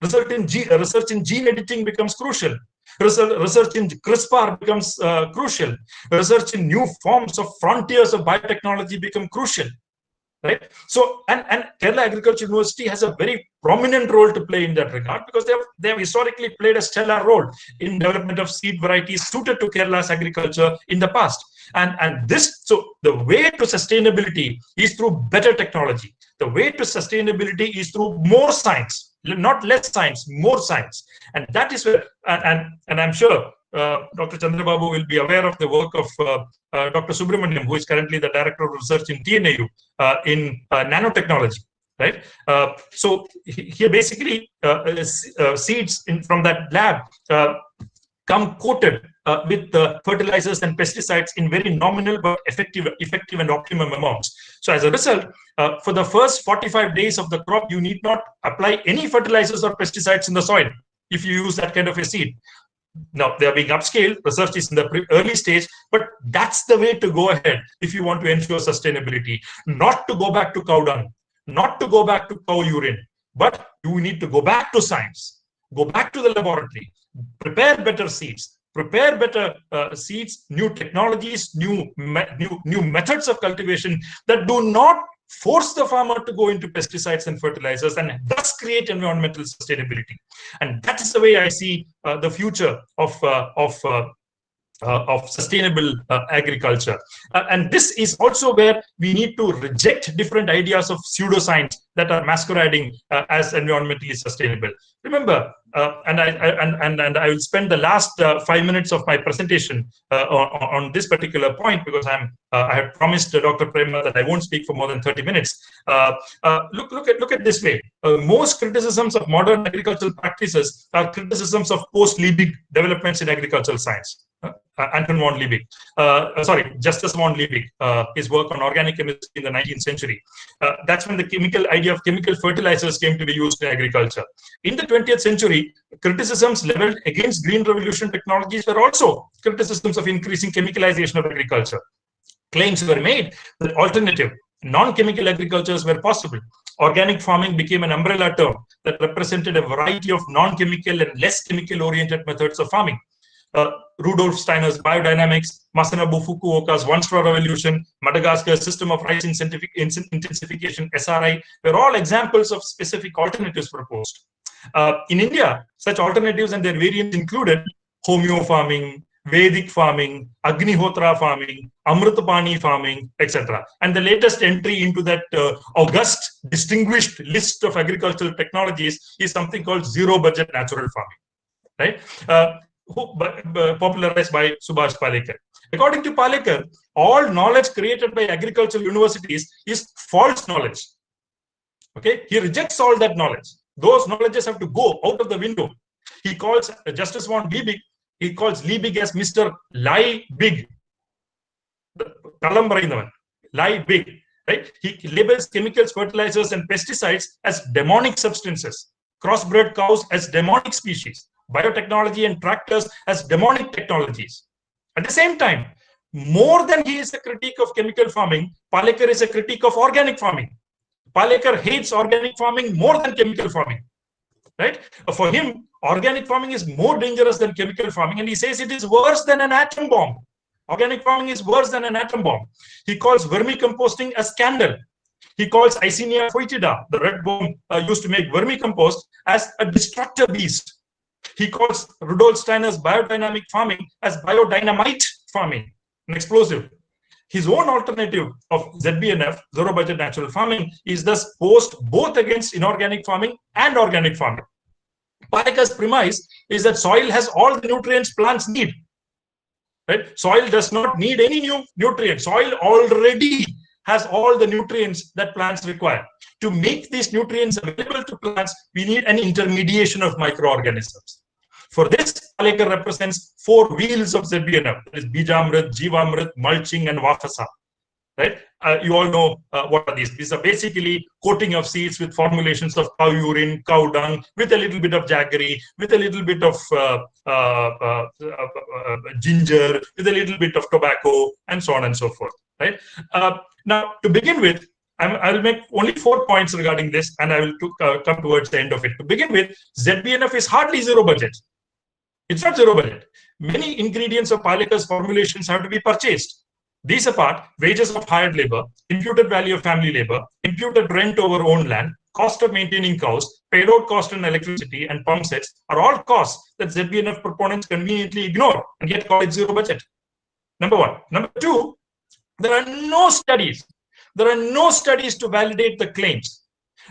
Research in gene editing becomes crucial. Research in CRISPR becomes crucial. Research in new forms of frontiers of biotechnology become crucial. Right? So, and Kerala Agriculture University has a very prominent role to play in that regard, because they have historically played a stellar role in development of seed varieties suited to Kerala's agriculture in the past. So the way to sustainability is through better technology. The way to sustainability is through more science, not less science, more science. And that is where, and I'm sure Dr. Chandrababu will be aware of the work of Dr. Subramaniam, who is currently the Director of Research in TNAU in nanotechnology. Right. So here basically seeds from that lab come coated with fertilizers and pesticides in very nominal but effective and optimum amounts. So as a result, for the first 45 days of the crop, you need not apply any fertilizers or pesticides in the soil if you use that kind of a seed. Now, they are being upscaled. Research is in the early stage, but that's the way to go ahead if you want to ensure sustainability. Not to go back to cow dung, not to go back to cow urine, but you need to go back to science, go back to the laboratory, prepare better seeds, new technologies, new methods of cultivation that do not force the farmer to go into pesticides and fertilizers, and thus create environmental sustainability. And that is the way I see the future of sustainable agriculture. And this is also where we need to reject different ideas of pseudoscience that are masquerading as environmentally sustainable. Remember, and I will spend the last 5 minutes of my presentation on this particular point, because I have promised Dr. Prema that I won't speak for more than 30 minutes. Look at this way. Most criticisms of modern agricultural practices are criticisms of post-Liebig developments in agricultural science. Anton von Liebig, Justus von Liebig, his work on organic chemistry in the 19th century. That's when the idea of chemical fertilizers came to be used in agriculture. In the 20th century, criticisms leveled against green revolution technologies were also criticisms of increasing chemicalization of agriculture. Claims were made that alternative, non-chemical agricultures were possible. Organic farming became an umbrella term that represented a variety of non-chemical and less chemical-oriented methods of farming. Rudolf Steiner's biodynamics, Masanobu Fukuoka's one-straw revolution, Madagascar's system of rice intensification, SRI, were all examples of specific alternatives proposed. In India, such alternatives and their variants included homeo farming, Vedic farming, Agnihotra farming, Amritapani farming, etc. And the latest entry into that august, distinguished list of agricultural technologies is something called zero-budget natural farming, right? Popularized by Subhash Palekar. According to Palekar, all knowledge created by agricultural universities is false knowledge. Okay, he rejects all that knowledge. Those knowledges have to go out of the window. He calls Justus von Liebig, he calls Liebig as Mr. Lie Big. Lie big, right? He labels chemicals, fertilizers, and pesticides as demonic substances, crossbred cows as demonic species, biotechnology and tractors as demonic technologies. At the same time, more than he is a critique of chemical farming, Palekar is a critique of organic farming. Palekar hates organic farming more than chemical farming, right? For him, organic farming is more dangerous than chemical farming, and he says it is worse than an atom bomb. Organic farming is worse than an atom bomb. He calls vermicomposting a scandal. He calls Icenia foetida, the red worm used to make vermicompost, as a destructive beast. He calls Rudolf Steiner's biodynamic farming as biodynamite farming, an explosive. His own alternative of ZBNF, zero budget natural farming, is thus posed both against inorganic farming and organic farming. Palekar's premise is that soil has all the nutrients plants need. Right? Soil does not need any new nutrients. Soil already has all the nutrients that plants require. To make these nutrients available to plants, we need an intermediation of microorganisms. For this, Palekar represents 4 wheels of ZBNF. That is Bijamrit, Jivamrit, mulching, and Vafasa. Right? You all know what are these. These are basically coating of seeds with formulations of cow urine, cow dung, with a little bit of jaggery, with a little bit of ginger, with a little bit of tobacco, and so on and so forth. Right? Now, to begin with, I will make only 4 points regarding this, and I will come towards the end of it. To begin with, ZBNF is hardly zero budget. It's not zero budget. Many ingredients of Palekar's formulations have to be purchased. These apart, wages of hired labor, imputed value of family labor, imputed rent over owned land, cost of maintaining cows, payload cost on electricity, and pump sets are all costs that ZBNF proponents conveniently ignore and yet call it zero budget. Number 1. Number 2, there are no studies. There are no studies to validate the claims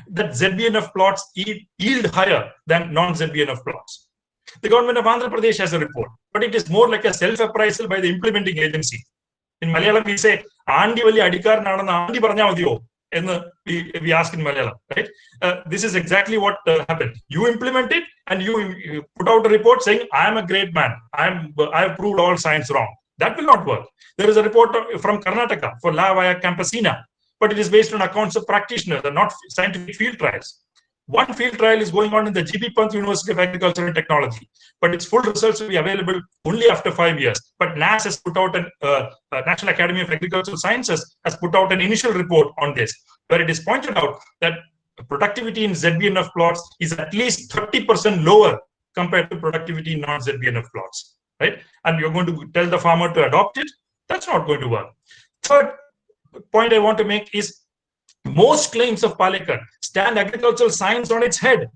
that ZBNF plots yield higher than non-ZBNF plots. The government of Andhra Pradesh has a report, but it is more like a self-appraisal by the implementing agency. In Malayalam, we say, "Andi vali adikar nadana andi parnja madhiyo," and we ask in Malayalam, right? This is exactly what happened. You implement it, and you put out a report saying, "I am a great man. I have proved all science wrong." That will not work. There is a report from Karnataka for La Via Campesina, but it is based on accounts of practitioners and not scientific field trials. One field trial is going on in the GB Pant University of Agriculture and Technology, but its full results will be available only after 5 years. But NAS has put out National Academy of Agricultural Sciences has put out an initial report on this, where it is pointed out that productivity in ZBNF plots is at least 30% lower compared to productivity in non-ZBNF plots, right? And you're going to tell the farmer to adopt it? That's not going to work. Third point I want to make is most claims of Palekar stand agricultural science on its head.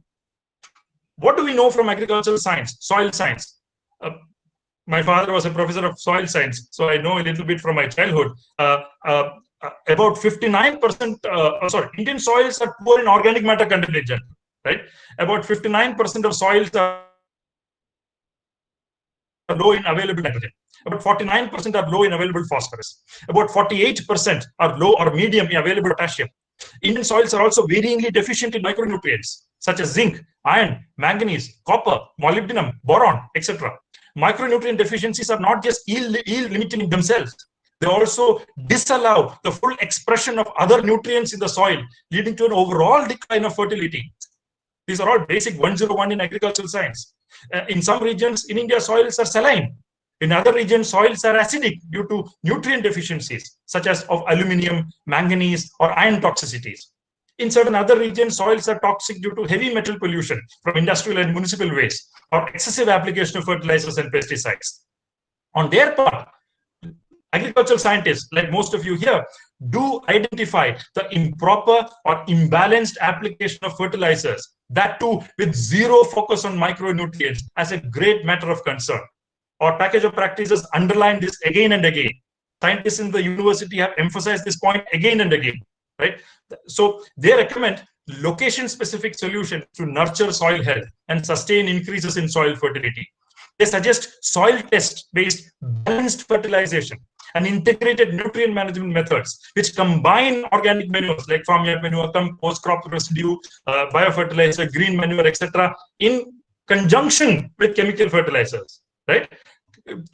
What do we know from agricultural science, soil science? My father was a professor of soil science, so I know a little bit from my childhood. About 59%, Indian soils are poor in organic matter content in general, right? About 59% of soils are low in available nitrogen. About 49% are low in available phosphorus. About 48% are low or medium in available potassium. Indian soils are also varyingly deficient in micronutrients such as zinc, iron, manganese, copper, molybdenum, boron, etc. Micronutrient deficiencies are not just yield limiting in themselves. They also disallow the full expression of other nutrients in the soil, leading to an overall decline of fertility. These are all basic 101 in agricultural science. In some regions in India, soils are saline. In other regions, soils are acidic due to nutrient deficiencies, such as of aluminium, manganese, or iron toxicities. In certain other regions, soils are toxic due to heavy metal pollution from industrial and municipal waste, or excessive application of fertilizers and pesticides. On their part, agricultural scientists, like most of you here, do identify the improper or imbalanced application of fertilizers, that too with zero focus on micronutrients, as a great matter of concern. Our package of practices underline this again and again. Scientists in the university have emphasized this point again and again, right? So they recommend location-specific solutions to nurture soil health and sustain increases in soil fertility. They suggest soil test-based balanced fertilization and integrated nutrient management methods, which combine organic manures like farmyard manure, compost, crop residue, biofertilizer, green manure, etc., in conjunction with chemical fertilizers. Right?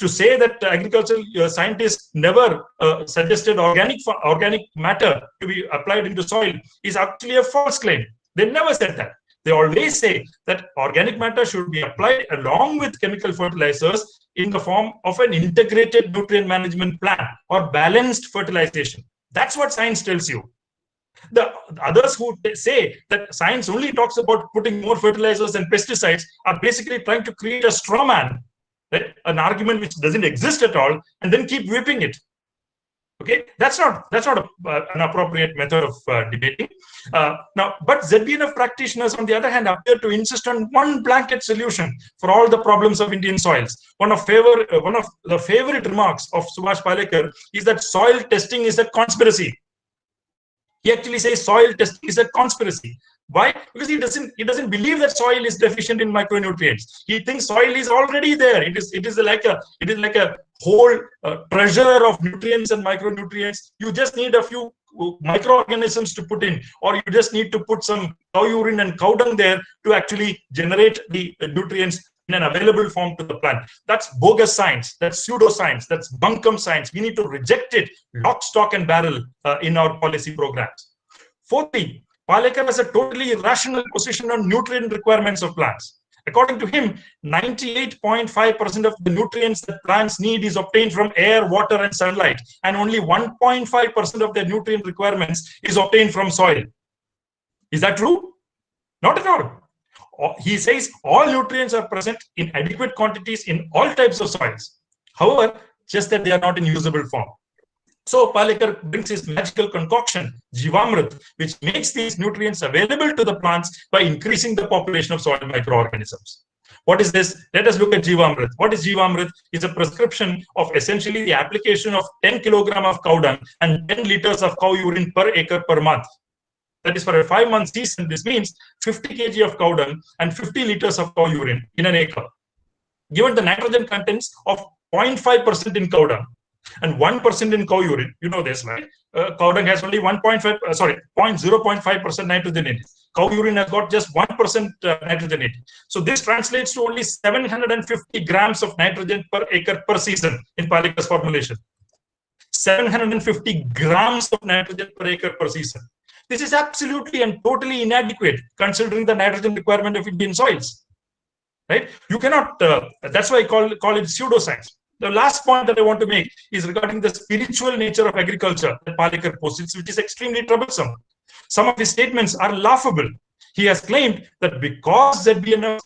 To say that agricultural scientists never suggested organic matter to be applied into soil is actually a false claim. They never said that. They always say that organic matter should be applied along with chemical fertilizers in the form of an integrated nutrient management plan or balanced fertilization. That's what science tells you. The others who say that science only talks about putting more fertilizers and pesticides are basically trying to create a straw man. Right? An argument which doesn't exist at all, and then keep whipping it. Okay, that's not an appropriate method of debating. Now, but ZBNF practitioners, on the other hand, appear to insist on one blanket solution for all the problems of Indian soils. One of the favorite remarks of Subhash Palekar is that soil testing is a conspiracy. He actually says soil testing is a conspiracy. Why? Because he doesn't believe that soil is deficient in micronutrients. He thinks soil is already there. It is like a whole treasure of nutrients and micronutrients. You just need a few microorganisms to put in, or you just need to put some cow urine and cow dung there to actually generate the nutrients in an available form to the plant. That's bogus science, that's pseudoscience, that's bunkum science. We need to reject it lock, stock and barrel in our policy programs. Fourthly, Palekar has a totally irrational position on nutrient requirements of plants. According to him, 98.5% of the nutrients that plants need is obtained from air, water, and sunlight, and only 1.5% of their nutrient requirements is obtained from soil. Is that true? Not at all. He says all nutrients are present in adequate quantities in all types of soils. However, just that they are not in usable form. So Palekar brings his magical concoction, Jivamrit, which makes these nutrients available to the plants by increasing the population of soil microorganisms. What is this? Let us look at Jivamrit. What is Jivamrit? It's a prescription of essentially the application of 10 kilogram of cow dung and 10 liters of cow urine per acre per month. That is for a 5-month season. This means 50 kg of cow dung and 50 liters of cow urine in an acre. Given the nitrogen contents of 0.5% in cow dung and 1% in cow urine, you know this, right? Cow dung has only 0.5% nitrogen in it. Cow urine has got just 1% nitrogen in it. So this translates to only 750 grams of nitrogen per acre per season in Palekar's formulation. 750 grams of nitrogen per acre per season. This is absolutely and totally inadequate considering the nitrogen requirement of Indian soils. Right? You cannot. That's why I call it pseudoscience. The last point that I want to make is regarding the spiritual nature of agriculture that Palekar posits, which is extremely troublesome. Some of his statements are laughable. He has claimed that because ZBNF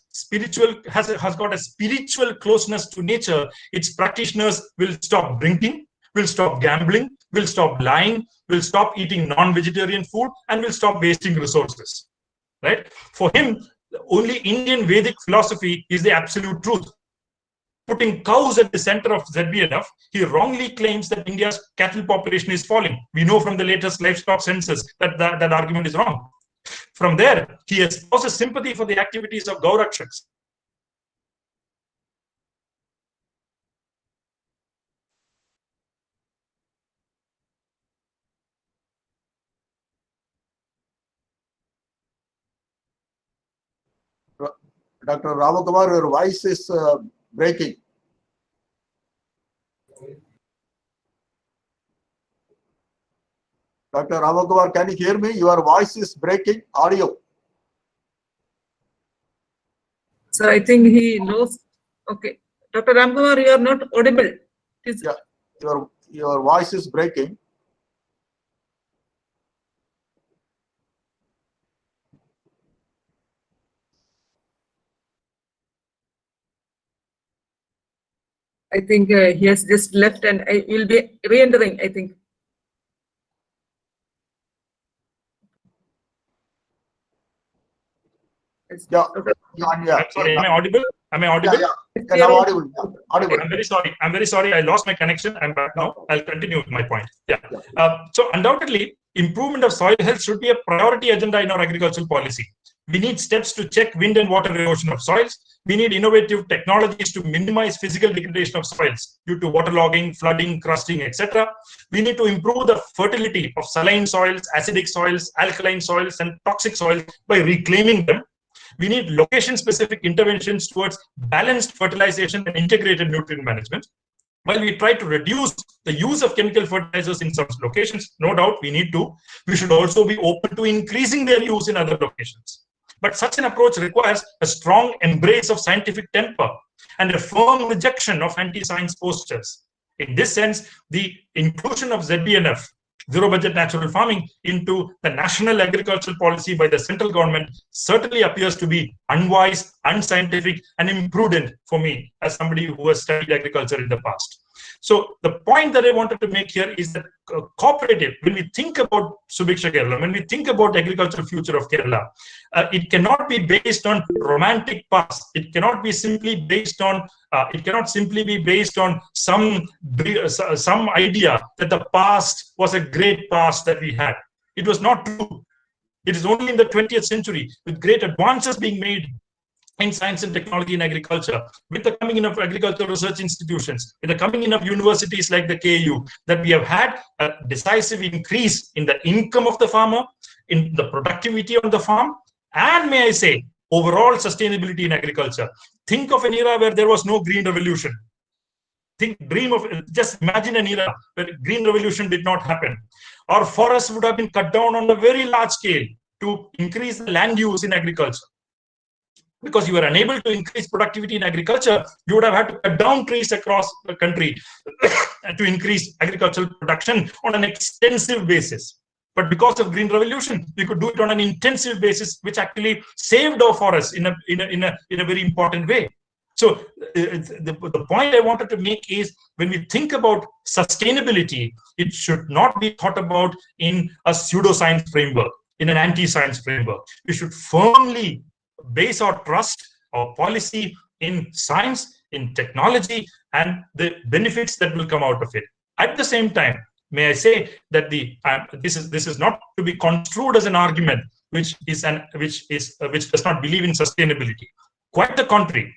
has got a spiritual closeness to nature, its practitioners will stop drinking, will stop gambling, will stop lying, will stop eating non-vegetarian food, and will stop wasting resources. Right? For him, only Indian Vedic philosophy is the absolute truth. Putting cows at the center of ZBNF, he wrongly claims that India's cattle population is falling. We know from the latest livestock census that that argument is wrong. From there, he espouses sympathy for the activities of Gaurakshaks. Dr. Ramakumar, your voice is breaking. Dr. Ramakumar, can you hear me? Your voice is breaking. Audio. So I think he knows. Okay. Dr. Ramkumar, you are not audible. Yeah, your voice is breaking. I think he has just left and I will be re-entering, I think. Yeah. I'm sorry, am I audible? Am I audible? Yeah, now audible. Audible. I'm very sorry. I'm very sorry. I lost my connection. I'm back now. I'll continue with my point. Yeah. So undoubtedly, improvement of soil health should be a priority agenda in our agricultural policy. We need steps to check wind and water erosion of soils. We need innovative technologies to minimize physical degradation of soils due to waterlogging, flooding, crusting, etc. We need to improve the fertility of saline soils, acidic soils, alkaline soils, and toxic soils by reclaiming them. We need location-specific interventions towards balanced fertilization and integrated nutrient management. While we try to reduce the use of chemical fertilizers in some locations, no doubt we should also be open to increasing their use in other locations. But such an approach requires a strong embrace of scientific temper and a firm rejection of anti-science postures. In this sense, the inclusion of ZBNF, zero budget natural farming, into the national agricultural policy by the central government certainly appears to be unwise, unscientific, and imprudent for me as somebody who has studied agriculture in the past. So the point that I wanted to make here is that cooperative, when we think about Subiksha Kerala, when we think about agricultural future of Kerala, it cannot be based on romantic past. It cannot be simply based on some idea that the past was a great past that we had. It was not true. It is only in the 20th century, with great advances being made in science and technology in agriculture, with the coming in of agricultural research institutions, with the coming in of universities like the KU, that we have had a decisive increase in the income of the farmer, in the productivity on the farm, and may I say, overall sustainability in agriculture. Think of an era where there was no green revolution. Just imagine an era where green revolution did not happen. Our forests would have been cut down on a very large scale to increase the land use in agriculture. Because you were unable to increase productivity in agriculture, you would have had to cut down trees across the country to increase agricultural production on an extensive basis. But because of green revolution, we could do it on an intensive basis, which actually saved our forests in a very important way. So the point I wanted to make is, when we think about sustainability, it should not be thought about in a pseudoscience framework, in an anti-science framework. We should firmly base our trust, our policy in science, in technology, and the benefits that will come out of it. At the same time, may I say that this is not to be construed as an argument which does not believe in sustainability. Quite the contrary.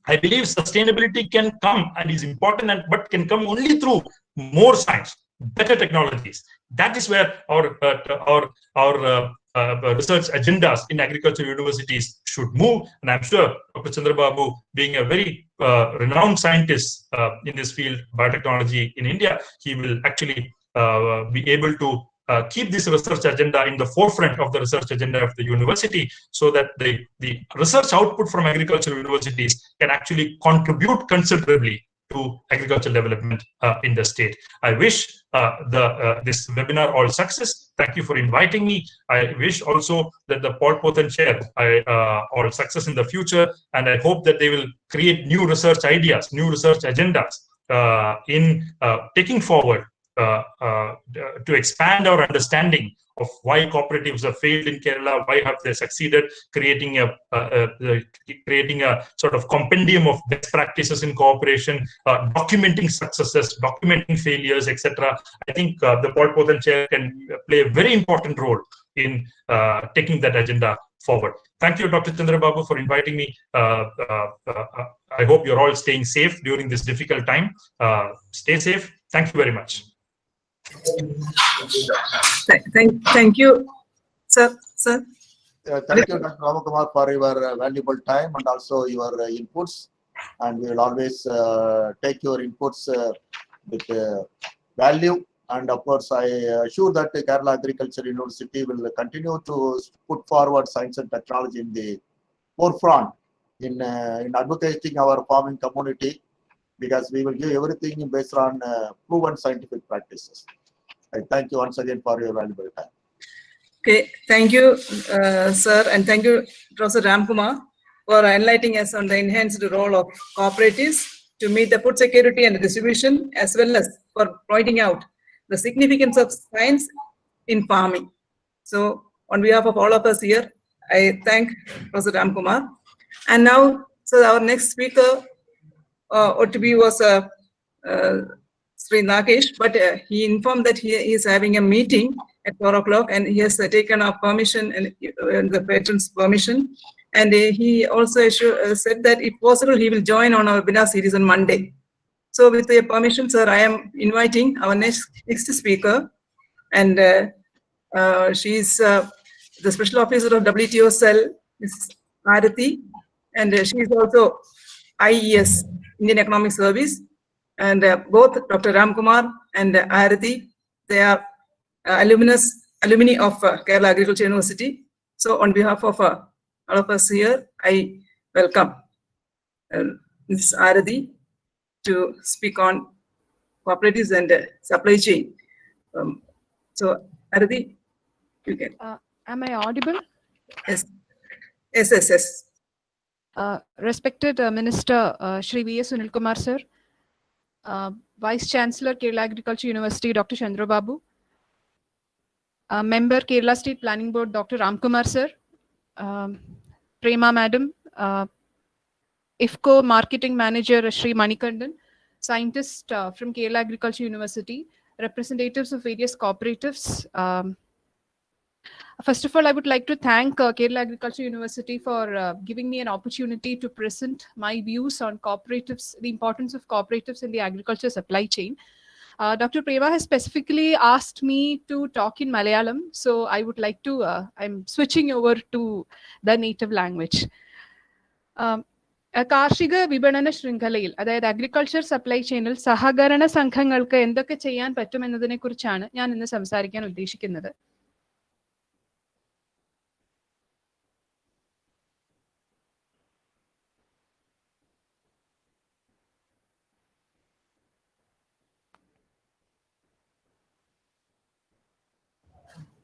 I believe sustainability can come and is important, but can come only through more science, better technologies. That is where our research agendas in agricultural universities should move. And I'm sure Dr. Chandrababu, being a very renowned scientist in this field, biotechnology in India, he will actually be able to keep this research agenda in the forefront of the research agenda of the university, so that the research output from agricultural universities can actually contribute considerably to agricultural development in the state. I wish this webinar all success. Thank you for inviting me. I wish also that the Paul Pothen Chair all success in the future, and I hope that they will create new research ideas, new research agendas in taking forward to expand our understanding of why cooperatives have failed in Kerala, why have they succeeded, creating a sort of compendium of best practices in cooperation, documenting successes, documenting failures, etc. I think the Paul Pothen Chair can play a very important role in taking that agenda forward. Thank you, Dr. Chandrababu, for inviting me. I hope you're all staying safe during this difficult time. Stay safe. Thank you very much. Thank you, sir. Thank you, Dr. Ramakumar, for your valuable time and also your inputs. And we will always take your inputs with value. And of course, I assure that the Kerala Agriculture University will continue to put forward science and technology in the forefront in advocating our farming community, because we will give everything based on proven scientific practices. I thank you once again for your valuable time. Okay, thank you, sir, and thank you, Professor Ramkumar, for enlightening us on the enhanced role of cooperatives to meet the food security and distribution, as well as for pointing out the significance of science in farming. So, on behalf of all of us here, I thank Professor Ramkumar. And now, so our next speaker to be was Sri Nagesh, but he informed that he is having a meeting at 4 o'clock, and he has taken our permission and the patron's permission. And he also said that if possible, he will join on our webinar series on Monday. So with your permission, sir, I am inviting our next speaker, and she is the Special Officer of WTO Cell, Ms. Arathi, and she is also IES, Indian Economic Service, and both Dr. Ramkumar and Arathi, they are alumni of Kerala Agriculture University. So on behalf of all of us here, I welcome Ms. Arathi to speak on cooperatives and supply chain. So Arathi, you can. Am I audible? Yes. Yes. Respected Minister Shri V.S. Sunilkumar sir, Vice Chancellor Kerala Agriculture University Dr. Chandrababu, Member Kerala State Planning Board Dr. Ramkumar sir, Prema Madam, IFFCO Marketing Manager Shri Manikandan, scientists from Kerala Agriculture University, representatives of various cooperatives, First of all, I would like to thank Kerala Agriculture University for giving me an opportunity to present my views on cooperatives, the importance of cooperatives in the agriculture supply chain. Dr. Preva has specifically asked me to talk in Malayalam, so I would like to, I'm switching over to the native language. കാർഷിക വിപണന ശൃംഖലയിൽ, അതായത് agriculture supply ചെയിനിൽ സഹകരണ സംഘങ്ങൾക്ക് എന്തൊക്കെ ചെയ്യാൻ പറ്റുമെന്നതിനെ കുറിച്ചാണ് ഞാൻ ഇന്ന് സംസാരിക്കാൻ ഉദ്ദേശിക്കുന്നത്.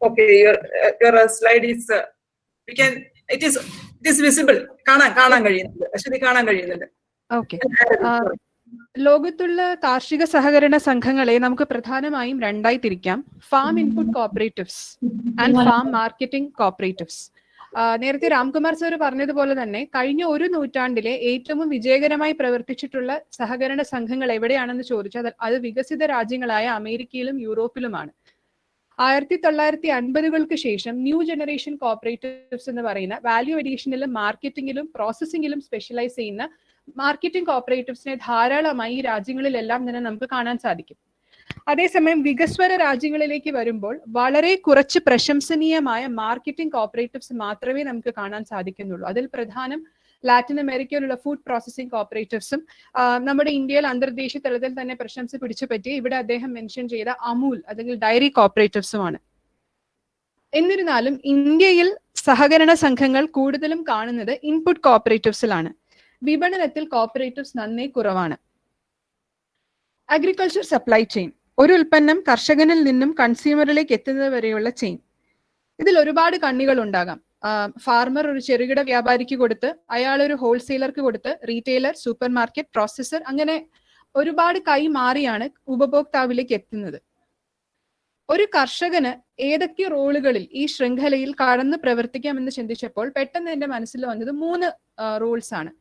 Okay, your slide is it is visible. കാണാൻ കഴിയുന്നുണ്ട്. അശ്വതി കാണാൻ കഴിയുന്നുണ്ട്. ഓക്കെ. ലോകത്തുള്ള കാർഷിക സഹകരണ സംഘങ്ങളെ നമുക്ക് പ്രധാനമായും രണ്ടായി തിരിക്കാം: farm input cooperatives and farm marketing cooperatives. നേരത്തെ രാംകുമാർ സാർ പറഞ്ഞതുപോലെ തന്നെ കഴിഞ്ഞ ഒരു നൂറ്റാണ്ടിലെ ഏറ്റവും വിജയകരമായി പ്രവർത്തിച്ചിട്ടുള്ള സഹകരണ സംഘങ്ങൾ എവിടെയാണെന്ന് ചോദിച്ചാൽ അത് വികസിത രാജ്യങ്ങളായ അമേരിക്കയിലും യൂറോപ്പിലുമാണ്. 1950-കൾക്ക് ശേഷം ന്യൂ ജനറേഷൻ കോപ്പറേറ്റീവ്സ് എന്ന് പറയുന്ന വാല്യൂ അഡീഷനിലും മാർക്കറ്റിംഗിലും പ്രോസസ്സിംഗിലും സ്പെഷ്യലൈസ് ചെയ്യുന്ന മാർക്കറ്റിംഗ് കോപ്പറേറ്റീവ്സിനെ ധാരാളമായി ഈ രാജ്യങ്ങളിലെല്ലാം തന്നെ നമുക്ക് കാണാൻ സാധിക്കും. അതേസമയം വികസ്വര രാജ്യങ്ങളിലേക്ക് വരുമ്പോൾ വളരെ കുറച്ച് പ്രശംസനീയമായ മാർക്കറ്റിംഗ് കോപ്പറേറ്റീവ്സ് മാത്രമേ നമുക്ക് കാണാൻ സാധിക്കുന്നുള്ളൂ. അതിൽ പ്രധാനം ലാറ്റിൻ അമേരിക്കയിലുള്ള ഫുഡ് പ്രോസസിംഗ് കോപ്പറേറ്റീവ്സും നമ്മുടെ ഇന്ത്യയിൽ അന്തർദേശീയ തലത്തിൽ തന്നെ പ്രശംസ പിടിച്ചു പറ്റി ഇവിടെ അദ്ദേഹം മെൻഷൻ ചെയ്ത അമൂൽ അല്ലെങ്കിൽ ഡയറി കോപ്പറേറ്റീവ്സുമാണ്. എന്നിരുന്നാലും ഇന്ത്യയിൽ സഹകരണ സംഘങ്ങൾ കൂടുതലും കാണുന്നത് ഇൻപുട്ട് കോപ്പറേറ്റീവ്സിലാണ്. വിപണനത്തിൽ കോപ്പറേറ്റീവ്സ് നന്നേ കുറവാണ്. അഗ്രികൾച്ചർ സപ്ലൈ ചെയിൻ, ഒരു ഉൽപ്പന്നം കർഷകനിൽ നിന്നും കൺസ്യൂമറിലേക്ക് എത്തുന്നത് വരെയുള്ള ചെയിൻ. ഇതിൽ ഒരുപാട് കണ്ണികൾ ഉണ്ടാകാം. ഫാർമർ ഒരു ചെറുകിട വ്യാപാരിക്ക് കൊടുത്ത്, അയാൾ ഒരു ഹോൾസെയിലർക്ക് കൊടുത്ത്, റീറ്റെയിലർ, സൂപ്പർ മാർക്കറ്റ്, പ്രോസസർ, അങ്ങനെ ഒരുപാട് കൈ മാറിയാണ് ഉപഭോക്താവിലേക്ക് എത്തുന്നത്. ഒരു കർഷകന് ഏതൊക്കെ റോളുകളിൽ ഈ ശൃംഖലയിൽ കടന്ന് പ്രവർത്തിക്കാമെന്ന് ചിന്തിച്ചപ്പോൾ പെട്ടെന്ന് എന്റെ മനസ്സിൽ വന്നത് 3 റോൾസ് ആണ്.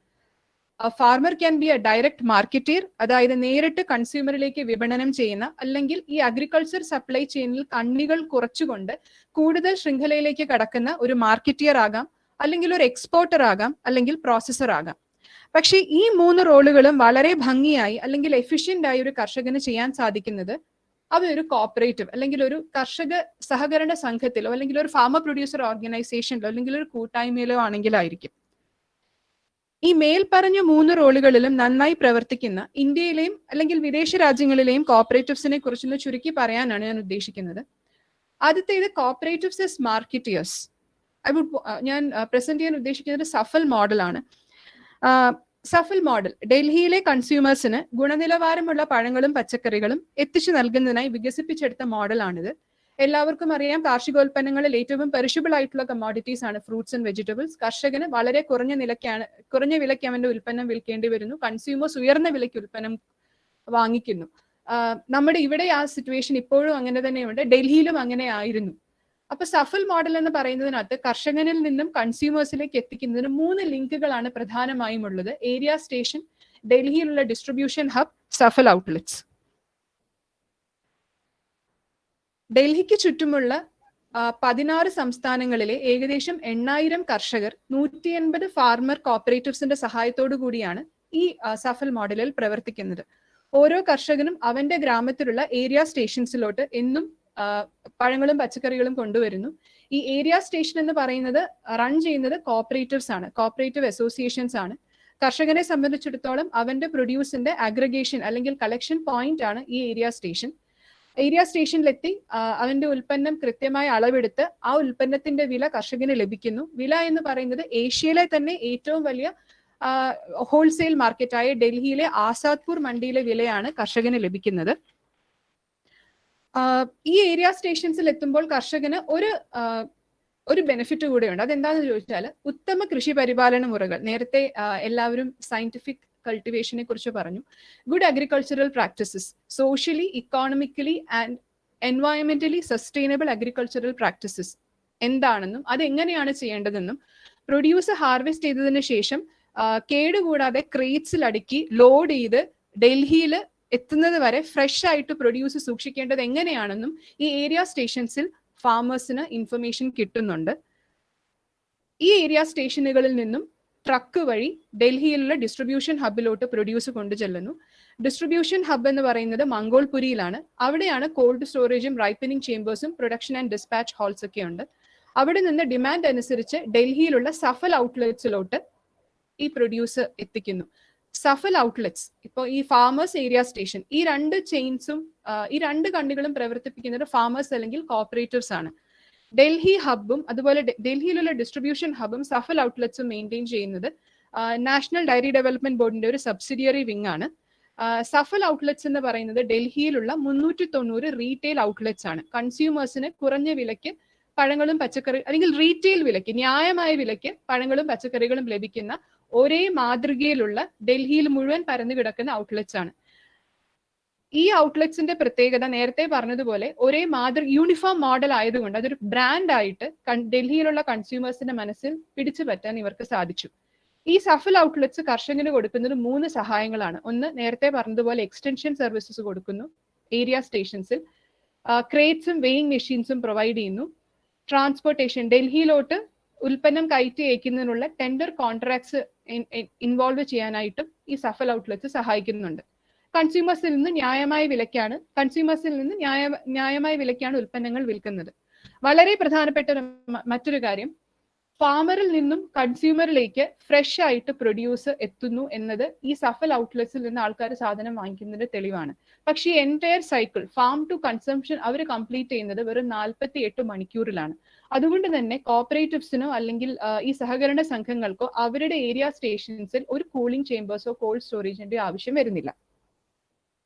Farmer can be a direct marketer, അതായത് നേരിട്ട് കൺസ്യൂമറിലേക്ക് വിപണനം ചെയ്യുന്ന, അല്ലെങ്കിൽ ഈ അഗ്രികൾച്ചർ സപ്ലൈ ചെയിനിൽ കണ്ണികൾ കുറച്ചുകൊണ്ട് കൂടുതൽ ശൃംഖലയിലേക്ക് കടക്കുന്ന ഒരു മാർക്കറ്റിയർ ആകാം, അല്ലെങ്കിൽ ഒരു എക്സ്പോർട്ടർ ആകാം, അല്ലെങ്കിൽ പ്രോസസർ ആകാം. പക്ഷേ ഈ 3 റോളുകളും വളരെ ഭംഗിയായി അല്ലെങ്കിൽ എഫിഷ്യന്റ് ആയി ഒരു കർഷകന് ചെയ്യാൻ സാധിക്കുന്നത് അവയൊരു കോപ്പറേറ്റീവ് അല്ലെങ്കിൽ ഒരു കർഷക സഹകരണ സംഘത്തിലോ അല്ലെങ്കിൽ ഒരു ഫാമർ പ്രൊഡ്യൂസർ ഓർഗനൈസേഷനിലോ അല്ലെങ്കിൽ ഒരു കൂട്ടായ്മയിലോ ആണെങ്കിലായിരിക്കും. ഈ മേൽപ്പറഞ്ഞ 3 റോളുകളിലും നന്നായി പ്രവർത്തിക്കുന്ന ഇന്ത്യയിലെയും അല്ലെങ്കിൽ വിദേശ രാജ്യങ്ങളിലെയും കോപ്പറേറ്റീവ്സിനെ കുറിച്ചൊന്ന് ചുരുക്കി പറയാനാണ് ഞാൻ ഉദ്ദേശിക്കുന്നത്. ആദ്യത്തേത് കോപ്പറേറ്റീവ്സ് ആസ് മാർക്കറ്റിയേഴ്സ്. ഞാൻ പ്രസന്റ് ചെയ്യാൻ ഉദ്ദേശിക്കുന്നത് സഫൽ മോഡലാണ്. സഫൽ മോഡൽ ഡൽഹിയിലെ കൺസ്യൂമേഴ്സിന് ഗുണനിലവാരമുള്ള പഴങ്ങളും പച്ചക്കറികളും എത്തിച്ചു നൽകുന്നതിനായി വികസിപ്പിച്ചെടുത്ത മോഡലാണിത്. എല്ലാവർക്കും അറിയാം, കാർഷികോൽപ്പന്നങ്ങളിൽ ഏറ്റവും പെരിഷബിൾ ആയിട്ടുള്ള കമ്മോഡിറ്റീസ് ആണ് ഫ്രൂട്ട്സ് ആൻഡ് വെജിറ്റബിൾസ്. കർഷകന് വളരെ കുറഞ്ഞ വിലയ്ക്ക് അവന്റെ ഉൽപ്പന്നം വിൽക്കേണ്ടി വരുന്നു. കൺസ്യൂമേഴ്സ് ഉയർന്ന വിലയ്ക്ക് ഉൽപ്പന്നം വാങ്ങിക്കുന്നു. നമ്മുടെ ഇവിടെ ആ സിറ്റുവേഷൻ ഇപ്പോഴും അങ്ങനെ തന്നെയുണ്ട്. ഡൽഹിയിലും അങ്ങനെ ആയിരുന്നു. അപ്പൊ സഫൽ മോഡൽ എന്ന് പറയുന്നതിനകത്ത് കർഷകനിൽ നിന്നും കൺസ്യൂമേഴ്സിലേക്ക് എത്തിക്കുന്നതിന് 3 ലിങ്കുകളാണ് പ്രധാനമായും ഉള്ളത്: ഏരിയ സ്റ്റേഷൻ, ഡൽഹിയിലുള്ള ഡിസ്ട്രിബ്യൂഷൻ ഹബ്, സഫൽ ഔട്ട്ലെറ്റ്സ്. ഡൽഹിക്ക് ചുറ്റുമുള്ള 16 സംസ്ഥാനങ്ങളിലെ ഏകദേശം 8000 കർഷകർ 180 ഫാർമർ കോപ്പറേറ്റീവ്സിന്റെ സഹായത്തോടു കൂടിയാണ് ഈ സഫൽ മോഡലിൽ പ്രവർത്തിക്കുന്നത്. ഓരോ കർഷകനും അവന്റെ ഗ്രാമത്തിലുള്ള ഏരിയ സ്റ്റേഷൻസിലോട്ട് എന്നും പഴങ്ങളും പച്ചക്കറികളും കൊണ്ടുവരുന്നു. ഈ ഏരിയ സ്റ്റേഷൻ എന്ന് പറയുന്നത് റൺ ചെയ്യുന്നത് കോപ്പറേറ്റീവ്സ് ആണ്, കോപ്പറേറ്റീവ് അസോസിയേഷൻസ് ആണ്. കർഷകനെ സംബന്ധിച്ചിടത്തോളം അവന്റെ പ്രൊഡ്യൂസിന്റെ അഗ്രഗേഷൻ അല്ലെങ്കിൽ കളക്ഷൻ പോയിന്റ് ആണ് ഈ ഏരിയ സ്റ്റേഷൻ. ഏരിയ സ്റ്റേഷനിലെത്തി അവന്റെ ഉൽപ്പന്നം കൃത്യമായി അളവെടുത്ത് ആ ഉൽപ്പന്നത്തിന്റെ വില കർഷകന് ലഭിക്കുന്നു. വില എന്ന് പറയുന്നത് ഏഷ്യയിലെ തന്നെ ഏറ്റവും വലിയ ഹോൾസെയിൽ മാർക്കറ്റായ ഡൽഹിയിലെ ആസാദ്പൂർ മണ്ടിയിലെ വിലയാണ് കർഷകന് ലഭിക്കുന്നത്. ഈ ഏരിയ സ്റ്റേഷൻസിൽ എത്തുമ്പോൾ കർഷകന് ഒരു ബെനിഫിറ്റ് കൂടെയുണ്ട്. അതെന്താണെന്ന് ചോദിച്ചാൽ ഉത്തമ കൃഷി പരിപാലന മുറകൾ. നേരത്തെ എല്ലാവരും സയന്റിഫിക് കൾട്ടിവേഷനെ കുറിച്ച് പറഞ്ഞു. Good agricultural practices, socially, economically and എൻവയോൺമെന്റലി സസ്റ്റൈനബിൾ അഗ്രികൾച്ചറൽ പ്രാക്ടീസസ് എന്താണെന്നും അതെങ്ങനെയാണ് ചെയ്യേണ്ടതെന്നും, പ്രൊഡ്യൂസ് ഹാർവെസ്റ്റ് ചെയ്തതിന് ശേഷം കേടുകൂടാതെ ക്രേറ്റ്സിൽ അടുക്കി ലോഡ് ചെയ്ത് ഡൽഹിയിൽ എത്തുന്നത് വരെ ഫ്രഷ് ആയിട്ട് പ്രൊഡ്യൂസ് സൂക്ഷിക്കേണ്ടത് എങ്ങനെയാണെന്നും ഈ ഏരിയ സ്റ്റേഷൻസിൽ ഫാമേഴ്സിന് ഇൻഫർമേഷൻ കിട്ടുന്നുണ്ട്. ഈ ഏരിയ സ്റ്റേഷനുകളിൽ നിന്നും ട്രക്ക് വഴി ഡൽഹിയിലുള്ള ഡിസ്ട്രിബ്യൂഷൻ ഹബിലോട്ട് പ്രൊഡ്യൂസ് കൊണ്ടു ചെല്ലുന്നു. ഡിസ്ട്രിബ്യൂഷൻ ഹബ് എന്ന് പറയുന്നത് മംഗോൾപുരിയിലാണ്. അവിടെയാണ് കോൾഡ് സ്റ്റോറേജും റൈപ്പനിങ് ചേമ്പേഴ്സും പ്രൊഡക്ഷൻ ആൻഡ് ഡിസ്പാച്ച് ഹാൾസ് ഒക്കെ ഉണ്ട്. അവിടെ നിന്ന് ഡിമാൻഡ് അനുസരിച്ച് ഡൽഹിയിലുള്ള സഫൽ ഔട്ട്ലെറ്റ്സിലോട്ട് ഈ പ്രൊഡ്യൂസ് എത്തിക്കുന്നു. സഫൽ ഔട്ട്ലെറ്റ്സ് ഇപ്പോൾ ഈ ഫാമേഴ്സ് ഏരിയ സ്റ്റേഷൻ, ഈ രണ്ട് ചെയിൻസും ഈ രണ്ട് കണ്ണികളും പ്രവർത്തിപ്പിക്കുന്നത് ഫാമേഴ്സ് അല്ലെങ്കിൽ കോപ്പറേറ്റീവ്സ് ആണ്. ഡൽഹി ഹബും അതുപോലെ ഡൽഹിയിലുള്ള ഡിസ്ട്രിബ്യൂഷൻ ഹബും സഫൽ ഔട്ട്ലെറ്റ്സും മെയിൻറ്റെയിൻ ചെയ്യുന്നത് നാഷണൽ ഡയറി ഡെവലപ്മെന്റ് ബോർഡിന്റെ ഒരു സബ്സിഡിയറി വിങ് ആണ്. സഫൽ ഔട്ട്ലെറ്റ്സ് എന്ന് പറയുന്നത് ഡൽഹിയിലുള്ള 390 റീറ്റെയിൽ ഔട്ട്ലെറ്റ്സ് ആണ്. കൺസ്യൂമേഴ്സിന് കുറഞ്ഞ വിലയ്ക്ക് പഴങ്ങളും പച്ചക്കറി അല്ലെങ്കിൽ റീറ്റെയിൽ വിലയ്ക്ക്, ന്യായമായ വിലയ്ക്ക് പഴങ്ങളും പച്ചക്കറികളും ലഭിക്കുന്ന ഒരേ മാതൃകയിലുള്ള ഡൽഹിയിൽ മുഴുവൻ പരന്നു കിടക്കുന്ന ഔട്ട്ലെറ്റ്സ് ആണ്. ഈ ഔട്ട്ലെറ്റ്സിന്റെ പ്രത്യേകത നേരത്തെ പറഞ്ഞതുപോലെ ഒരേ യൂണിഫോം മോഡൽ ആയതുകൊണ്ട് അതൊരു ബ്രാൻഡ് ആയിട്ട് ഡൽഹിയിലുള്ള കൺസ്യൂമേഴ്സിന്റെ മനസ്സിൽ പിടിച്ചു പറ്റാൻ ഇവർക്ക് സാധിച്ചു. ഈ സഫൽ ഔട്ട്ലെറ്റ്സ് കർഷകന് കൊടുക്കുന്നത് 3 സഹായങ്ങളാണ്. ഒന്ന്, നേരത്തെ പറഞ്ഞതുപോലെ എക്സ്റ്റൻഷൻ സർവീസസ് കൊടുക്കുന്നു ഏരിയ സ്റ്റേഷൻസിൽ. ക്രേറ്റ്സും വെയിങ് മെഷീൻസും പ്രൊവൈഡ് ചെയ്യുന്നു. ട്രാൻസ്പോർട്ടേഷൻ, ഡൽഹിയിലോട്ട് ഉൽപ്പന്നം കയറ്റി അയക്കുന്നതിനുള്ള ടെൻഡർ കോൺട്രാക്ട്സ് ഇൻവോൾവ് ചെയ്യാനായിട്ടും ഈ സഫൽ ഔട്ട്ലെറ്റ്സ് സഹായിക്കുന്നുണ്ട്. കൺസ്യൂമേഴ്സിൽ നിന്ന് ന്യായമായ വിലയ്ക്കാണ് ഉൽപ്പന്നങ്ങൾ വിൽക്കുന്നത്. വളരെ പ്രധാനപ്പെട്ട മറ്റൊരു കാര്യം, ഫാമറിൽ നിന്നും കൺസ്യൂമറിലേക്ക് ഫ്രഷ് ആയിട്ട് പ്രൊഡ്യൂസ് എത്തുന്നു എന്നത് ഈ സഫൽ ഔട്ട്ലെറ്റ്സിൽ നിന്ന് ആൾക്കാർ സാധനം വാങ്ങിക്കുന്നതിന്റെ തെളിവാണ്. പക്ഷേ ഈ entire cycle farm to consumption അവർ കംപ്ലീറ്റ് ചെയ്യുന്നത് വെറും 48 മണിക്കൂറിലാണ്. അതുകൊണ്ട് തന്നെ കോപ്പറേറ്റീവ്സിനോ അല്ലെങ്കിൽ ഈ സഹകരണ സംഘങ്ങൾക്കോ അവരുടെ ഏരിയ സ്റ്റേഷൻസിൽ ഒരു കൂളിംഗ് ചേമ്പേഴ്സോ കോൾഡ് സ്റ്റോറേജിന്റെ ആവശ്യം വരുന്നില്ല.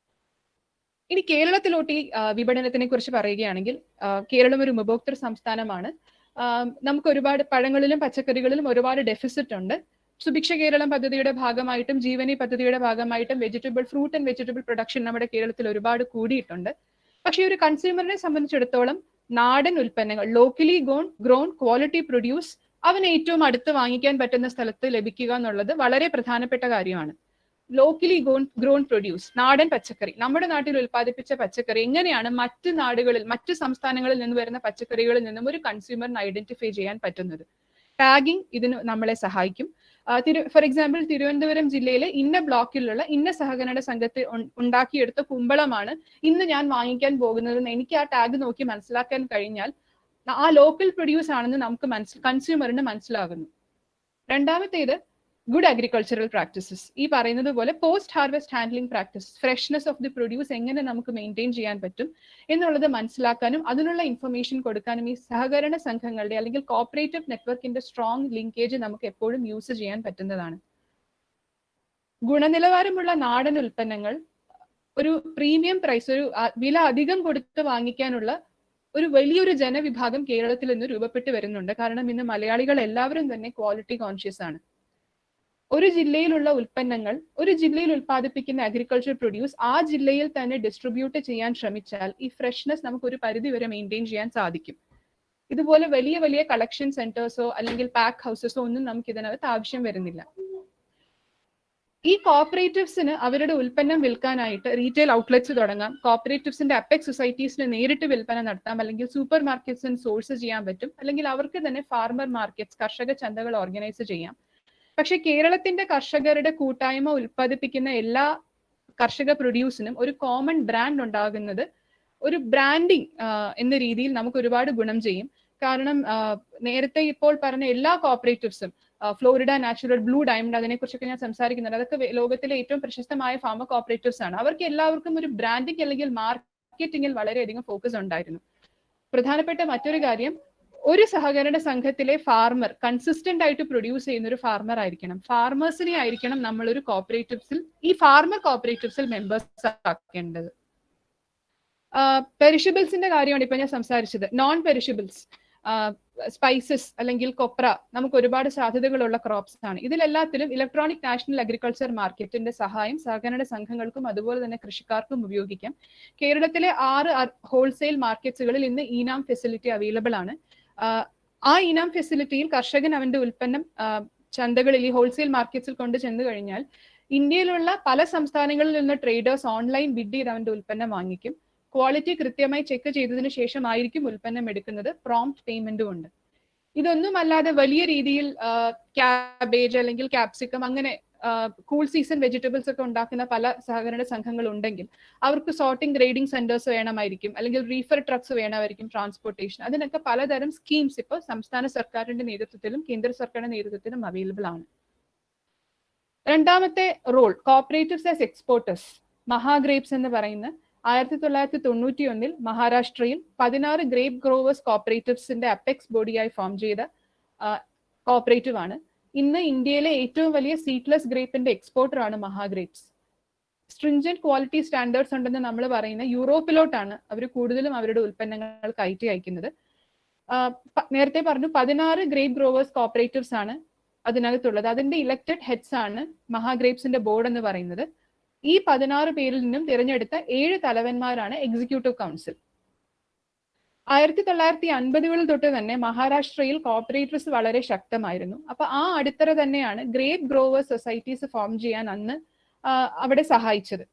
ഇനി കേരളത്തിലോട്ട് ഈ വിപണനത്തിനെ കുറിച്ച് പറയുകയാണെങ്കിൽ, കേരളം ഒരു ഉപഭോക്തൃ സംസ്ഥാനമാണ്. നമുക്ക് ഒരുപാട് പഴങ്ങളിലും പച്ചക്കറികളിലും ഒരുപാട് ഡെഫിസിറ്റ് ഉണ്ട്. സുഭിക്ഷ കേരളം പദ്ധതിയുടെ ഭാഗമായിട്ടും ജീവനി പദ്ധതിയുടെ ഭാഗമായിട്ടും ഫ്രൂട്ട് ആൻഡ് വെജിറ്റബിൾ പ്രൊഡക്ഷൻ നമ്മുടെ കേരളത്തിൽ ഒരുപാട് കൂടിയിട്ടുണ്ട്. പക്ഷേ ഒരു കൺസ്യൂമറിനെ സംബന്ധിച്ചിടത്തോളം നാടൻ ഉൽപ്പന്നങ്ങൾ, ലോക്കലി ഗ്രോൺ ക്വാളിറ്റി പ്രൊഡ്യൂസ്, അവന് ഏറ്റവും അടുത്ത് വാങ്ങിക്കാൻ പറ്റുന്ന സ്ഥലത്ത് ലഭിക്കുക എന്നുള്ളത് വളരെ പ്രധാനപ്പെട്ട കാര്യമാണ്. ലോക്കലി ഗ്രോൺ പ്രൊഡ്യൂസ്, നാടൻ പച്ചക്കറി, നമ്മുടെ നാട്ടിൽ ഉൽപ്പാദിപ്പിച്ച പച്ചക്കറി എങ്ങനെയാണ് മറ്റ് സംസ്ഥാനങ്ങളിൽ നിന്ന് വരുന്ന പച്ചക്കറികളിൽ നിന്നും ഒരു കൺസ്യൂമറിന് ഐഡന്റിഫൈ ചെയ്യാൻ പറ്റുന്നത്? ടാഗിങ് ഇതിന് നമ്മളെ സഹായിക്കും. ഫോർ എക്സാമ്പിൾ, തിരുവനന്തപുരം ജില്ലയിലെ ഇന്ന ബ്ലോക്കിലുള്ള ഇന്ന സഹകരണ സംഘത്തിൽ ഉണ്ടാക്കിയെടുത്ത കുമ്പളമാണ് ഇന്ന് ഞാൻ വാങ്ങിക്കാൻ പോകുന്നതെന്ന് എനിക്ക് ആ ടാഗ് നോക്കി മനസ്സിലാക്കാൻ കഴിഞ്ഞാൽ ആ ലോക്കൽ പ്രൊഡ്യൂസ് ആണെന്ന് നമുക്ക് കൺസ്യൂമറിന് മനസ്സിലാകുന്നു. രണ്ടാമത്തേത് ഗുഡ് അഗ്രികൾച്ചറൽ പ്രാക്ടീസസ്. ഈ പറയുന്നത് പോലെ post harvest handling practice, freshness of the produce എങ്ങനെ നമുക്ക് മെയിൻറ്റെയിൻ ചെയ്യാൻ പറ്റും എന്നുള്ളത് മനസ്സിലാക്കാനും അതിനുള്ള ഇൻഫർമേഷൻ കൊടുക്കാനും ഈ സഹകരണ സംഘങ്ങളുടെ അല്ലെങ്കിൽ കോപ്പറേറ്റീവ് നെറ്റ്വർക്കിന്റെ സ്ട്രോങ് ലിങ്കേജ് നമുക്ക് എപ്പോഴും യൂസ് ചെയ്യാൻ പറ്റുന്നതാണ്. ഗുണനിലവാരമുള്ള നാടൻ ഉൽപ്പന്നങ്ങൾ ഒരു പ്രീമിയം പ്രൈസ്, ഒരു വില അധികം കൊടുത്ത് വാങ്ങിക്കാനുള്ള ഒരു വലിയൊരു ജനവിഭാഗം കേരളത്തിൽ നിന്ന് രൂപപ്പെട്ട് വരുന്നുണ്ട്. കാരണം ഇന്ന് മലയാളികൾ എല്ലാവരും തന്നെ ക്വാളിറ്റി കോൺഷ്യസ് ആണ്. ഒരു ജില്ലയിലുള്ള ഉൽപ്പന്നങ്ങൾ, ഒരു ജില്ലയിൽ ഉൽപ്പാദിപ്പിക്കുന്ന അഗ്രികൾച്ചർ പ്രൊഡ്യൂസ് ആ ജില്ലയിൽ തന്നെ ഡിസ്ട്രിബ്യൂട്ട് ചെയ്യാൻ ശ്രമിച്ചാൽ ഈ ഫ്രഷ്നെസ് നമുക്ക് ഒരു പരിധി വരെ മെയിൻറ്റെയിൻ ചെയ്യാൻ സാധിക്കും. ഇതുപോലെ വലിയ വലിയ കളക്ഷൻ സെന്റേഴ്സോ അല്ലെങ്കിൽ പാക്ക് ഹൗസസോ ഒന്നും നമുക്ക് ഇതിനകത്ത് ആവശ്യം വരുന്നില്ല. ഈ കോപ്പറേറ്റീവ്സിന് അവരുടെ ഉൽപ്പന്നം വിൽക്കാനായിട്ട് റീറ്റെയിൽ ഔട്ട്ലെറ്റ്സ് തുടങ്ങാം. കോപ്പറേറ്റീവ്സിന്റെ അപ്പെക്സ് സൊസൈറ്റീസിന് നേരിട്ട് വിൽപ്പന നടത്താം, അല്ലെങ്കിൽ സൂപ്പർ മാർക്കറ്റ്സിന് സോഴ്സ് ചെയ്യാൻ പറ്റും, അല്ലെങ്കിൽ അവർക്ക് തന്നെ ഫാർമർ മാർക്കറ്റ്സ്, കർഷക ചന്തകൾ ഓർഗനൈസ് ചെയ്യാം. പക്ഷെ കേരളത്തിന്റെ കർഷകരുടെ കൂട്ടായ്മ ഉൽപ്പാദിപ്പിക്കുന്ന എല്ലാ കർഷക പ്രൊഡ്യൂസിനും ഒരു കോമൺ ബ്രാൻഡ് ഉണ്ടാകുന്നത് ഒരു ബ്രാൻഡിങ് എന്ന രീതിയിൽ നമുക്ക് ഒരുപാട് ഗുണം ചെയ്യും. കാരണം നേരത്തെ ഇപ്പോൾ പറഞ്ഞ എല്ലാ കോപ്പറേറ്റീവ്സും, ഫ്ലോറിഡ നാച്ചുറൽ, ബ്ലൂ ഡയമണ്ട്, അതിനെക്കുറിച്ചൊക്കെ ഞാൻ സംസാരിക്കുന്നുണ്ട്. അതൊക്കെ ലോകത്തിലെ ഏറ്റവും പ്രശസ്തമായ ഫാമർ കോപ്പറേറ്റീവ്സ് ആണ്. അവർക്ക് എല്ലാവർക്കും ഒരു ബ്രാൻഡിങ് അല്ലെങ്കിൽ മാർക്കറ്റിംഗിൽ വളരെയധികം ഫോക്കസ് ഉണ്ടായിരുന്നു. പ്രധാനപ്പെട്ട മറ്റൊരു കാര്യം, ഒരു സഹകരണ സംഘത്തിലെ ഫാർമർ കൺസിസ്റ്റന്റ് ആയിട്ട് പ്രൊഡ്യൂസ് ചെയ്യുന്ന ഒരു ഫാർമർ ആയിരിക്കണം. ഫാർമേഴ്സിനെ ആയിരിക്കണം നമ്മളൊരു കോപ്പറേറ്റീവ്സിൽ, ഈ ഫാർമർ കോപ്പറേറ്റീവ്സിൽ മെമ്പേഴ്സ് ആക്കേണ്ടത്. പെരിഷബിൾസിന്റെ കാര്യമാണ് ഇപ്പൊ ഞാൻ സംസാരിച്ചത്. നോൺ പെരിഷബിൾസ്, സ്പൈസസ് അല്ലെങ്കിൽ കൊപ്ര, നമുക്ക് ഒരുപാട് സാധ്യതകളുള്ള ക്രോപ്സ് ആണ്. ഇതിലെല്ലാത്തിലും ഇലക്ട്രോണിക് നാഷണൽ അഗ്രികൾച്ചർ മാർക്കറ്റിന്റെ സഹായം സഹകരണ സംഘങ്ങൾക്കും അതുപോലെ തന്നെ കൃഷിക്കാർക്കും ഉപയോഗിക്കാം. കേരളത്തിലെ 6 ഹോൾസെയിൽ മാർക്കറ്റ്സുകളിൽ ഇന്ന് ഈനാം ഫെസിലിറ്റി അവൈലബിൾ ആണ്. ആ ഇനാം ഫെസിലിറ്റിയിൽ കർഷകൻ അവന്റെ ഉൽപ്പന്നം ചന്തകളിൽ, ഈ ഹോൾസെയിൽ മാർക്കറ്റ്സിൽ കൊണ്ട് ചെന്ന് കഴിഞ്ഞാൽ ഇന്ത്യയിലുള്ള പല സംസ്ഥാനങ്ങളിൽ നിന്ന് ട്രേഡേഴ്സ് ഓൺലൈൻ ബിഡ് ചെയ്ത് അവന്റെ ഉൽപ്പന്നം വാങ്ങിക്കും. ക്വാളിറ്റി കൃത്യമായി ചെക്ക് ചെയ്തതിനു ശേഷമായിരിക്കും ഉൽപ്പന്നം എടുക്കുന്നത്, പ്രോംപ്റ്റ് പേയ്മെന്റും ഉണ്ട്. ഇതൊന്നുമല്ലാതെ വലിയ രീതിയിൽ ക്യാബേജ് അല്ലെങ്കിൽ ക്യാപ്സിക്കം അങ്ങനെ കൂൾ സീസൺ വെജിറ്റബിൾസ് ഒക്കെ ഉണ്ടാക്കുന്ന പല സഹകരണ സംഘങ്ങൾ ഉണ്ടെങ്കിൽ അവർക്ക് സോർട്ടിംഗ് ഗ്രേഡിംഗ് സെന്റേഴ്സ് വേണമായിരിക്കും, അല്ലെങ്കിൽ റീഫർ ട്രക്സ് വേണമായിരിക്കും ട്രാൻസ്പോർട്ടേഷൻ. അതിനൊക്കെ പലതരം സ്കീംസ് ഇപ്പോൾ സംസ്ഥാന സർക്കാരിന്റെ നേതൃത്വത്തിലും കേന്ദ്ര സർക്കാരിന്റെ നേതൃത്വത്തിലും അവൈലബിൾ ആണ്. രണ്ടാമത്തെ റോൾ, കോപ്പറേറ്റീവ്സ് ആസ് എക്സ്പോർട്ടേഴ്സ്. മഹാഗ്രേപ്സ് എന്ന് പറയുന്ന 1991 മഹാരാഷ്ട്രയിൽ 16 ഗ്രേപ്പ് ഗ്രോവേഴ്സ് കോപ്പറേറ്റീവ്സിന്റെ അപ്പെക്സ് ബോഡിയായി ഫോം ചെയ്ത കോപ്പറേറ്റീവ് ആണ്. ഇന്ന് ഇന്ത്യയിലെ ഏറ്റവും വലിയ സീഡ്ലെസ് ഗ്രേപ്പിന്റെ എക്സ്പോർട്ടർ ആണ് മഹാഗ്രേപ്സ്. സ്ട്രിഞ്ചന്റ് ക്വാളിറ്റി സ്റ്റാൻഡേർഡ്സ് ഉണ്ടെന്ന് നമ്മൾ പറയുന്ന യൂറോപ്പിലോട്ടാണ് അവർ കൂടുതലും അവരുടെ ഉൽപ്പന്നങ്ങൾ കയറ്റി അയക്കുന്നത്. നേരത്തെ പറഞ്ഞു 16 ഗ്രേപ്പ് ഗ്രോവേഴ്സ് കോപ്പറേറ്റീവ്സ് ആണ് അതിനകത്തുള്ളത്. അതിന്റെ ഇലക്ടഡ് ഹെഡ്സ് ആണ് മഹാഗ്രേപ്സിന്റെ ബോർഡ് എന്ന് പറയുന്നത്. ഈ 16 പേരിൽ നിന്നും തിരഞ്ഞെടുത്ത 7 തലവന്മാരാണ് എക്സിക്യൂട്ടീവ് കൗൺസിൽ. 1950 തൊട്ട് തന്നെ മഹാരാഷ്ട്രയിൽ കോപ്പറേറ്റീവ്സ് വളരെ ശക്തമായിരുന്നു. അപ്പൊ ആ അടിത്തറ തന്നെയാണ് ഗ്രേപ്പ് ഗ്രോവേഴ്സ് സൊസൈറ്റീസ് ഫോം ചെയ്യാൻ അന്ന് അവിടെ സഹായിച്ചത്.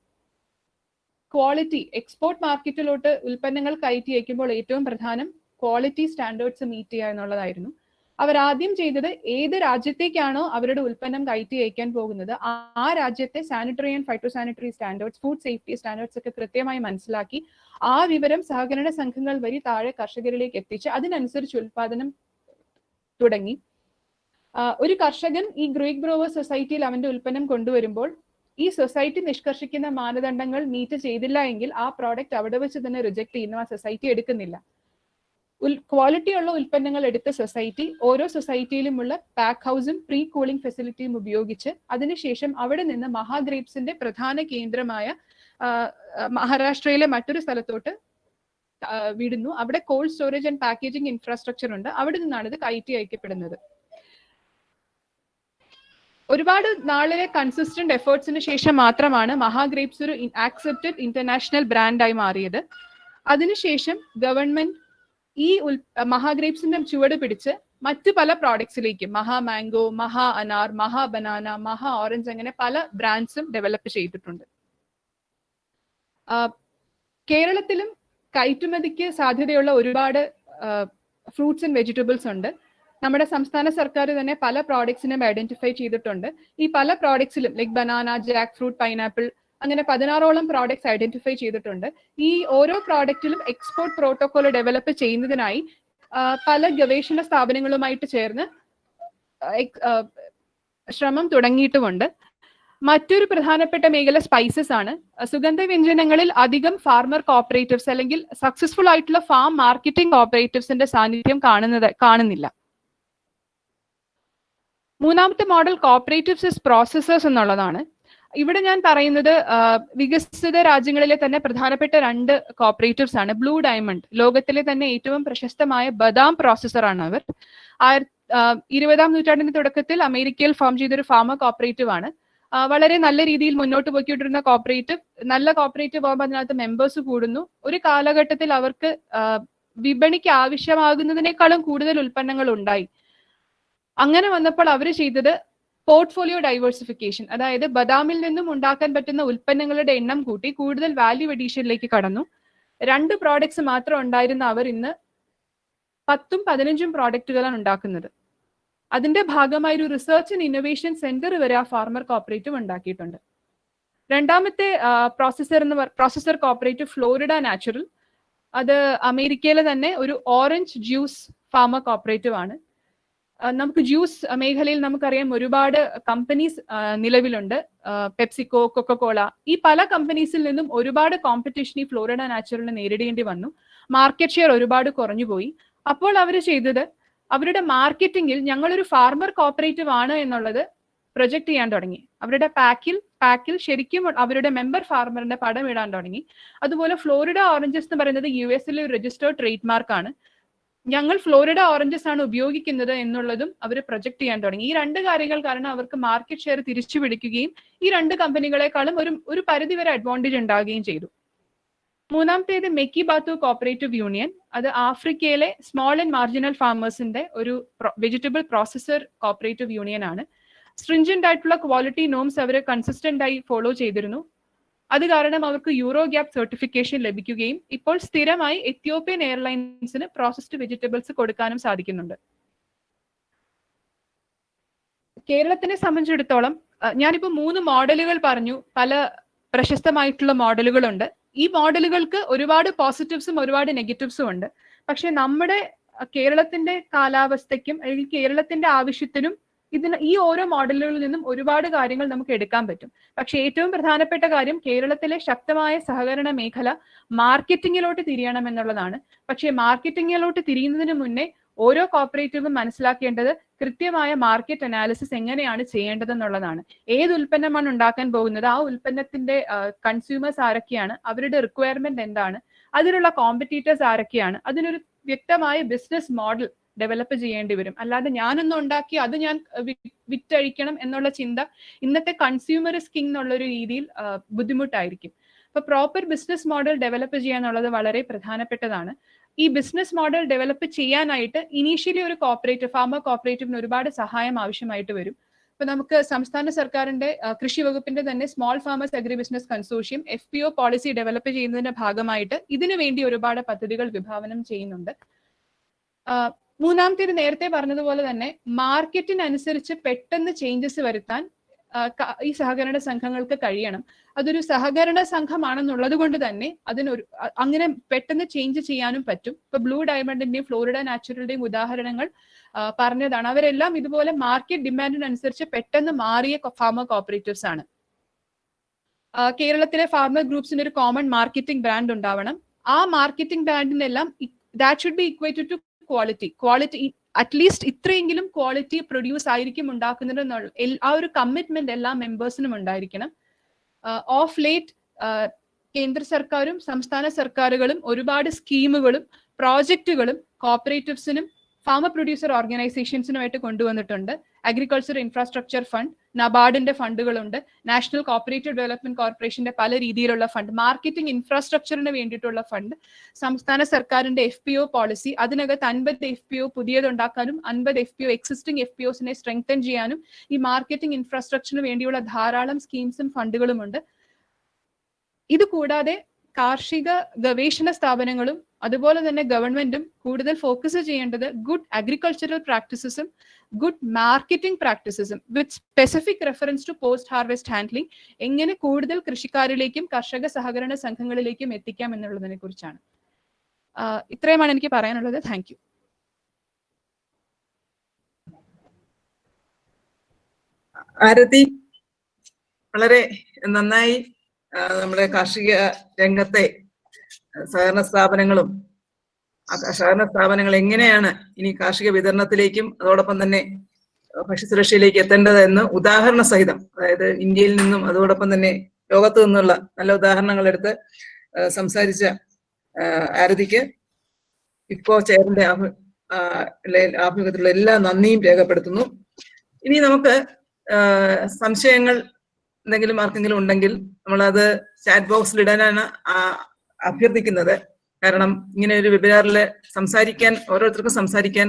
ക്വാളിറ്റി, എക്സ്പോർട്ട് മാർക്കറ്റിലോട്ട് ഉൽപ്പന്നങ്ങൾ കയറ്റി അയക്കുമ്പോൾ ഏറ്റവും പ്രധാനം ക്വാളിറ്റി സ്റ്റാൻഡേർഡ്സ് മീറ്റ് ചെയ്യുക എന്നുള്ളതായിരുന്നു. അവർ ആദ്യം ചെയ്തത് ഏത് രാജ്യത്തേക്കാണോ അവരുടെ ഉൽപ്പന്നം കയറ്റി അയക്കാൻ പോകുന്നത് ആ രാജ്യത്തെ sanitary and phyto sanitary standards, food safety standards ഒക്കെ കൃത്യമായി മനസ്സിലാക്കി ആ വിവരം സഹകരണ സംഘങ്ങൾ വഴി താഴെ കർഷകരിലേക്ക് എത്തിച്ച് അതിനനുസരിച്ച് ഉൽപാദനം തുടങ്ങി. ഒരു കർഷകൻ ഈ ഗ്രേപ്പ് ഗ്രോവേഴ്സ് സൊസൈറ്റിയിൽ അവന്റെ ഉൽപ്പന്നം കൊണ്ടുവരുമ്പോൾ ഈ സൊസൈറ്റി നിഷ്കർഷിക്കുന്ന മാനദണ്ഡങ്ങൾ മീറ്റ് ചെയ്തില്ല എങ്കിൽ ആ പ്രോഡക്റ്റ് അവിടെ വെച്ച് തന്നെ റിജക്ട് ചെയ്യുന്നു, ആ സൊസൈറ്റി എടുക്കുന്നില്ല. ക്വാളിറ്റി ഉള്ള ഉൽപ്പന്നങ്ങൾ എടുത്ത സൊസൈറ്റി ഓരോ സൊസൈറ്റിയിലുമുള്ള പാക്ക് ഹൗസും പ്രീ കൂളിംഗ് ഫെസിലിറ്റിയും ഉപയോഗിച്ച് അതിനുശേഷം അവിടെ നിന്ന് മഹാഗ്രേപ്സിന്റെ പ്രധാന കേന്ദ്രമായ മഹാരാഷ്ട്രയിലെ മറ്റൊരു സ്ഥലത്തോട്ട് വിടുന്നു. അവിടെ cold storage and packaging infrastructure ഉണ്ട്. അവിടെ നിന്നാണ് ഇത് കയറ്റി അയക്കപ്പെടുന്നത്. ഒരുപാട് നാളിലെ കൺസിസ്റ്റന്റ് എഫേർട്സിന് ശേഷം മാത്രമാണ് മഹാഗ്രേപ്സ് ഒരു ആക്സെപ്റ്റഡ് ഇന്റർനാഷണൽ ബ്രാൻഡായി മാറിയത്. അതിനുശേഷം ഗവൺമെന്റ് ഈ മഹാഗ്രേപ്സിന്റെ ചുവട് പിടിച്ച് മറ്റു പല പ്രോഡക്ട്സിലേക്കും മഹാ മാംഗോ, മഹാ അനാർ, മഹാ ബനാന, മഹാ ഓറഞ്ച് അങ്ങനെ പല ബ്രാൻഡ്സും ഡെവലപ്പ് ചെയ്തിട്ടുണ്ട്. കേരളത്തിലും കയറ്റുമതിക്ക് സാധ്യതയുള്ള ഒരുപാട് ഫ്രൂട്ട്സ് ആൻഡ് വെജിറ്റബിൾസ് ഉണ്ട്. നമ്മുടെ സംസ്ഥാന സർക്കാർ തന്നെ പല പ്രോഡക്ട്സിനും ഐഡന്റിഫൈ ചെയ്തിട്ടുണ്ട്. ഈ പല പ്രോഡക്ട്സിലും like banana, jackfruit, pineapple അങ്ങനെ 16ഓളം പ്രോഡക്ട്സ് ഐഡന്റിഫൈ ചെയ്തിട്ടുണ്ട്. ഈ ഓരോ പ്രോഡക്റ്റിലും എക്സ്പോർട്ട് പ്രോട്ടോകോൾ ഡെവലപ്പ് ചെയ്യുന്നതിനായി പല ഗവേഷണ സ്ഥാപനങ്ങളുമായിട്ട് ചേർന്ന് ശ്രമം തുടങ്ങിയിട്ടുമുണ്ട്. മറ്റൊരു പ്രധാനപ്പെട്ട മേഖല സ്പൈസസ് ആണ്. സുഗന്ധവ്യഞ്ജനങ്ങളിൽ അധികം ഫാർമർ കോപ്പറേറ്റീവ്സ് അല്ലെങ്കിൽ സക്സസ്ഫുൾ ആയിട്ടുള്ള ഫാം മാർക്കറ്റിംഗ് കോപ്പറേറ്റീവ്സിന്റെ സാന്നിധ്യം കാണുന്നില്ല. മൂന്നാമത്തെ മോഡൽ കോപ്പറേറ്റീവ്സ് ഇസ് പ്രോസസേഴ്സ് എന്നുള്ളതാണ്. ഇവിടെ ഞാൻ പറയുന്നത് വികസിത രാജ്യങ്ങളിലെ തന്നെ പ്രധാനപ്പെട്ട 2 കോപ്പറേറ്റീവ്സ് ആണ്. ബ്ലൂ ഡയമണ്ട്, ലോകത്തിലെ തന്നെ ഏറ്റവും പ്രശസ്തമായ ബദാം പ്രോസസർ ആണ് അവർ. 20ാം നൂറ്റാണ്ടിന്റെ തുടക്കത്തിൽ അമേരിക്കയിൽ ഫോം ചെയ്തൊരു ഫാമർ കോപ്പറേറ്റീവ് ആണ്. വളരെ നല്ല രീതിയിൽ മുന്നോട്ട് പോയിക്കൊണ്ടിരുന്ന കോപ്പറേറ്റീവ്. നല്ല കോപ്പറേറ്റീവ് ആകുമ്പോൾ അതിനകത്ത് മെമ്പേഴ്സ് കൂടുന്നു. ഒരു കാലഘട്ടത്തിൽ അവർക്ക് വിപണിക്ക് ആവശ്യമാകുന്നതിനേക്കാളും കൂടുതൽ ഉൽപ്പന്നങ്ങൾ ഉണ്ടായി. അങ്ങനെ വന്നപ്പോൾ അവർ ചെയ്തത് പോർട്ട്ഫോളിയോ ഡൈവേഴ്സിഫിക്കേഷൻ, അതായത് ബദാമിൽ നിന്നും ഉണ്ടാക്കാൻ പറ്റുന്ന ഉൽപ്പന്നങ്ങളുടെ എണ്ണം കൂട്ടി കൂടുതൽ വാല്യൂ എഡീഷനിലേക്ക് കടന്നു. 2 പ്രോഡക്ട്സ് മാത്രം ഉണ്ടായിരുന്ന അവർ ഇന്ന് 10ഉം 15ഉം പ്രോഡക്റ്റുകളാണ് ഉണ്ടാക്കുന്നത്. അതിന്റെ ഭാഗമായി ഒരു റിസർച്ച് ആൻഡ് ഇന്നോവേഷൻ സെന്റർ വരെ ആ ഫാർമർ കോപ്പറേറ്റീവ് ഉണ്ടാക്കിയിട്ടുണ്ട്. രണ്ടാമത്തെ പ്രോസസർ കോപ്പറേറ്റീവ് ഫ്ലോറിഡ നാച്ചുറൽ. അത് അമേരിക്കയിലെ തന്നെ ഒരു ഓറഞ്ച് ജ്യൂസ് ഫാമർ കോപ്പറേറ്റീവ് ആണ്. നമുക്ക് ജ്യൂസ് മേഖലയിൽ നമുക്കറിയാം ഒരുപാട് കമ്പനീസ് നിലവിലുണ്ട്. പെപ്സിക്കോ, കൊക്കക്കോള, ഈ പല കമ്പനീസിൽ നിന്നും ഒരുപാട് കോമ്പറ്റീഷൻ ഈ ഫ്ലോറിഡ നാച്ചുറലിന് നേരിടേണ്ടി വന്നു. മാർക്കറ്റ് ഷെയർ ഒരുപാട് കുറഞ്ഞുപോയി. അപ്പോൾ അവർ ചെയ്തത് അവരുടെ മാർക്കറ്റിംഗിൽ ഞങ്ങളൊരു ഫാർമർ കോപ്പറേറ്റീവ് ആണ് എന്നുള്ളത് പ്രൊജക്ട് ചെയ്യാൻ തുടങ്ങി. അവരുടെ പാക്കിൽ ശരിക്കും അവരുടെ മെമ്പർ ഫാർമറിന്റെ പടം ഇടാൻ തുടങ്ങി. അതുപോലെ ഫ്ലോറിഡ ഓറഞ്ചസ് എന്ന് പറയുന്നത് US ഒരു രജിസ്റ്റേർഡ് ട്രേഡ് മാർക്കാണ്. ഞങ്ങൾ ഫ്ലോറിഡ ഓറഞ്ചസ് ആണ് ഉപയോഗിക്കുന്നത് എന്നുള്ളതും അവർ പ്രൊജക്ട് ചെയ്യാൻ തുടങ്ങി. ഈ 2 കാര്യങ്ങൾ കാരണം അവർക്ക് മാർക്കറ്റ് ഷെയർ തിരിച്ചു പിടിക്കുകയും ഈ 2 കമ്പനികളെക്കാളും ഒരു പരിധിവരെ അഡ്വാൻറ്റേജ് ഉണ്ടാവുകയും ചെയ്തു. മൂന്നാമത്തേത് മെക്കി ബാത്തു കോപ്പറേറ്റീവ് യൂണിയൻ. അത് ആഫ്രിക്കയിലെ സ്മോൾ ആൻഡ് മാർജിനൽ ഫാമേഴ്സിന്റെ ഒരു വെജിറ്റബിൾ പ്രോസസർ കോപ്പറേറ്റീവ് യൂണിയൻ ആണ്. സ്ട്രിഞ്ചന്റ് ആയിട്ടുള്ള ക്വാളിറ്റി നോംസ് അവർ കൺസിസ്റ്റന്റ് ആയി ഫോളോ ചെയ്തിരുന്നു. അത് കാരണം അവർക്ക് യൂറോ ഗ്യാപ്പ് സർട്ടിഫിക്കേഷൻ ലഭിക്കുകയും ഇപ്പോൾ സ്ഥിരമായി എത്യോപ്യൻ എയർലൈൻസിന് പ്രോസസ്ഡ് വെജിറ്റബിൾസ് കൊടുക്കാനും സാധിക്കുന്നുണ്ട്. കേരളത്തിനെ സംബന്ധിച്ചിടത്തോളം ഞാനിപ്പോ 3 മോഡലുകൾ പറഞ്ഞു. പല പ്രശസ്തമായിട്ടുള്ള മോഡലുകളുണ്ട്. ഈ മോഡലുകൾക്ക് ഒരുപാട് പോസിറ്റീവ്സും ഒരുപാട് നെഗറ്റീവ്സും ഉണ്ട്. പക്ഷെ നമ്മുടെ കേരളത്തിന്റെ കാലാവസ്ഥയ്ക്കും അല്ലെങ്കിൽ കേരളത്തിന്റെ ആവശ്യത്തിനും ഈ ഓരോ മോഡലുകളിൽ നിന്നും ഒരുപാട് കാര്യങ്ങൾ നമുക്ക് എടുക്കാൻ പറ്റും. പക്ഷെ ഏറ്റവും പ്രധാനപ്പെട്ട കാര്യം കേരളത്തിലെ ശക്തമായ സഹകരണ മേഖല മാർക്കറ്റിങ്ങിലോട്ട് തിരിയണം എന്നുള്ളതാണ്. പക്ഷെ മാർക്കറ്റിങ്ങിലോട്ട് തിരിയുന്നതിന് മുന്നേ ഓരോ കോപ്പറേറ്റീവും മനസ്സിലാക്കേണ്ടത് കൃത്യമായ മാർക്കറ്റ് അനാലിസിസ് എങ്ങനെയാണ് ചെയ്യേണ്ടതെന്നുള്ളതാണ്. ഏത് ഉൽപ്പന്നമാണ് ഉണ്ടാക്കാൻ പോകുന്നത്, ആ ഉൽപ്പന്നത്തിന്റെ കൺസ്യൂമേഴ്സ് ആരൊക്കെയാണ്, അവരുടെ റിക്വയർമെന്റ് എന്താണ്, അതിനുള്ള കോമ്പറ്റീറ്റേഴ്സ് ആരൊക്കെയാണ്, അതിനൊരു വ്യക്തമായ ബിസിനസ് മോഡൽ ഡെവലപ്പ് ചെയ്യേണ്ടി വരും. അല്ലാതെ ഞാനൊന്നും ഉണ്ടാക്കി അത് ഞാൻ വിറ്റഴിക്കണം എന്നുള്ള ചിന്ത ഇന്നത്തെ കൺസ്യൂമറിസ്റ്റ് കിങ് എന്നുള്ളൊരു രീതിയിൽ ബുദ്ധിമുട്ടായിരിക്കും. അപ്പൊ പ്രോപ്പർ ബിസിനസ് മോഡൽ ഡെവലപ്പ് ചെയ്യാന്നുള്ളത് വളരെ പ്രധാനപ്പെട്ടതാണ്. ഈ ബിസിനസ് മോഡൽ ഡെവലപ്പ് ചെയ്യാനായിട്ട് ഇനീഷ്യലി ഒരു ഫാമർ കോപ്പറേറ്റീവിന് ഒരുപാട് സഹായം ആവശ്യമായിട്ട് വരും. ഇപ്പൊ നമുക്ക് സംസ്ഥാന സർക്കാരിന്റെ കൃഷി വകുപ്പിന്റെ തന്നെ small farmers agri business consortium FPO policy develop ചെയ്യുന്നതിന്റെ ഭാഗമായിട്ട് ഇതിനു വേണ്ടി ഒരുപാട് പദ്ധതികൾ വിഭാവനം ചെയ്യുന്നുണ്ട്. മൂന്നാമത്തേത് നേരത്തെ പറഞ്ഞതുപോലെ തന്നെ മാർക്കറ്റിനനുസരിച്ച് പെട്ടെന്ന് ചേഞ്ചസ് വരുത്താൻ ഈ സഹകരണ സംഘങ്ങൾക്ക് കഴിയണം. അതൊരു സഹകരണ സംഘമാണെന്നുള്ളത് കൊണ്ട് തന്നെ അങ്ങനെ പെട്ടെന്ന് ചേഞ്ച് ചെയ്യാനും പറ്റും. ഇപ്പൊ ബ്ലൂ ഡയമണ്ടിന്റെയും ഫ്ലോറിഡ നാച്ചുറലിന്റെയും ഉദാഹരണങ്ങൾ പറഞ്ഞതാണ്. അവരെല്ലാം ഇതുപോലെ മാർക്കറ്റ് ഡിമാൻഡിനനുസരിച്ച് പെട്ടെന്ന് മാറിയ ഫാമർ കോപ്പറേറ്റീവ്സ് ആണ്. കേരളത്തിലെ ഫാർമർ ഗ്രൂപ്പ്സിന് ഒരു കോമൺ മാർക്കറ്റിംഗ് ബ്രാൻഡ് ഉണ്ടാവണം. ആ മാർക്കറ്റിംഗ് ബ്രാൻഡിനെല്ലാം that should be equated to quality at least ഇത്രയെങ്കിലും ക്വാളിറ്റി പ്രൊഡ്യൂസ് ആയിരിക്കും ഉണ്ടാക്കുന്നത് ആ ഒരു കമ്മിറ്റ്മെന്റ് എല്ലാ മെമ്പേഴ്സിനും ഉണ്ടായിരിക്കണം. ഓഫ് ലേറ്റ് കേന്ദ്ര സർക്കാരും സംസ്ഥാന സർക്കാരുകളും ഒരുപാട് സ്കീമുകളും പ്രോജക്റ്റുകളും കോപ്പറേറ്റീവ്സിനും ഫാമർ പ്രൊഡ്യൂസർ ഓർഗനൈസേഷൻസിനുമായിട്ട് കൊണ്ടുവന്നിട്ടുണ്ട്. അഗ്രികൾച്ചർ ഇൻഫ്രാസ്ട്രക്ചർ ഫണ്ട്, നബാർഡിന്റെ ഫണ്ടുകളുണ്ട്, നാഷണൽ കോപ്പറേറ്റീവ് ഡെവലപ്മെന്റ് കോർപ്പറേഷന്റെ പല രീതിയിലുള്ള ഫണ്ട്, മാർക്കറ്റിംഗ് ഇൻഫ്രാസ്ട്രക്ചറിന് വേണ്ടിയിട്ടുള്ള ഫണ്ട്, സംസ്ഥാന സർക്കാരിന്റെ FPO പോളിസി, അതിനകത്ത് 50 FPO പുതിയതുണ്ടാക്കാനും 50 FPO എക്സിസ്റ്റിംഗ് FPOസിനെ സ്ട്രെങ്തൻ ചെയ്യാനും ഈ മാർക്കറ്റിംഗ് ഇൻഫ്രാസ്ട്രക്ചറിന് വേണ്ടിയുള്ള ധാരാളം സ്കീംസും ഫണ്ടുകളുമുണ്ട്. ഇത് കൂടാതെ കാർഷിക ഗവേഷണ സ്ഥാപനങ്ങളും അതുപോലെ തന്നെ ഗവൺമെന്റും കൂടുതൽ ഫോക്കസ് ചെയ്യേണ്ടത് ഗുഡ് അഗ്രികൾച്ചറൽ പ്രാക്ടീസസും ഗുഡ് മാർക്കറ്റിംഗ് പ്രാക്ടീസസും with specific reference to post harvest handling എങ്ങനെ കൂടുതൽ കൃഷിക്കാരിലേക്കും കർഷക സഹകരണ സംഘങ്ങളിലേക്കും എത്തിക്കാം എന്നുള്ളതിനെ കുറിച്ചാണ്. ഇത്രയുമാണ് എനിക്ക് പറയാനുള്ളത്. Thank you. ആരതി വളരെ നന്നായി നമ്മുടെ കാർഷിക രംഗത്തെ സഹകരണ സ്ഥാപനങ്ങൾ എങ്ങനെയാണ് ഇനി കാർഷിക വിതരണത്തിലേക്കും അതോടൊപ്പം തന്നെ ഭക്ഷ്യസുരക്ഷയിലേക്ക് എത്തേണ്ടത് എന്ന് ഉദാഹരണ സഹിതം, അതായത് ഇന്ത്യയിൽ നിന്നും അതോടൊപ്പം തന്നെ ലോകത്തു നിന്നുള്ള നല്ല ഉദാഹരണങ്ങൾ എടുത്ത് സംസാരിച്ച ആരതിക്ക് IFFCO ചെയറിന്റെ ആഭിമുഖ്യത്തിലുള്ള എല്ലാ നന്ദിയും രേഖപ്പെടുത്തുന്നു. ഇനി നമുക്ക് സംശയങ്ങൾ എന്തെങ്കിലും ആർക്കെങ്കിലും ഉണ്ടെങ്കിൽ നമ്മളത് ചാറ്റ് ബോക്സിൽ ഇടാനാണ് അഭ്യർത്ഥിക്കുന്നത്. കാരണം ഇങ്ങനെ ഒരു വെബിനാറിൽ ഓരോരുത്തർക്കും സംസാരിക്കാൻ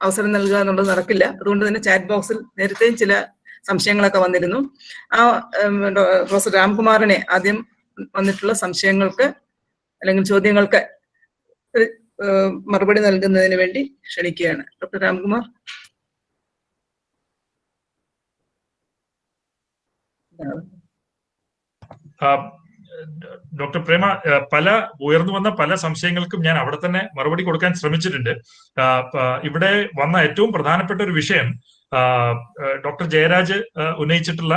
അവസരം നൽകുക എന്നുള്ളത് നടക്കില്ല. അതുകൊണ്ട് തന്നെ ചാറ്റ് ബോക്സിൽ നേരത്തെയും ചില സംശയങ്ങളൊക്കെ വന്നിരുന്നു. പ്രൊഫസർ രാംകുമാറിനെ ആദ്യം വന്നിട്ടുള്ള സംശയങ്ങൾക്ക് അല്ലെങ്കിൽ ചോദ്യങ്ങൾക്ക് മറുപടി നൽകുന്നതിന് വേണ്ടി ക്ഷണിക്കുകയാണ്. ഡോക്ടർ രാംകുമാർ. ഡോക്ടർ പ്രേമ, ഉയർന്നു വന്ന പല സംശയങ്ങൾക്കും ഞാൻ അവിടെ തന്നെ മറുപടി കൊടുക്കാൻ ശ്രമിച്ചിട്ടുണ്ട്. ഇവിടെ വന്ന ഏറ്റവും പ്രധാനപ്പെട്ട ഒരു വിഷയം ഡോക്ടർ ജയരാജ് ഉന്നയിച്ചിട്ടുള്ള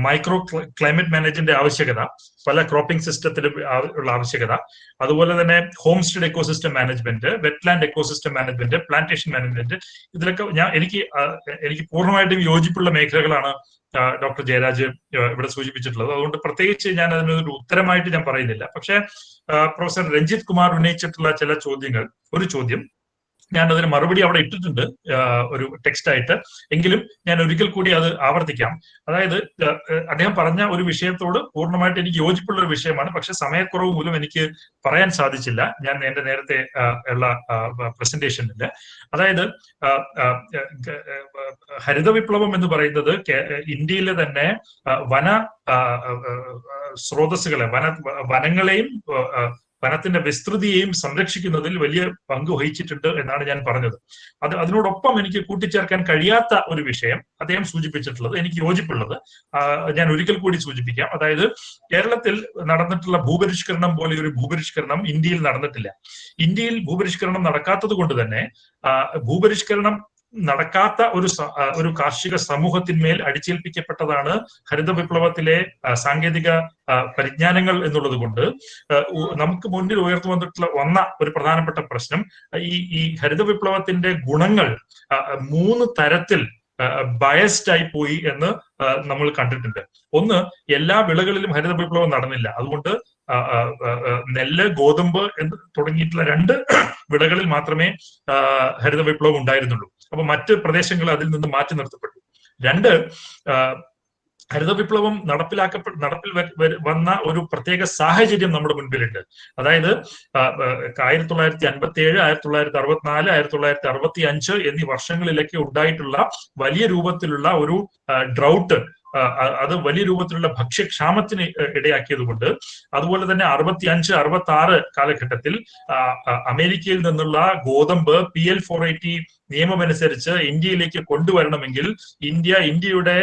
മൈക്രോ ക്ലൈമറ്റ് മാനേജ്മെന്റിന്റെ ആവശ്യകത, പല ക്രോപ്പിംഗ് സിസ്റ്റത്തിലും ഉള്ള ആവശ്യകത, അതുപോലെ തന്നെ home stay ecosystem management, wetland ecosystem management, plantation management, ഇതിലൊക്കെ എനിക്ക് പൂർണ്ണമായിട്ടും യോജിപ്പുള്ള മേഖലകളാണ് ഡോക്ടർ ജയരാജ് ഇവിടെ സൂചിപ്പിച്ചിട്ടുള്ളത്. അതുകൊണ്ട് പ്രത്യേകിച്ച് ഞാൻ അതിനൊരു ഉത്തരമായിട്ട് ഞാൻ പറയുന്നില്ല. പക്ഷെ പ്രൊഫസർ രഞ്ജിത് കുമാർ ഉന്നയിച്ചിട്ടുള്ള ചില ചോദ്യങ്ങൾ, ഒരു ചോദ്യം, ഞാൻ അതിന് മറുപടി അവിടെ ഇട്ടിട്ടുണ്ട് ഒരു ടെക്സ്റ്റ് ആയിട്ട്. എങ്കിലും ഞാൻ ഒരിക്കൽ കൂടി അത് ആവർത്തിക്കാം. അതായത് അദ്ദേഹം പറഞ്ഞ ഒരു വിഷയത്തോട് പൂർണ്ണമായിട്ട് എനിക്ക് യോജിപ്പുള്ള ഒരു വിഷയമാണ്. പക്ഷെ സമയക്കുറവ് മൂലം എനിക്ക് പറയാൻ സാധിച്ചില്ല ഞാൻ എന്റെ നേരത്തെ ഉള്ള പ്രസന്റേഷനിൽ. അതായത് ഹരിത വിപ്ലവം എന്ന് പറയുന്നത് ഇന്ത്യയിലെ തന്നെ വന സ്രോതസ്സുകളെ വനങ്ങളെയും വനത്തിന്റെ വിസ്തൃതിയെയും സംരക്ഷിക്കുന്നതിൽ വലിയ പങ്ക് വഹിച്ചിട്ടുണ്ട് എന്നാണ് ഞാൻ പറഞ്ഞത്. അതിനോടൊപ്പം എനിക്ക് കൂട്ടിച്ചേർക്കാൻ കഴിയാത്ത ഒരു വിഷയം അദ്ദേഹം സൂചിപ്പിച്ചിട്ടുള്ളത്, എനിക്ക് യോജിപ്പുള്ളത് ഞാൻ ഒരിക്കൽ കൂടി സൂചിപ്പിക്കാം. അതായത് കേരളത്തിൽ നടന്നിട്ടുള്ള ഭൂപരിഷ്കരണം പോലെ ഒരു ഭൂപരിഷ്കരണം ഇന്ത്യയിൽ നടന്നിട്ടില്ല. ഇന്ത്യയിൽ ഭൂപരിഷ്കരണം നടക്കാത്തത് കൊണ്ട് തന്നെ ഭൂപരിഷ്കരണം നടക്കാത്ത ഒരു കാർഷിക സമൂഹത്തിന്മേൽ അടിച്ചേൽപ്പിക്കപ്പെട്ടതാണ് ഹരിത വിപ്ലവത്തിലെ സാങ്കേതിക പരിജ്ഞാനങ്ങൾ എന്നുള്ളത് കൊണ്ട് നമുക്ക് മുന്നിൽ ഉയർന്നു വന്ന ഒരു പ്രധാനപ്പെട്ട പ്രശ്നം ഈ ഹരിത വിപ്ലവത്തിന്റെ ഗുണങ്ങൾ 3 തരത്തിൽ ബയസ്ഡ് ആയി പോയി എന്ന് നമ്മൾ കണ്ടിട്ടുണ്ട്. ഒന്ന്, എല്ലാ വിളകളിലും ഹരിത വിപ്ലവം നടന്നില്ല. അതുകൊണ്ട് നെല്ല്, ഗോതമ്പ് എന്ന് തുടങ്ങിയിട്ടുള്ള 2 വിളകളിൽ മാത്രമേ ഹരിത വിപ്ലവം ഉണ്ടായിരുന്നുള്ളൂ. അപ്പൊ മറ്റ് പ്രദേശങ്ങൾ അതിൽ നിന്ന് മാറ്റി നിർത്തപ്പെട്ടു. 2, ഹരിത വിപ്ലവം നടപ്പിൽ വന്ന ഒരു പ്രത്യേക സാഹചര്യം നമ്മുടെ മുൻപിലുണ്ട്. അതായത് 1957, 1964, 1965 എന്നീ വർഷങ്ങളിലൊക്കെ ഉണ്ടായിട്ടുള്ള വലിയ രൂപത്തിലുള്ള ഒരു ഡ്രൗട്ട്, അത് വലിയ രൂപത്തിലുള്ള ഭക്ഷ്യക്ഷാമത്തിന് ഇടയാക്കിയത് കൊണ്ട്, അതുപോലെ തന്നെ 65, 66 കാലഘട്ടത്തിൽ അമേരിക്കയിൽ നിന്നുള്ള ഗോതമ്പ് PL 480 നിയമമനുസരിച്ച് ഇന്ത്യയിലേക്ക് കൊണ്ടുവരണമെങ്കിൽ ഇന്ത്യയുടെ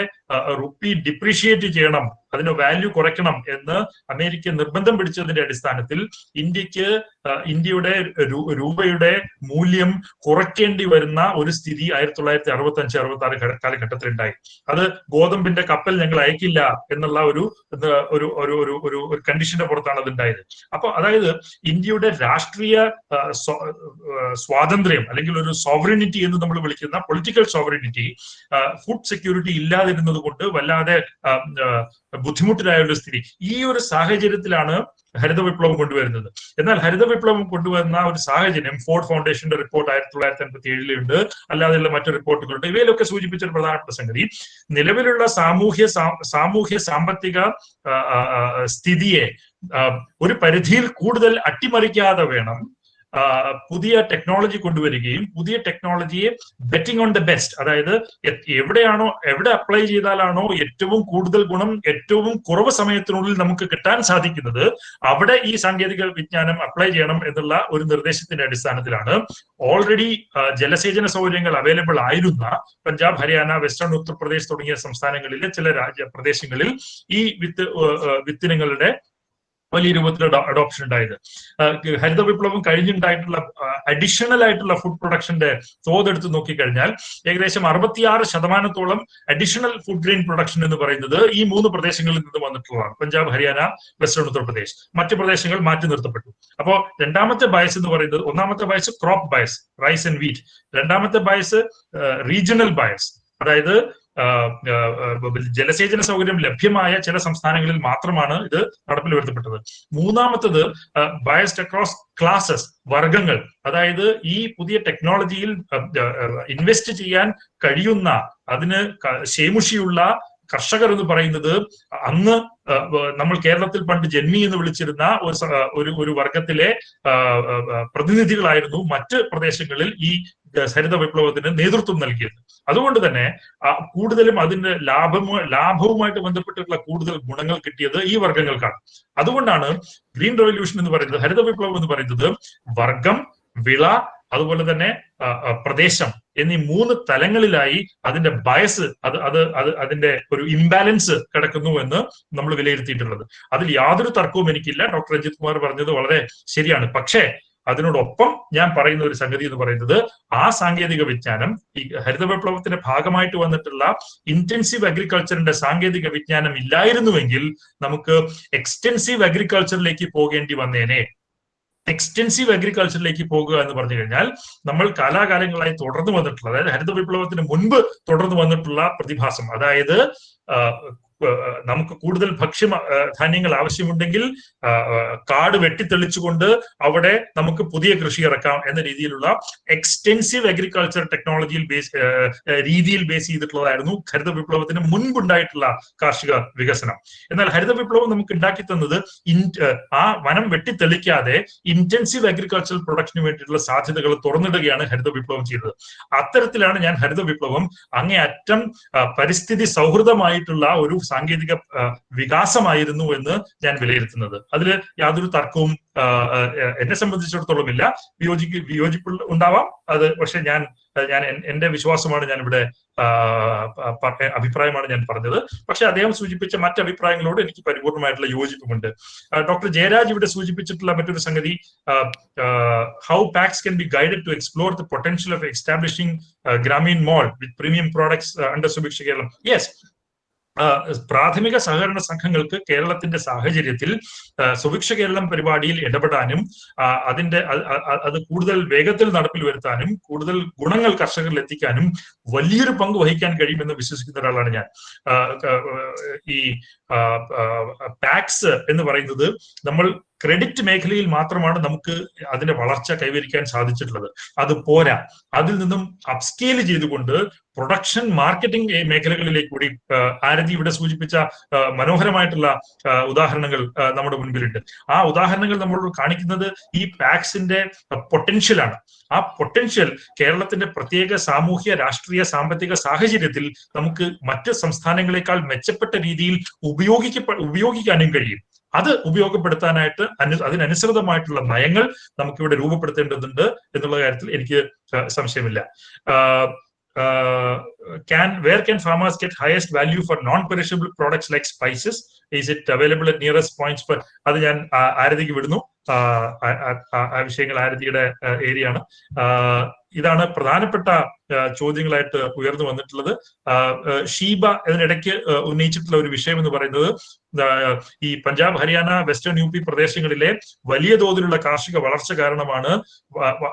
റുപ്പി ഡിപ്രീഷിയേറ്റ് ചെയ്യണം, അതിന് വാല്യൂ കുറയ്ക്കണം എന്ന് അമേരിക്ക നിർബന്ധം പിടിച്ചതിന്റെ അടിസ്ഥാനത്തിൽ ഇന്ത്യയുടെ രൂപയുടെ മൂല്യം കുറയ്ക്കേണ്ടി വരുന്ന ഒരു സ്ഥിതി 1965, 66 കാലഘട്ടത്തിൽ ഉണ്ടായി. അത് ഗോതമ്പിന്റെ കപ്പൽ ഞങ്ങൾ അയക്കില്ല എന്നുള്ള ഒരു കണ്ടീഷന്റെ പുറത്താണ് അത് ഉണ്ടായത്. അപ്പൊ അതായത് ഇന്ത്യയുടെ രാഷ്ട്രീയ സ്വാതന്ത്ര്യം അല്ലെങ്കിൽ ഒരു സോവറിനിറ്റി എന്ന് നമ്മൾ വിളിക്കുന്ന പൊളിറ്റിക്കൽ സോവറിനിറ്റി, ഫുഡ് സെക്യൂരിറ്റി ഇല്ലാതിരുന്നത് കൊണ്ട് വല്ലാതെ ബുദ്ധിമുട്ടിലായ ഒരു സ്ഥിതി. ഈ ഒരു സാഹചര്യത്തിലാണ് ഹരിത വിപ്ലവം കൊണ്ടുവരുന്നത്. എന്നാൽ ഹരിത വിപ്ലവം കൊണ്ടുവരുന്ന ഒരു സാഹചര്യം ഫോർഡ് ഫൗണ്ടേഷന്റെ റിപ്പോർട്ട് 1957 അല്ലാതെയുള്ള മറ്റു റിപ്പോർട്ടുകളുണ്ട്. ഇവയിലൊക്കെ സൂചിപ്പിച്ച ഒരു പ്രധാനപ്പെട്ട സംഗതി, നിലവിലുള്ള സാമൂഹ്യ സാമ്പത്തിക സ്ഥിതിയെ ഒരു പരിധിയിൽ കൂടുതൽ അട്ടിമറിക്കാതെ വേണം പുതിയ ടെക്നോളജി കൊണ്ടുവരികയും പുതിയ ടെക്നോളജിയെ ബെറ്റിംഗ് ഓൺ ദ ബെസ്റ്റ്, അതായത് എവിടെ അപ്ലൈ ചെയ്താലാണോ ഏറ്റവും കൂടുതൽ ഗുണം ഏറ്റവും കുറവ് സമയത്തിനുള്ളിൽ നമുക്ക് കിട്ടാൻ സാധിക്കുന്നത് അവിടെ ഈ സാങ്കേതിക വിജ്ഞാനം അപ്ലൈ ചെയ്യണം എന്നുള്ള ഒരു നിർദ്ദേശത്തിന്റെ അടിസ്ഥാനത്തിലാണ് ഓൾറെഡി ജലസേചന സൗകര്യങ്ങൾ അവൈലബിൾ ആയിരുന്ന പഞ്ചാബ്, ഹരിയാന, വെസ്റ്റേൺ ഉത്തർപ്രദേശ് തുടങ്ങിയ സംസ്ഥാനങ്ങളിലെ ചില പ്രദേശങ്ങളിൽ ഈ വിത്തിനങ്ങളുടെ വലിയ രൂപത്തിലുള്ള അഡോപ്ഷൻ ഉണ്ടായത്. ഹരിത വിപ്ലവം കഴിഞ്ഞുണ്ടായിട്ടുള്ള അഡീഷണൽ ആയിട്ടുള്ള ഫുഡ് പ്രൊഡക്ഷന്റെ തോതെടുത്ത് നോക്കിക്കഴിഞ്ഞാൽ ഏകദേശം 66% അഡീഷണൽ ഫുഡ് ഗ്രെയിൻ പ്രൊഡക്ഷൻ എന്ന് പറയുന്നത് ഈ 3 പ്രദേശങ്ങളിൽ നിന്ന് വന്നിട്ടുള്ളതാണ്: പഞ്ചാബ്, ഹരിയാന, വെസ്റ്റേൺ ഉത്തർപ്രദേശ്. മറ്റു പ്രദേശങ്ങൾ മാറ്റി നിർത്തപ്പെട്ടു. അപ്പോൾ രണ്ടാമത്തെ ബയസ് എന്ന് പറയുന്നത്, ഒന്നാമത്തെ bias crop bias, rice and wheat. രണ്ടാമത്തെ ബയസ് റീജിയണൽ ബയസ്, അതായത് ജലസേചന സൗകര്യം ലഭ്യമായ ചില സംസ്ഥാനങ്ങളിൽ മാത്രമാണ് ഇത് നടപ്പിൽ വരുത്തപ്പെട്ടത്. മൂന്നാമത്തത് ബയസ്ഡ് അക്രോസ് ക്ലാസസ്, വർഗങ്ങൾ, അതായത് ഈ പുതിയ ടെക്നോളജിയിൽ ഇൻവെസ്റ്റ് ചെയ്യാൻ കഴിയുന്ന, അതിന് ശേമുഷിയുള്ള കർഷകർ എന്ന് പറയുന്നത് അന്ന് നമ്മൾ കേരളത്തിൽ പണ്ട് ജന്മി എന്ന് വിളിച്ചിരുന്ന ഒരു വർഗത്തിലെ പ്രതിനിധികളായിരുന്നു മറ്റ് പ്രദേശങ്ങളിൽ ഈ ഹരിത വിപ്ലവത്തിന് നേതൃത്വം നൽകിയത്. അതുകൊണ്ട് തന്നെ കൂടുതലും അതിന്റെ ലാഭവുമായിട്ട് ബന്ധപ്പെട്ടിട്ടുള്ള കൂടുതൽ ഗുണങ്ങൾ കിട്ടിയത് ഈ വർഗങ്ങൾക്കാണ്. അതുകൊണ്ടാണ് ഗ്രീൻ റെവല്യൂഷൻ എന്ന് പറയുന്നത്, ഹരിത വിപ്ലവം എന്ന് പറയുന്നത് വർഗം, വിള, അതുപോലെ തന്നെ പ്രദേശം എന്നീ 3 തലങ്ങളിലായി അതിന്റെ ബയസ്, അതിന്റെ ഒരു ഇംബാലൻസ് കിടക്കുന്നു എന്ന് നമ്മൾ വിലയിരുത്തിയിട്ടുള്ളത്. അതിൽ യാതൊരു തർക്കവും എനിക്കില്ല. ഡോക്ടർ രഞ്ജിത് കുമാർ പറഞ്ഞത് വളരെ ശരിയാണ്. പക്ഷേ അതിനോടൊപ്പം ഞാൻ പറയുന്ന ഒരു സംഗതി എന്ന് പറയുന്നത്, ആ സാങ്കേതിക വിജ്ഞാനം, ഈ ഹരിത വിപ്ലവത്തിന്റെ ഭാഗമായിട്ട് വന്നിട്ടുള്ള ഇന്റൻസീവ് അഗ്രികൾച്ചറിന്റെ സാങ്കേതിക വിജ്ഞാനം ഇല്ലായിരുന്നുവെങ്കിൽ നമുക്ക് എക്സ്റ്റെൻസീവ് അഗ്രികൾച്ചറിലേക്ക് പോകേണ്ടി വന്നേനെ. എക്സ്റ്റെൻസീവ് അഗ്രികൾച്ചറിലേക്ക് പോകുക എന്ന് പറഞ്ഞു കഴിഞ്ഞാൽ നമ്മൾ കാലാകാലങ്ങളായി തുടർന്നു വന്നിട്ടുള്ള, അതായത് ഹരിത വിപ്ലവത്തിന് മുൻപ് തുടർന്നു വന്നിട്ടുള്ള പ്രതിഭാസം, അതായത് നമുക്ക് കൂടുതൽ ധാന്യങ്ങൾ ആവശ്യമുണ്ടെങ്കിൽ കാട് വെട്ടിത്തെളിച്ചുകൊണ്ട് അവിടെ നമുക്ക് പുതിയ കൃഷി ഇറക്കാം എന്ന രീതിയിലുള്ള എക്സ്റ്റെൻസീവ് അഗ്രികൾച്ചർ ടെക്നോളജിയിൽ രീതിയിൽ ബേസ് ചെയ്തിട്ടുള്ളതായിരുന്നു ഹരിത വിപ്ലവത്തിന് മുൻപുണ്ടായിട്ടുള്ള കാർഷിക വികസനം. എന്നാൽ ഹരിത വിപ്ലവം നമുക്ക് ഉണ്ടാക്കി തന്നത് ആ വനം വെട്ടിത്തെളിക്കാതെ ഇന്റൻസീവ് അഗ്രികൾച്ചറൽ പ്രൊഡക്ഷന് വേണ്ടിയിട്ടുള്ള സാധ്യതകൾ തുറന്നിടുകയാണ് ഹരിത വിപ്ലവം ചെയ്തത്. അത്തരത്തിലാണ് ഞാൻ ഹരിത വിപ്ലവം അങ്ങേയറ്റം പരിസ്ഥിതി സൗഹൃദമായിട്ടുള്ള ഒരു സാങ്കേതിക വികാസമായിരുന്നു എന്ന് ഞാൻ വിലയിരുത്തുന്നത്. അതിൽ യാതൊരു തർക്കവും എന്നെ സംബന്ധിച്ചിടത്തോളം ഇല്ല. വിയോജിപ്പ് ഉണ്ടാവാം, അത് പക്ഷെ ഞാൻ എന്റെ വിശ്വാസമാണ് ഞാൻ ഇവിടെ അഭിപ്രായമാണ് ഞാൻ പറഞ്ഞത്. പക്ഷെ അദ്ദേഹം സൂചിപ്പിച്ച മറ്റ് അഭിപ്രായങ്ങളോട് എനിക്ക് പരിപൂർണമായിട്ടുള്ള യോജിപ്പുമുണ്ട്. ഡോക്ടർ ജയരാജ് ഇവിടെ സൂചിപ്പിച്ചിട്ടുള്ള മറ്റൊരു സംഗതി, how PACS can be guided to explore the potential of establishing Grameen Mall with premium products under Subiksha Keраlam. Yes, പ്രാഥമിക സഹകരണ സംഘങ്ങൾക്ക് കേരളത്തിന്റെ സാഹചര്യത്തിൽ സുഭിക്ഷ കേരളം പരിപാടിയിൽ ഇടപെടാനും അത് കൂടുതൽ വേഗത്തിൽ നടപ്പിൽ വരുത്താനും കൂടുതൽ ഗുണങ്ങൾ കർഷകരിൽ എത്തിക്കാനും വലിയൊരു പങ്ക് വഹിക്കാൻ കഴിയുമെന്ന് വിശ്വസിക്കുന്ന ഒരാളാണ് ഞാൻ. ഈ പാക്സ് എന്ന് പറയുന്നത് നമ്മൾ ക്രെഡിറ്റ് മേഖലയിൽ മാത്രമാണ് നമുക്ക് അതിന്റെ വളർച്ച കൈവരിക്കാൻ സാധിച്ചിട്ടുള്ളത്. അത് പോരാ, അതിൽ നിന്നും അപ്സ്കെയിൽ ചെയ്തുകൊണ്ട് പ്രൊഡക്ഷൻ മാർക്കറ്റിംഗ് മേഖലകളിലേക്ക് കൂടി ആരതി ഇവിടെ സൂചിപ്പിച്ച മനോഹരമായിട്ടുള്ള ഉദാഹരണങ്ങൾ നമ്മുടെ മുൻപിലുണ്ട്. ആ ഉദാഹരണങ്ങൾ നമ്മളോട് കാണിക്കുന്നത് ഈ പാക്സിന്റെ പൊട്ടൻഷ്യലാണ്. ആ പൊട്ടൻഷ്യൽ കേരളത്തിന്റെ പ്രത്യേക സാമൂഹ്യ രാഷ്ട്രീയ സാമ്പത്തിക സാഹചര്യത്തിൽ നമുക്ക് മറ്റ് സംസ്ഥാനങ്ങളെക്കാൾ മെച്ചപ്പെട്ട രീതിയിൽ ഉപയോഗിക്കാനും കഴിയും. അത് ഉപയോഗപ്പെടുത്താനായിട്ട് അതിനനുസൃതമായിട്ടുള്ള നയങ്ങൾ നമുക്കിവിടെ രൂപപ്പെടുത്തേണ്ടതുണ്ട് എന്നുള്ള കാര്യത്തിൽ എനിക്ക് സംശയമില്ല. Where can farmers get highest value for non-perishable products like spices? Is it available at nearest points? അത് ഞാൻ ആരതിക്ക് വിടുന്നു. ആ വിഷയങ്ങൾ ആരതിയുടെ ഏരിയയാണ്. ഇതാണ് പ്രധാനപ്പെട്ട ചോദ്യങ്ങളായിട്ട് ഉയർന്നു വന്നിട്ടുള്ളത്. ഷീബ ഇതിനിടയ്ക്ക് ഉന്നയിച്ചിട്ടുള്ള ഒരു വിഷയം എന്ന് പറയുന്നത് ഈ Punjab, Haryana, western U P പ്രദേശങ്ങളിലെ വലിയ തോതിലുള്ള കാർഷിക വളർച്ച കാരണമാണ്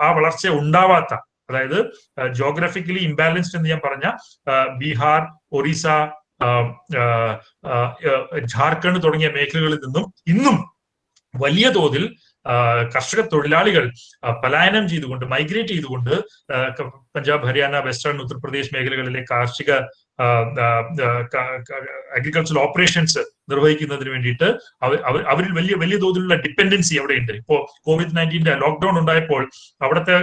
ആ വളർച്ച ഉണ്ടാവാത്ത, അതായത് ജോഗ്രഫിക്കലി ഇംബാലൻസ്ഡ് എന്ന് ഞാൻ പറഞ്ഞ ബീഹാർ, ഒറീസ, ജാർഖണ്ഡ് തുടങ്ങിയ മേഖലകളിൽ നിന്നും ഇന്നും വലിയ തോതിൽ കർഷക തൊഴിലാളികൾ പലായനം ചെയ്തുകൊണ്ട്, മൈഗ്രേറ്റ് ചെയ്തുകൊണ്ട് പഞ്ചാബ്, ഹരിയാന, വെസ്റ്റേൺ ഉത്തർപ്രദേശ് മേഖലകളിലെ കാർഷിക അഗ്രികൾച്ചറൽ ഓപ്പറേഷൻസ് നിർവഹിക്കുന്നതിന് വേണ്ടിയിട്ട് അവരിൽ വലിയ തോതിലുള്ള ഡിപ്പെൻഡൻസി അവിടെയുണ്ട്. ഇപ്പോ COVID-19 ലോക്ക്ഡൌൺ ഉണ്ടായപ്പോൾ അവിടുത്തെ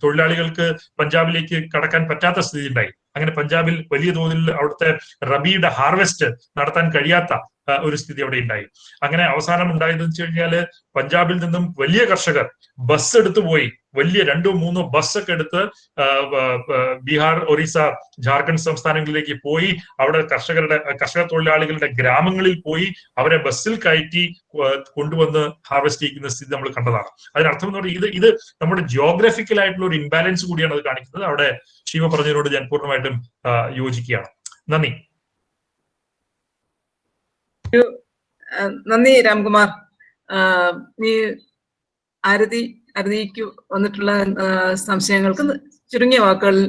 തൊഴിലാളികൾക്ക് പഞ്ചാബിലേക്ക് കടക്കാൻ പറ്റാത്ത സ്ഥിതി ഉണ്ടായി. അങ്ങനെ പഞ്ചാബിൽ വലിയ തോതിൽ അവിടുത്തെ റബിയുടെ ഹാർവെസ്റ്റ് നടത്താൻ കഴിയാത്ത ഒരു സ്ഥിതി അവിടെ ഉണ്ടായി. അങ്ങനെ അവസാനം ഉണ്ടായതെന്ന് വെച്ച് കഴിഞ്ഞാല് പഞ്ചാബിൽ നിന്നും വലിയ കർഷകർ ബസ് എടുത്തു പോയി, വലിയ 2-3 ബസ്സൊക്കെ എടുത്ത് ബീഹാർ, ഒറീസ, ജാർഖണ്ഡ് സംസ്ഥാനങ്ങളിലേക്ക് പോയി അവിടെ കർഷക തൊഴിലാളികളുടെ ഗ്രാമങ്ങളിൽ പോയി അവരെ ബസ്സിൽ കയറ്റി കൊണ്ടുവന്ന് ഹാർവെസ്റ്റ് ചെയ്യുന്ന സ്ഥിതി നമ്മൾ കണ്ടതാണ്. അതിനർത്ഥം എന്ന് പറഞ്ഞാൽ ഇത് നമ്മുടെ ജിയോഗ്രഫിക്കൽ ആയിട്ടുള്ള ഒരു ഇംബാലൻസ് കൂടിയാണ് അത് കാണിക്കുന്നത്. അവിടെ ശിവ പറഞ്ഞതിനോട് ഞാൻ പൂർണ്ണമായിട്ടും യോജിക്കുകയാണ്. നന്ദി. നന്ദി രാംകുമാർ. ഈ ആരതിക്ക് വന്നിട്ടുള്ള സംശയങ്ങൾക്ക് ചുരുങ്ങിയ വാക്കുകളിൽ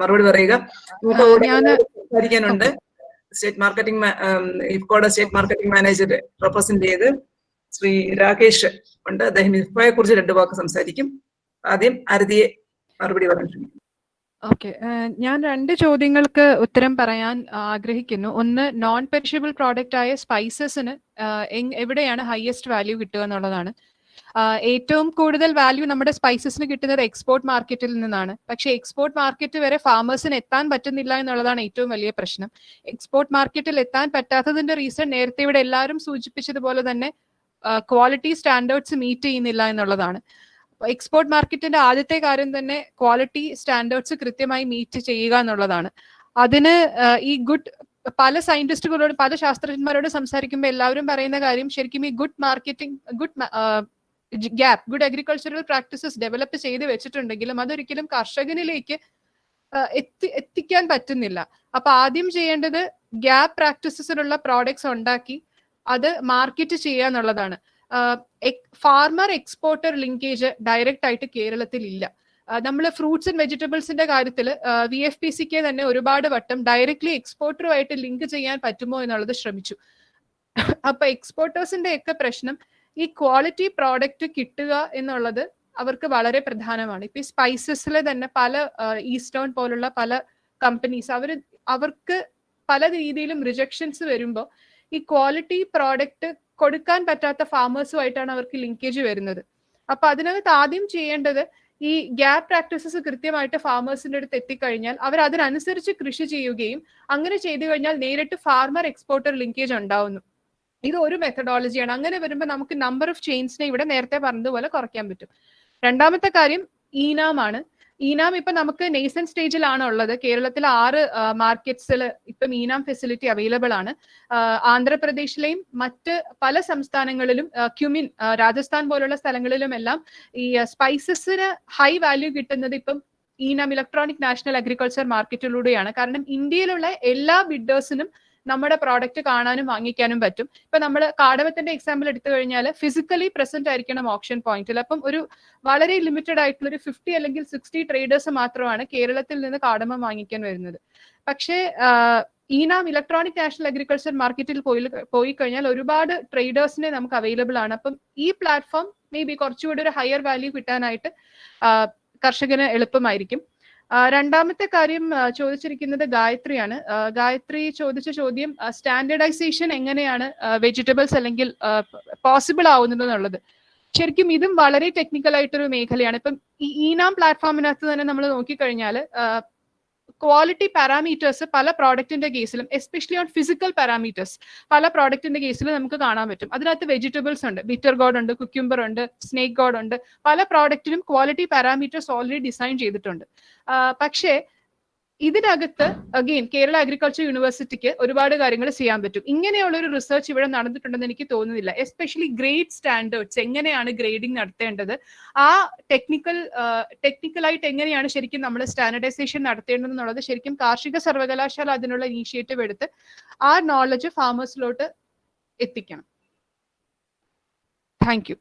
മറുപടി പറയുക. സംസാരിക്കാനുണ്ട്. സ്റ്റേറ്റ് മാർക്കറ്റിംഗ് ഇഫ്കോയുടെ സ്റ്റേറ്റ് മാർക്കറ്റിംഗ് മാനേജർ റെപ്രസെന്റ് ചെയ്ത് ശ്രീ രാകേഷ് ഉണ്ട്. അദ്ദേഹം ഇഫ്കോയെ കുറിച്ച് 2 വാക്ക് സംസാരിക്കും. ആദ്യം ആരതിയെ മറുപടി പറയാൻ ശ്രമിക്കും. ഓക്കെ, ഞാൻ 2 ചോദ്യങ്ങൾക്ക് ഉത്തരം പറയാൻ ആഗ്രഹിക്കുന്നു. ഒന്ന്, നോൺ പെരിഷബിൾ പ്രോഡക്റ്റ് ആയ സ്പൈസസിന് എവിടെയാണ് ഹയസ്റ്റ് വാല്യൂ കിട്ടുക എന്നുള്ളതാണ്. ഏറ്റവും കൂടുതൽ വാല്യൂ നമ്മുടെ സ്പൈസസിന് കിട്ടുന്നത് എക്സ്പോർട്ട് മാർക്കറ്റിൽ നിന്നാണ്. പക്ഷേ എക്സ്പോർട്ട് മാർക്കറ്റ് വരെ ഫാമേഴ്സിന് എത്താൻ പറ്റുന്നില്ല എന്നുള്ളതാണ് ഏറ്റവും വലിയ പ്രശ്നം. എക്സ്പോർട്ട് മാർക്കറ്റിൽ എത്താൻ പറ്റാത്തതിന്റെ റീസൺ നേരത്തെ ഇവിടെ എല്ലാവരും സൂചിപ്പിച്ചതുപോലെ തന്നെ ക്വാളിറ്റി സ്റ്റാൻഡേർഡ്സ് മീറ്റ് ചെയ്യുന്നില്ല എന്നുള്ളതാണ്. എക്സ്പോർട്ട് മാർക്കറ്റിന്റെ ആദ്യത്തെ കാര്യം തന്നെ ക്വാളിറ്റി സ്റ്റാൻഡേർഡ്സ് കൃത്യമായി മീറ്റ് ചെയ്യുക എന്നുള്ളതാണ്. അതിന് ഈ പല സയന്റിസ്റ്റുകളോട്, പല ശാസ്ത്രജ്ഞന്മാരോട് സംസാരിക്കുമ്പോൾ എല്ലാവരും പറയുന്ന കാര്യം ശരിക്കും ഈ ഗുഡ് അഗ്രികൾച്ചറൽ പ്രാക്ടീസസ് ഡെവലപ്പ് ചെയ്ത് വെച്ചിട്ടുണ്ടെങ്കിലും അതൊരിക്കലും കർഷകനിലേക്ക് എത്തിക്കാൻ പറ്റുന്നില്ല. അപ്പൊ ആദ്യം ചെയ്യേണ്ടത് ഗ്യാപ്പ് പ്രാക്ടീസസിലുള്ള പ്രോഡക്ട്സ് ഉണ്ടാക്കി അത് മാർക്കറ്റ് ചെയ്യുക എന്നുള്ളതാണ്. ഫാർമർ എക്സ്പോർട്ടർ ലിങ്കേജ് ഡയറക്റ്റ് ആയിട്ട് കേരളത്തിൽ ഇല്ല. നമ്മൾ ഫ്രൂട്ട്സ് ആൻഡ് വെജിറ്റബിൾസിന്റെ കാര്യത്തിൽ VFPCK തന്നെ ഒരുപാട് വട്ടം ഡയറക്ട്ലി എക്സ്പോർട്ടറുമായിട്ട് ലിങ്ക് ചെയ്യാൻ പറ്റുമോ എന്നുള്ളത് ശ്രമിച്ചു. അപ്പൊ എക്സ്പോർട്ടേഴ്സിന്റെ ഒക്കെ പ്രശ്നം ഈ ക്വാളിറ്റി പ്രോഡക്റ്റ് കിട്ടുക എന്നുള്ളത് അവർക്ക് വളരെ പ്രധാനമാണ്. ഇപ്പൊ ഈ സ്പൈസസിലെ തന്നെ പല ഈസ്റ്റേൺ പോലുള്ള പല കമ്പനീസ് അവർക്ക് പല രീതിയിലും റിജക്ഷൻസ് വരുമ്പോൾ ഈ ക്വാളിറ്റി പ്രോഡക്റ്റ് കൊടുക്കാൻ പറ്റാത്ത ഫാമേഴ്സുമായിട്ടാണ് അവർക്ക് ലിങ്കേജ് വരുന്നത്. അപ്പൊ അതിനകത്ത് ആദ്യം ചെയ്യേണ്ടത് ഈ ഗ്യാപ് പ്രാക്ടീസസ് കൃത്യമായിട്ട് ഫാമേഴ്സിന്റെ അടുത്ത് എത്തിക്കഴിഞ്ഞാൽ അവർ അതിനനുസരിച്ച് കൃഷി ചെയ്യുകയും അങ്ങനെ ചെയ്തു കഴിഞ്ഞാൽ നേരിട്ട് ഫാർമർ എക്സ്പോർട്ടർ ലിങ്കേജ് ഉണ്ടാവുന്നു. ഇത് ഒരു മെത്തഡോളജിയാണ്. അങ്ങനെ വരുമ്പോൾ നമുക്ക് നമ്പർ ഓഫ് ചെയിൻസിനെ ഇവിടെ നേരത്തെ പറഞ്ഞതുപോലെ കുറയ്ക്കാൻ പറ്റും. രണ്ടാമത്തെ കാര്യം ഈനാം ആണ്. ഈനാം ഇപ്പൊ നമുക്ക് നെയ്സൺ സ്റ്റേജിലാണ് ഉള്ളത്. കേരളത്തിൽ 6 മാർക്കറ്റ്സിൽ ഇപ്പം ഈനാം ഫെസിലിറ്റി അവൈലബിൾ ആണ്. ആന്ധ്രാപ്രദേശിലെയും മറ്റ് പല സംസ്ഥാനങ്ങളിലും ക്യുമിൻ രാജസ്ഥാൻ പോലുള്ള സ്ഥലങ്ങളിലുമെല്ലാം ഈ സ്പൈസസിന് ഹൈ വാല്യൂ കിട്ടുന്നത് ഇപ്പം ഈനാം ഇലക്ട്രോണിക് നാഷണൽ അഗ്രികൾച്ചർ മാർക്കറ്റിലൂടെയാണ്. കാരണം ഇന്ത്യയിലുള്ള എല്ലാ ബിഡേഴ്സിനും നമ്മുടെ പ്രോഡക്റ്റ് കാണാനും വാങ്ങിക്കാനും പറ്റും. ഇപ്പൊ നമ്മൾ കാടമത്തിന്റെ എക്സാമ്പിൾ എടുത്തു കഴിഞ്ഞാൽ ഫിസിക്കലി പ്രസന്റ് ആയിരിക്കണം ഓപ്ഷൻ പോയിന്റിൽ. അപ്പം ഒരു വളരെ ലിമിറ്റഡ് ആയിട്ടുള്ള ഒരു 50 അല്ലെങ്കിൽ 60 ട്രേഡേഴ്സ് മാത്രമാണ് കേരളത്തിൽ നിന്ന് കാടമം വാങ്ങിക്കാൻ വരുന്നത്. പക്ഷേ ഈനാം ഇലക്ട്രോണിക് നാഷണൽ അഗ്രികൾച്ചർ മാർക്കറ്റിൽ പോയി കഴിഞ്ഞാൽ ഒരുപാട് ട്രേഡേഴ്സിനെ നമുക്ക് അവൈലബിൾ ആണ്. അപ്പം ഈ പ്ലാറ്റ്ഫോം മേ ബി കുറച്ചുകൂടി ഒരു ഹയർ വാല്യൂ കിട്ടാനായിട്ട് കർഷകന് എളുപ്പമായിരിക്കും. രണ്ടാമത്തെ കാര്യം ചോദിച്ചിരിക്കുന്നത് ഗായത്രിയാണ്. ഗായത്രി ചോദിച്ച ചോദ്യം സ്റ്റാൻഡേർഡൈസേഷൻ എങ്ങനെയാണ് വെജിറ്റബിൾസ് അല്ലെങ്കിൽ പോസിബിൾ ആവുന്നത് എന്നുള്ളത്. ശരിക്കും ഇതും വളരെ ടെക്നിക്കൽ ആയിട്ടൊരു മേഖലയാണ്. ഇപ്പം ഈ ഈനാം പ്ലാറ്റ്ഫോമിനകത്ത് തന്നെ നമ്മൾ നോക്കിക്കഴിഞ്ഞാൽ ക്വാളിറ്റി പാരാമീറ്റേഴ്സ് പല പ്രോഡക്റ്റിന്റെ കേസിലും എസ്പെഷ്യലി ഓൺ ഫിസിക്കൽ പാരാമീറ്റേഴ്സ് പല പ്രോഡക്റ്റിന്റെ കേസിലും നമുക്ക് കാണാൻ പറ്റും. അതിനകത്ത് വെജിറ്റബിൾസ് ഉണ്ട്, ബിറ്റർ ഗോഡ് ഉണ്ട്, കുക്യുംബർ ഉണ്ട്, സ്നേക്ക് ഗോഡ് ഉണ്ട്. പല പ്രോഡക്റ്റിനും ക്വാളിറ്റി പാരാമീറ്റേഴ്സ് ഓൾറെഡി ഡിസൈൻ ചെയ്തിട്ടുണ്ട്. പക്ഷേ ഇതിനകത്ത് അഗെയിൻ കേരള അഗ്രികൾച്ചർ യൂണിവേഴ്സിറ്റിക്ക് ഒരുപാട് കാര്യങ്ങൾ ചെയ്യാൻ പറ്റും. ഇങ്ങനെയുള്ള ഒരു റിസർച്ച് ഇവിടെ നടന്നിട്ടുണ്ടെന്ന് എനിക്ക് തോന്നുന്നില്ല. എസ്പെഷ്യലി ഗ്രേഡ് സ്റ്റാൻഡേർഡ്സ് എങ്ങനെയാണ് ഗ്രേഡിംഗ് നടത്തേണ്ടത്, ആ ടെക്നിക്കലായിട്ട് എങ്ങനെയാണ് ശരിക്കും നമ്മൾ സ്റ്റാൻഡർഡൈസേഷൻ നടത്തേണ്ടത് എന്നുള്ളത് ശരിക്കും കാർഷിക സർവകലാശാല അതിനുള്ള ഇനീഷ്യേറ്റീവ് എടുത്ത് ആ നോളജ് ഫാമേഴ്സിലോട്ട് എത്തിക്കണം. Thank you.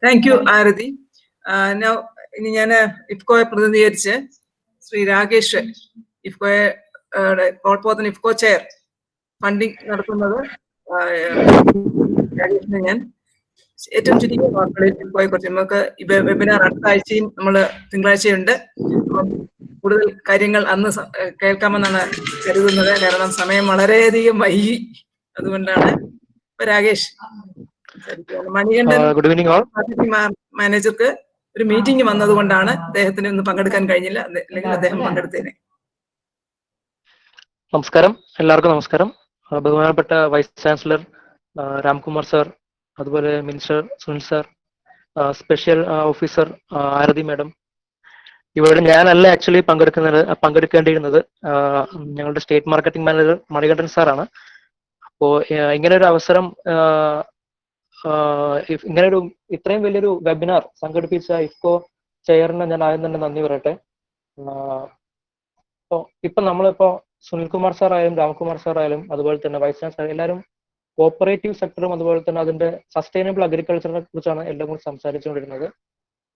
താങ്ക് യു ആരതി. ഇനി ഞാൻ ഇഫ്കോയെ പ്രതിനിധീകരിച്ച് ശ്രീ രാകേഷ്, ഇഫ്കോയെ കോൾപോത്തൻ ഇഫ്കോ ചെയർ ഫണ്ടിങ് നടത്തുന്നത് രാകേഷിനെ ഞാൻ ഏറ്റവും ചുരുങ്ങിയ വാക്കുകളിൽ ഇഫ്കോയെ കുറിച്ച് നമുക്ക് വെബിനാർ അടുത്ത ആഴ്ചയും നമ്മൾ തിങ്കളാഴ്ചയുണ്ട്. അപ്പം കൂടുതൽ കാര്യങ്ങൾ അന്ന് കേൾക്കാമെന്നാണ് കരുതുന്നത്. കാരണം സമയം വളരെയധികം വൈകി. അതുകൊണ്ടാണ് രാകേഷ് മണികണ്ഠൻ മാനേജർക്ക് ഒരു മീറ്റിംഗ് വന്നതുകൊണ്ടാണ് അദ്ദേഹത്തിന് ഒന്ന് പങ്കെടുക്കാൻ കഴിഞ്ഞില്ല. അല്ലെങ്കിൽ അദ്ദേഹം പങ്കെടുത്തേനെ. നമസ്കാരം, എല്ലാവർക്കും നമസ്കാരം. ബഹുമാനപ്പെട്ട വൈസ് ചാൻസലർ രാംകുമാർ സാർ, അതുപോലെ minister Sunil sir, special officer Arathi madam. ഇവിടെ ഞാനല്ല ആക്ച്വലി പങ്കെടുക്കേണ്ടിയിരുന്നത്. ഞങ്ങളുടെ സ്റ്റേറ്റ് മാർക്കറ്റിംഗ് മാനേജർ മണികണ്ഠൻ സാറാണ്. അപ്പോ ഇങ്ങനെ ഒരു അവസരം, ഇങ്ങനൊരു ഇത്രയും വലിയൊരു വെബിനാർ സംഘടിപ്പിച്ച ഇഫ്കോ ചെയറിന് ഞാൻ ആദ്യം തന്നെ നന്ദി പറയട്ടെ. ഇപ്പൊ നമ്മളിപ്പോ സുനിൽകുമാർ സാർ ആയാലും രാംകുമാർ സാർ ആയാലും അതുപോലെ തന്നെ വൈസ് ചാൻസലർ എല്ലാവരും കോപ്പറേറ്റീവ് സെക്ടറും അതുപോലെ തന്നെ അതിന്റെ സസ്റ്റൈനബിൾ അഗ്രികൾച്ചറിനെ കുറിച്ചാണ് എല്ലാം കൂടി സംസാരിച്ചുകൊണ്ടിരുന്നത്.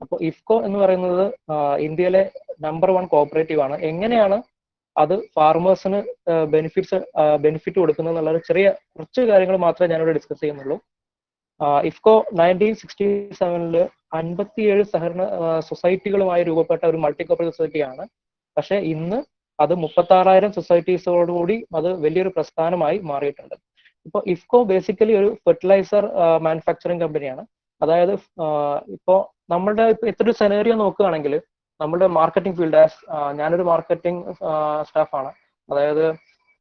അപ്പോൾ ഇഫ്കോ എന്ന് പറയുന്നത് ഇന്ത്യയിലെ നമ്പർ 1 കോപ്പറേറ്റീവ് ആണ്. എങ്ങനെയാണ് അത് ഫാർമേഴ്സിന് ബെനിഫിറ്റ് കൊടുക്കുന്നത് എന്നുള്ള കുറച്ച് കാര്യങ്ങൾ മാത്രമേ ഞാനിവിടെ ഡിസ്കസ് ചെയ്യുന്നുള്ളൂ. ഇഫ്കോ 1967 57 സഹകരണ സൊസൈറ്റികളുമായി രൂപപ്പെട്ട ഒരു മൾട്ടി കോപ്പറേറ്റീവ് സൊസൈറ്റിയാണ്. പക്ഷെ ഇന്ന് അത് 36,000 സൊസൈറ്റീസോടുകൂടി അത് വലിയൊരു പ്രസ്ഥാനമായി മാറിയിട്ടുണ്ട്. ഇപ്പോൾ ഇഫ്കോ ബേസിക്കലി ഒരു ഫെർട്ടിലൈസർ മാനുഫാക്ചറിങ് കമ്പനിയാണ്. അതായത് ഇപ്പോൾ നമ്മളുടെ ഇത്ര ഒരു സെനേറിയോ നോക്കുകയാണെങ്കിൽ നമ്മുടെ മാർക്കറ്റിംഗ് ഫീൽഡ്, ഞാനൊരു മാർക്കറ്റിംഗ് സ്റ്റാഫാണ്. അതായത്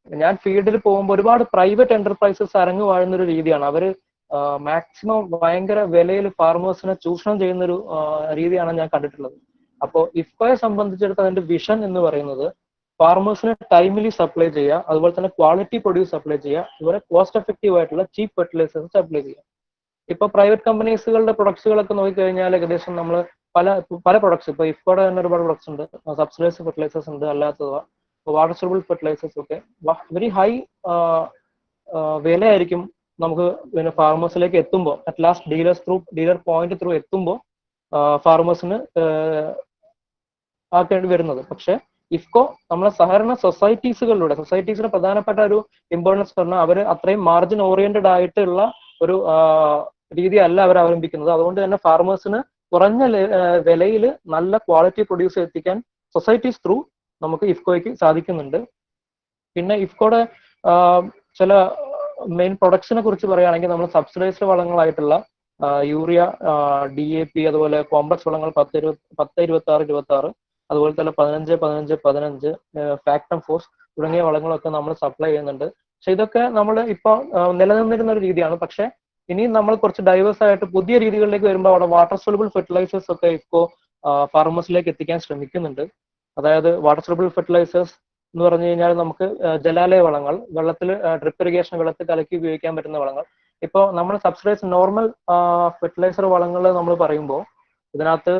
ഞാൻ ഫീൽഡിൽ പോകുമ്പോൾ ഒരുപാട് പ്രൈവറ്റ് എന്റർപ്രൈസസ് അരങ്ങു വാഴുന്നൊരു രീതിയാണ്. അവര് മാക്സിമം ഭയങ്കര വിലയിൽ ഫാർമേഴ്സിനെ ചൂഷണം ചെയ്യുന്നൊരു രീതിയാണ് ഞാൻ കണ്ടിട്ടുള്ളത്. അപ്പോൾ ഇഫ്കോയെ സംബന്ധിച്ചിടത്തോളം അതിന്റെ വിഷൻ എന്ന് പറയുന്നത് ഫാർമേഴ്സിന് ടൈമിലി സപ്ലൈ ചെയ്യുക, അതുപോലെ തന്നെ ക്വാളിറ്റി പ്രൊഡ്യൂസ് സപ്ലൈ ചെയ്യുക, അതുപോലെ കോസ്റ്റ് എഫക്റ്റീവ് ആയിട്ടുള്ള ചീപ്പ് ഫെർട്ടിലൈസേഴ്സ് സപ്ലൈ ചെയ്യുക. ഇപ്പൊ പ്രൈവറ്റ് കമ്പനീസുകളുടെ പ്രൊഡക്ട്സുകളൊക്കെ നോക്കിക്കഴിഞ്ഞാൽ ഏകദേശം നമ്മൾ പല പ്രൊഡക്ട്സ്, ഇപ്പൊ ഇഫ്കോയുടെ തന്നെ ഒരുപാട് പ്രൊഡക്ട്സ് ഉണ്ട്. സബ്സിഡൈസ്ഡ് ഫെർട്ടിലൈസേഴ്സ് ഉണ്ട്, അല്ലാത്തത് വാട്ടർ സോളബിൾ ഫെർട്ടിലൈസേഴ്സ് ഒക്കെ വെരി ഹൈ വിലയായിരിക്കും നമുക്ക് പിന്നെ ഫാർമേഴ്സിലേക്ക് എത്തുമ്പോൾ, at last dealer point through എത്തുമ്പോൾ ഫാർമേഴ്സിന് ആക്കേണ്ടി വരുന്നത്. പക്ഷെ ഇഫ്കോ നമ്മളെ സഹകരണ സൊസൈറ്റീസിന് പ്രധാനപ്പെട്ട ഒരു ഇമ്പോർട്ടൻസ് പറഞ്ഞാൽ അവർ അത്രയും മാർജിൻ ഓറിയന്റഡ് ആയിട്ടുള്ള ഒരു രീതി അല്ല അവർ അവലംബിക്കുന്നത്. അതുകൊണ്ട് തന്നെ ഫാർമേഴ്സിന് കുറഞ്ഞ വിലയിൽ നല്ല ക്വാളിറ്റി പ്രൊഡ്യൂസ് എത്തിക്കാൻ സൊസൈറ്റീസ് ത്രൂ നമുക്ക് ഇഫ്കോയ്ക്ക് സാധിക്കുന്നുണ്ട്. പിന്നെ ഇഫ്കോയുടെ ചില മെയിൻ പ്രൊഡക്ട്സിനെ കുറിച്ച് പറയുകയാണെങ്കിൽ നമ്മൾ സബ്സിഡൈസ്ഡ് വളങ്ങളായിട്ടുള്ള യൂറിയ, DAP, അതുപോലെ കോംപ്ലക്സ് വളങ്ങൾ 10, 26, 26, അതുപോലെ തന്നെ 15, 15, 15, ഫാക്ടം ഫോസ് തുടങ്ങിയ വളങ്ങളൊക്കെ നമ്മൾ സപ്ലൈ ചെയ്യുന്നുണ്ട്. പക്ഷെ ഇതൊക്കെ നമ്മൾ ഇപ്പോൾ നിലനിന്നിരുന്ന ഒരു രീതിയാണ്. പക്ഷെ ഇനിയും നമ്മൾ കുറച്ച് ഡൈവേഴ്സ് ആയിട്ട് പുതിയ രീതികളിലേക്ക് വരുമ്പോൾ അവിടെ വാട്ടർ സോലുബിൾ ഫെർട്ടിലൈസേഴ്സ് ഒക്കെ ഇപ്പോൾ ഫാർമേഴ്സിലേക്ക് എത്തിക്കാൻ ശ്രമിക്കുന്നുണ്ട്. അതായത് വാട്ടർ സോലുബിൾ ഫെർട്ടിലൈസേഴ്സ് എന്ന് പറഞ്ഞു കഴിഞ്ഞാൽ നമുക്ക് ജലാലയ വളങ്ങൾ, വെള്ളത്തിൽ ഡ്രിപ്പ് ഇറിഗേഷൻ വെള്ളത്തിൽ കലക്കി ഉപയോഗിക്കാൻ പറ്റുന്ന വളങ്ങൾ. ഇപ്പോൾ നമ്മൾ സബ്സിഡൈസ് നോർമൽ ഫെർട്ടിലൈസർ വളങ്ങൾ നമ്മൾ പറയുമ്പോൾ ഇതിനകത്ത്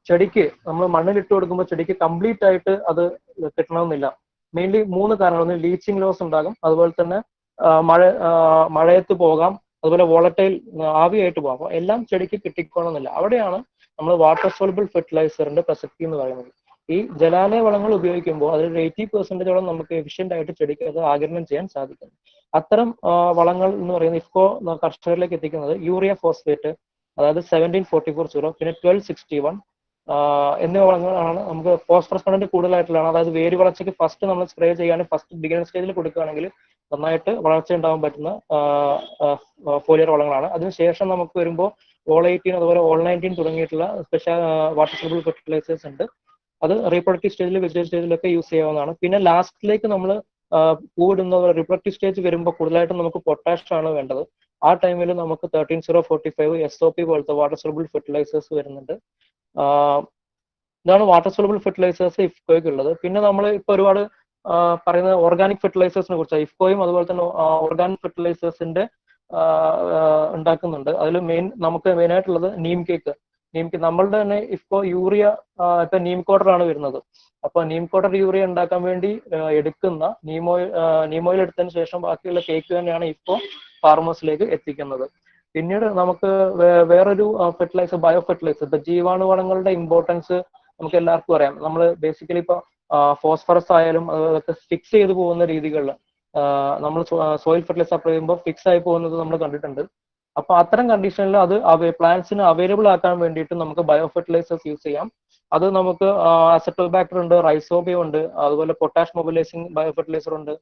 ചെടിക്ക് നമ്മൾ മണ്ണിലിട്ട് കൊടുക്കുമ്പോൾ ചെടിക്ക് കംപ്ലീറ്റ് ആയിട്ട് അത് കിട്ടണമെന്നില്ല. മെയിൻലി 3 കാരണങ്ങൾ. ഒന്ന് ലീച്ചിങ് ലോസ് ഉണ്ടാകും, അതുപോലെ തന്നെ മഴയത്ത് പോകാം, അതുപോലെ വോളറ്റൈൽ ആവിയായിട്ട് പോകാം. അപ്പോൾ എല്ലാം ചെടിക്ക് കിട്ടിക്കോണമെന്നില്ല. അവിടെയാണ് നമ്മൾ വാട്ടർ സോലുബിൾ ഫെർട്ടിലൈസറിന്റെ പ്രസക്തി എന്ന് പറയുന്നത്. ഈ ജലാലയ വളങ്ങൾ ഉപയോഗിക്കുമ്പോൾ അതിൽ 80% നമുക്ക് എഫിഷ്യന്റ് ആയിട്ട് ചെടിക്ക് അത് ആഗിരണം ചെയ്യാൻ സാധിക്കും. അത്തരം വളങ്ങൾ എന്ന് പറയുന്നത് ഇഫ്കോ കർഷകരിലേക്ക് എത്തിക്കുന്നത് യൂറിയ ഫോസ്ഫേറ്റ്, അതായത് 1744 പിന്നെ 1261 എന്നിവ വളങ്ങളാണ്. നമുക്ക് ഫോസ്ഫറസ് കണ്ടന്റ് കൂടുതലായിട്ടുള്ളതാണ്. അതായത് വേര് വളർച്ചയ്ക്ക് ഫസ്റ്റ് നമ്മൾ സ്പ്രേ ചെയ്യുകയാണെങ്കിൽ ഫസ്റ്റ് ബിഗിനർ സ്റ്റേജിൽ കൊടുക്കുകയാണെങ്കിൽ നന്നായിട്ട് വളർച്ച ഉണ്ടാകാൻ പറ്റുന്ന ഫോലിയർ വളങ്ങളാണ്. അതിനുശേഷം നമുക്ക് വരുമ്പോൾ ഓൾ 18 അതുപോലെ ഓൾ 19 തുടങ്ങിയിട്ടുള്ള സ്പെഷ്യൽ വാട്ടർ സോലുബിൾ ഫെർട്ടിലൈസേഴ്സ് ഉണ്ട്. അത് റീപ്രൊഡക്റ്റീവ് സ്റ്റേജിൽ വെജിറ്റേറ്റീവ് സ്റ്റേജിലൊക്കെ യൂസ് ചെയ്യാവുന്നതാണ്. പിന്നെ ലാസ്റ്റിലേക്ക് നമ്മൾ പൂവിടുന്ന റീപ്രൊഡക്റ്റീവ് സ്റ്റേജ് വരുമ്പോൾ കൂടുതലായിട്ടും നമുക്ക് പൊട്ടാഷ് ആണ് വേണ്ടത്. ആ ടൈമിൽ നമുക്ക് 13045 SOP പോലത്തെ വാട്ടർ സോലുബിൾ ഫെർട്ടിലൈസേഴ്സ് വരുന്നുണ്ട്. ഇതാണ് വാട്ടർ സോലുബിൾ ഫെർട്ടിലൈസേഴ്സ് ഇഫ്കോയ്ക്ക് ഉള്ളത്. പിന്നെ നമ്മൾ ഇപ്പോൾ ഒരുപാട് പറയുന്നത് ഓർഗാനിക് ഫെർട്ടിലൈസേഴ്സിനെ കുറിച്ചാണ്. ഇഫ്കോയും അതുപോലെ തന്നെ ഓർഗാനിക് ഫെർട്ടിലൈസേഴ്സിന്റെ ഉണ്ടാക്കുന്നുണ്ട്. അതിൽ നമുക്ക് മെയിനായിട്ടുള്ളത് നീം കേക്ക്. നമ്മളുടെ തന്നെ ഇഫ്കോ യൂറിയ ഇപ്പൊ നീം കോട്ടർ ആണ് വരുന്നത്. അപ്പൊ നീം കോട്ടർ യൂറിയ ഉണ്ടാക്കാൻ വേണ്ടി എടുക്കുന്ന നീം ഓയിൽ എടുത്തതിന് ശേഷം ബാക്കിയുള്ള കേക്ക് തന്നെയാണ് ഇഫ്കോ ഫാർമേഴ്സിലേക്ക് എത്തിക്കുന്നത്. പിന്നീട് നമുക്ക് വേറൊരു ഫെർട്ടിലൈസർ, ബയോ ഫെർട്ടിലൈസർ. ഇപ്പൊ ജീവാണുവളങ്ങളുടെ ഇമ്പോർട്ടൻസ് നമുക്ക് എല്ലാവർക്കും അറിയാം. നമ്മൾ ബേസിക്കലി ഇപ്പൊ ഫോസ്ഫറസ് ആയാലും അതൊക്കെ ഫിക്സ് ചെയ്ത് പോകുന്ന രീതികളിൽ നമ്മൾ സോയിൽ ഫെർട്ടിലൈസർ അപ്ലൈ ചെയ്യുമ്പോൾ ഫിക്സ് ആയി പോകുന്നത് നമ്മൾ കണ്ടിട്ടുണ്ട്. അപ്പൊ അത്തരം കണ്ടീഷനിൽ അത് പ്ലാന്റ്സിന് അവൈലബിൾ ആക്കാൻ വേണ്ടിയിട്ട് നമുക്ക് ബയോ ഫെർട്ടിലൈസേഴ്സ് യൂസ് ചെയ്യാം. അത് നമുക്ക് അസറ്റോബാക്ടർ ഉണ്ട്, റൈസോബിയം ഉണ്ട്, അതുപോലെ പൊട്ടാഷ് മൊബിലൈസിംഗ് ബയോ ഫെർട്ടിലൈസർ ഉണ്ട്,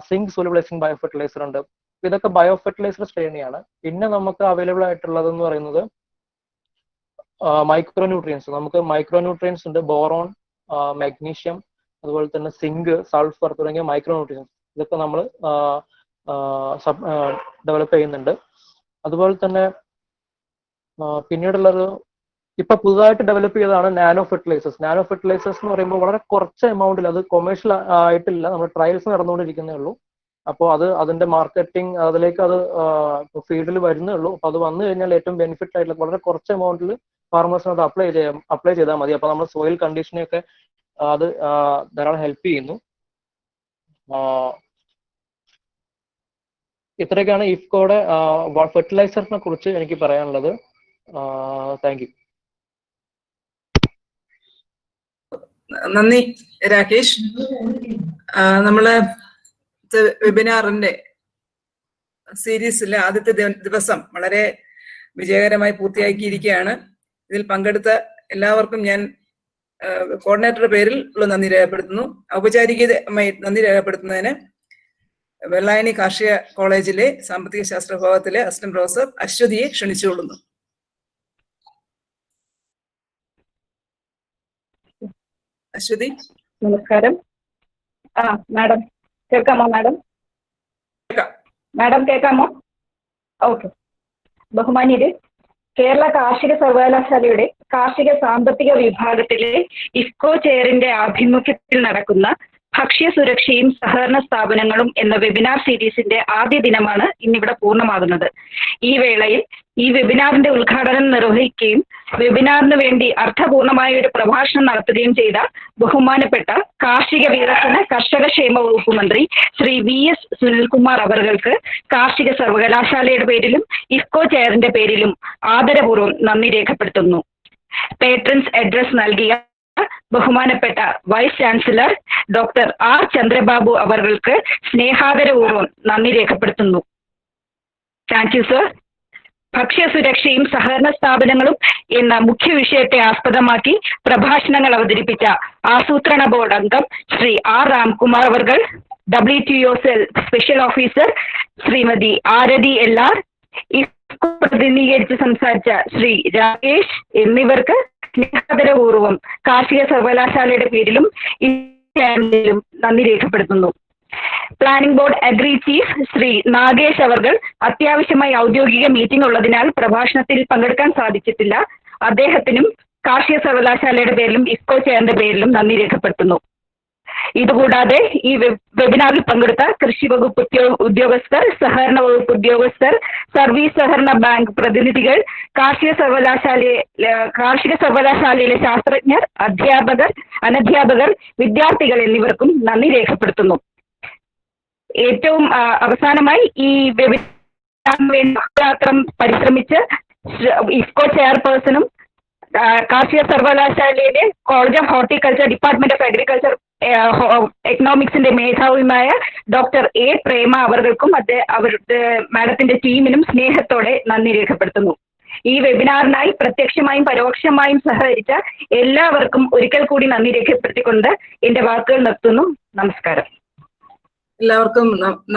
സിങ്ക് സോലുബിലൈസിംഗ് ബയോ ഫെർട്ടിലൈസർ ഉണ്ട്. ഇതൊക്കെ ബയോ ഫെർട്ടിലൈസർ ശ്രേണിയാണ്. പിന്നെ നമുക്ക് അവൈലബിൾ ആയിട്ടുള്ളത് എന്ന് പറയുന്നത് മൈക്രോ ന്യൂട്രിയൻസ്. നമുക്ക് മൈക്രോ ന്യൂട്രിയൻസ് ഉണ്ട്, ബോറോൺ, മാഗ്നീഷ്യം, അതുപോലെ തന്നെ സിങ്ക്, സൾഫർ തുടങ്ങിയ മൈക്രോ ന്യൂട്രിയൻസ്. ഇതൊക്കെ നമ്മൾ ഡെവലപ്പ് ചെയ്യുന്നുണ്ട്. അതുപോലെ തന്നെ പിന്നീടുള്ളത് ഇപ്പൊ പുതുതായിട്ട് ഡെവലപ്പ് ചെയ്തതാണ് നാനോ ഫെർട്ടിലൈസേഴ്സ്. നാനോ ഫെർട്ടിലൈസേഴ്സ് എന്ന് പറയുമ്പോൾ വളരെ കുറച്ച് എമൗണ്ടിൽ, അത് കൊമേഴ്ഷ്യൽ ആയിട്ടില്ല, നമ്മൾ ട്രയൽസ് നടന്നുകൊണ്ടിരിക്കുന്നേ ഉള്ളൂ. അപ്പോൾ അതിന്റെ മാർക്കറ്റിംഗ് അതിലേക്ക് അത് ഫീൽഡിൽ വരുന്നേ ഉള്ളൂ. അപ്പൊ അത് വന്നു കഴിഞ്ഞാൽ ഏറ്റവും ബെനിഫിറ്റ് ആയിട്ടുള്ള വളരെ കുറച്ച് എമൗണ്ടിൽ ഫാർമേഴ്സിന് അത് അപ്ലൈ ചെയ്താൽ മതി. അപ്പൊ നമ്മൾ സോയിൽ കണ്ടീഷനെയൊക്കെ അത് ധാരാളം ഹെൽപ്പ് ചെയ്യുന്നു. ഇത്രയൊക്കെയാണ് ഇഫ്കോയുടെ ഫെർട്ടിലൈസറിനെ കുറിച്ച് എനിക്ക് പറയാനുള്ളത്. Thank you. നന്ദി രാകേഷ്. നമ്മള് വെബിനാറിന്റെ സീരീസിലെ ആദ്യത്തെ ദിവസം വളരെ വിജയകരമായി പൂർത്തിയാക്കിയിരിക്കുകയാണ്. ഇതിൽ പങ്കെടുത്ത എല്ലാവർക്കും ഞാൻ കോർഡിനേറ്ററുടെ പേരിൽ ഉള്ള നന്ദി രേഖപ്പെടുത്തുന്നു. ഔപചാരികമായി നന്ദി രേഖപ്പെടുത്തുന്നതിന് വെള്ളായണി കാർഷിക കോളേജിലെ സാമ്പത്തിക ശാസ്ത്ര വിഭാഗത്തിലെ അസിസ്റ്റന്റ് പ്രൊഫസർ അശ്വതിയെ ക്ഷണിച്ചുകൊള്ളുന്നു. അശ്വതി. നമസ്കാരം. മാഡം കേൾക്കാമോ? മാഡം കേൾക്കാമോ? ഓക്കെ. ബഹുമാന്യര്, കേരള കാർഷിക സർവകലാശാലയുടെ കാർഷിക സാമ്പത്തിക വിഭാഗത്തിലെ ഇഫ്കോ ചെയറിന്റെ ആഭിമുഖ്യത്തിൽ നടക്കുന്ന ഭക്ഷ്യസുരക്ഷയും സഹകരണ സ്ഥാപനങ്ങളും എന്ന വെബിനാർ സീരീസിന്റെ ആദ്യ ദിനമാണ് ഇന്നിവിടെ പൂർണ്ണമാകുന്നത്. ഈ വേളയിൽ ഈ വെബിനാറിന്റെ ഉദ്ഘാടനം നിർവഹിക്കുകയും വെബിനാറിന് വേണ്ടി അർത്ഥപൂർണമായ ഒരു പ്രഭാഷണം നടത്തുകയും ചെയ്ത ബഹുമാനപ്പെട്ട കാർഷിക വികസന കർഷകക്ഷേമ വകുപ്പ് മന്ത്രി ശ്രീ VS സുനിൽകുമാർ അവർക്ക് കാർഷിക സർവകലാശാലയുടെ പേരിലും ഇഫ്കോ ചെയറിന്റെ പേരിലും ആദരപൂർവ്വം നന്ദി രേഖപ്പെടുത്തുന്നു. പേട്രൻസ് അഡ്രസ് നൽകിയ ബഹുമാനപ്പെട്ട vice chancellor doctor R Chandrababu അവർക്ക് സ്നേഹാദരപൂർവ്വം നന്ദി രേഖപ്പെടുത്തുന്നു. Thank you sir. ഭക്ഷ്യസുരക്ഷയും സഹകരണ സ്ഥാപനങ്ങളും എന്ന മുഖ്യ വിഷയത്തെ ആസ്പദമാക്കി പ്രഭാഷണങ്ങൾ അവതരിപ്പിച്ച ആസൂത്രണ ബോർഡ് അംഗം ശ്രീ ആർ രാംകുമാർ അവർകൾ, WTO cell special officer Shrimati Arathi LR, പ്രതിനിധീകരിച്ച് സംസാരിച്ച ശ്രീ രാകേഷ് എന്നിവർക്ക് സ്നേഹാദരപൂർവ്വം കാർഷിക സർവകലാശാലയുടെ പേരിലും ഈ ചാനലിലും നന്ദി രേഖപ്പെടുത്തുന്നു. Planning board agri chief Shri Nagesh അവർകൾ അത്യാവശ്യമായി ഔദ്യോഗിക മീറ്റിംഗ് ഉള്ളതിനാൽ പ്രഭാഷണത്തിൽ പങ്കെടുക്കാൻ സാധിച്ചിട്ടില്ല. അദ്ദേഹത്തിനും കാർഷിക സർവകലാശാലയുടെ പേരിലും IFFCO ചെയറിന്റെ പേരിലും നന്ദി രേഖപ്പെടുത്തുന്നു. ഇതുകൂടാതെ ഈ വെബിനാറിൽ പങ്കെടുത്ത കൃഷി വകുപ്പ് ഉദ്യോഗസ്ഥർ, സഹകരണ വകുപ്പ് ഉദ്യോഗസ്ഥർ, സർവീസ് സഹകരണ ബാങ്ക് പ്രതിനിധികൾ, കാർഷിക സർവകലാശാലയിലെ ശാസ്ത്രജ്ഞർ, അധ്യാപകർ, അനധ്യാപകർ, വിദ്യാർത്ഥികൾ എന്നിവർക്കും നന്ദി രേഖപ്പെടുത്തുന്നു. ഏറ്റവും അവസാനമായി ഈ വെബിനാറിന് പരിശ്രമിച്ച് IFFCO ചെയർപേഴ്സണും കാർഷിക സർവകലാശാലയിലെ college of horticulture, department of agriculture എക്കണോമിക്സിന്റെ മേധാവിയുമായ ഡോക്ടർ A പ്രേമ അവർക്കും അവരുടെ മാഡത്തിന്റെ ടീമിനും സ്നേഹത്തോടെ നന്ദി രേഖപ്പെടുത്തുന്നു. ഈ വെബിനാറിനായി പ്രത്യക്ഷമായും പരോക്ഷമായും സഹകരിച്ച എല്ലാവർക്കും ഒരിക്കൽ കൂടി നന്ദി രേഖപ്പെടുത്തിക്കൊണ്ട് എന്റെ വാക്കുകൾ നിർത്തുന്നു. നമസ്കാരം. എല്ലാവർക്കും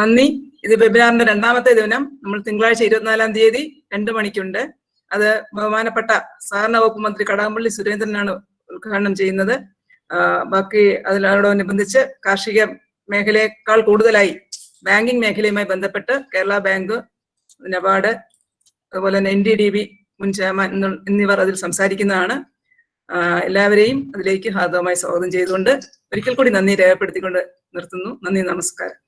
നന്ദി. ഇത് വെബിനാറിന്റെ രണ്ടാമത്തെ ദിനം. നമ്മൾ തിങ്കളാഴ്ച 24-ാം തീയതി 2 മണിക്കുണ്ട്. അത് ബഹുമാനപ്പെട്ട സഹകരണ വകുപ്പ് മന്ത്രി കടകംപള്ളി സുരേന്ദ്രനാണ് ഉദ്ഘാടനം ചെയ്യുന്നത്. ബാക്കി അതിനോടനുബന്ധിച്ച് കാർഷിക മേഖലയേക്കാൾ കൂടുതലായി ബാങ്കിങ് മേഖലയുമായി ബന്ധപ്പെട്ട് കേരള ബാങ്ക്, നബാർഡ്, അതുപോലെ തന്നെ NDDB മുൻ ചെയർമാൻ എന്നിവർ അതിൽ സംസാരിക്കുന്നതാണ്. എല്ലാവരെയും അതിലേക്ക് ഹാർദവമായി സ്വാഗതം ചെയ്തുകൊണ്ട് ഒരിക്കൽ കൂടി നന്ദി രേഖപ്പെടുത്തിക്കൊണ്ട് നിർത്തുന്നു. നന്ദി, നമസ്കാരം.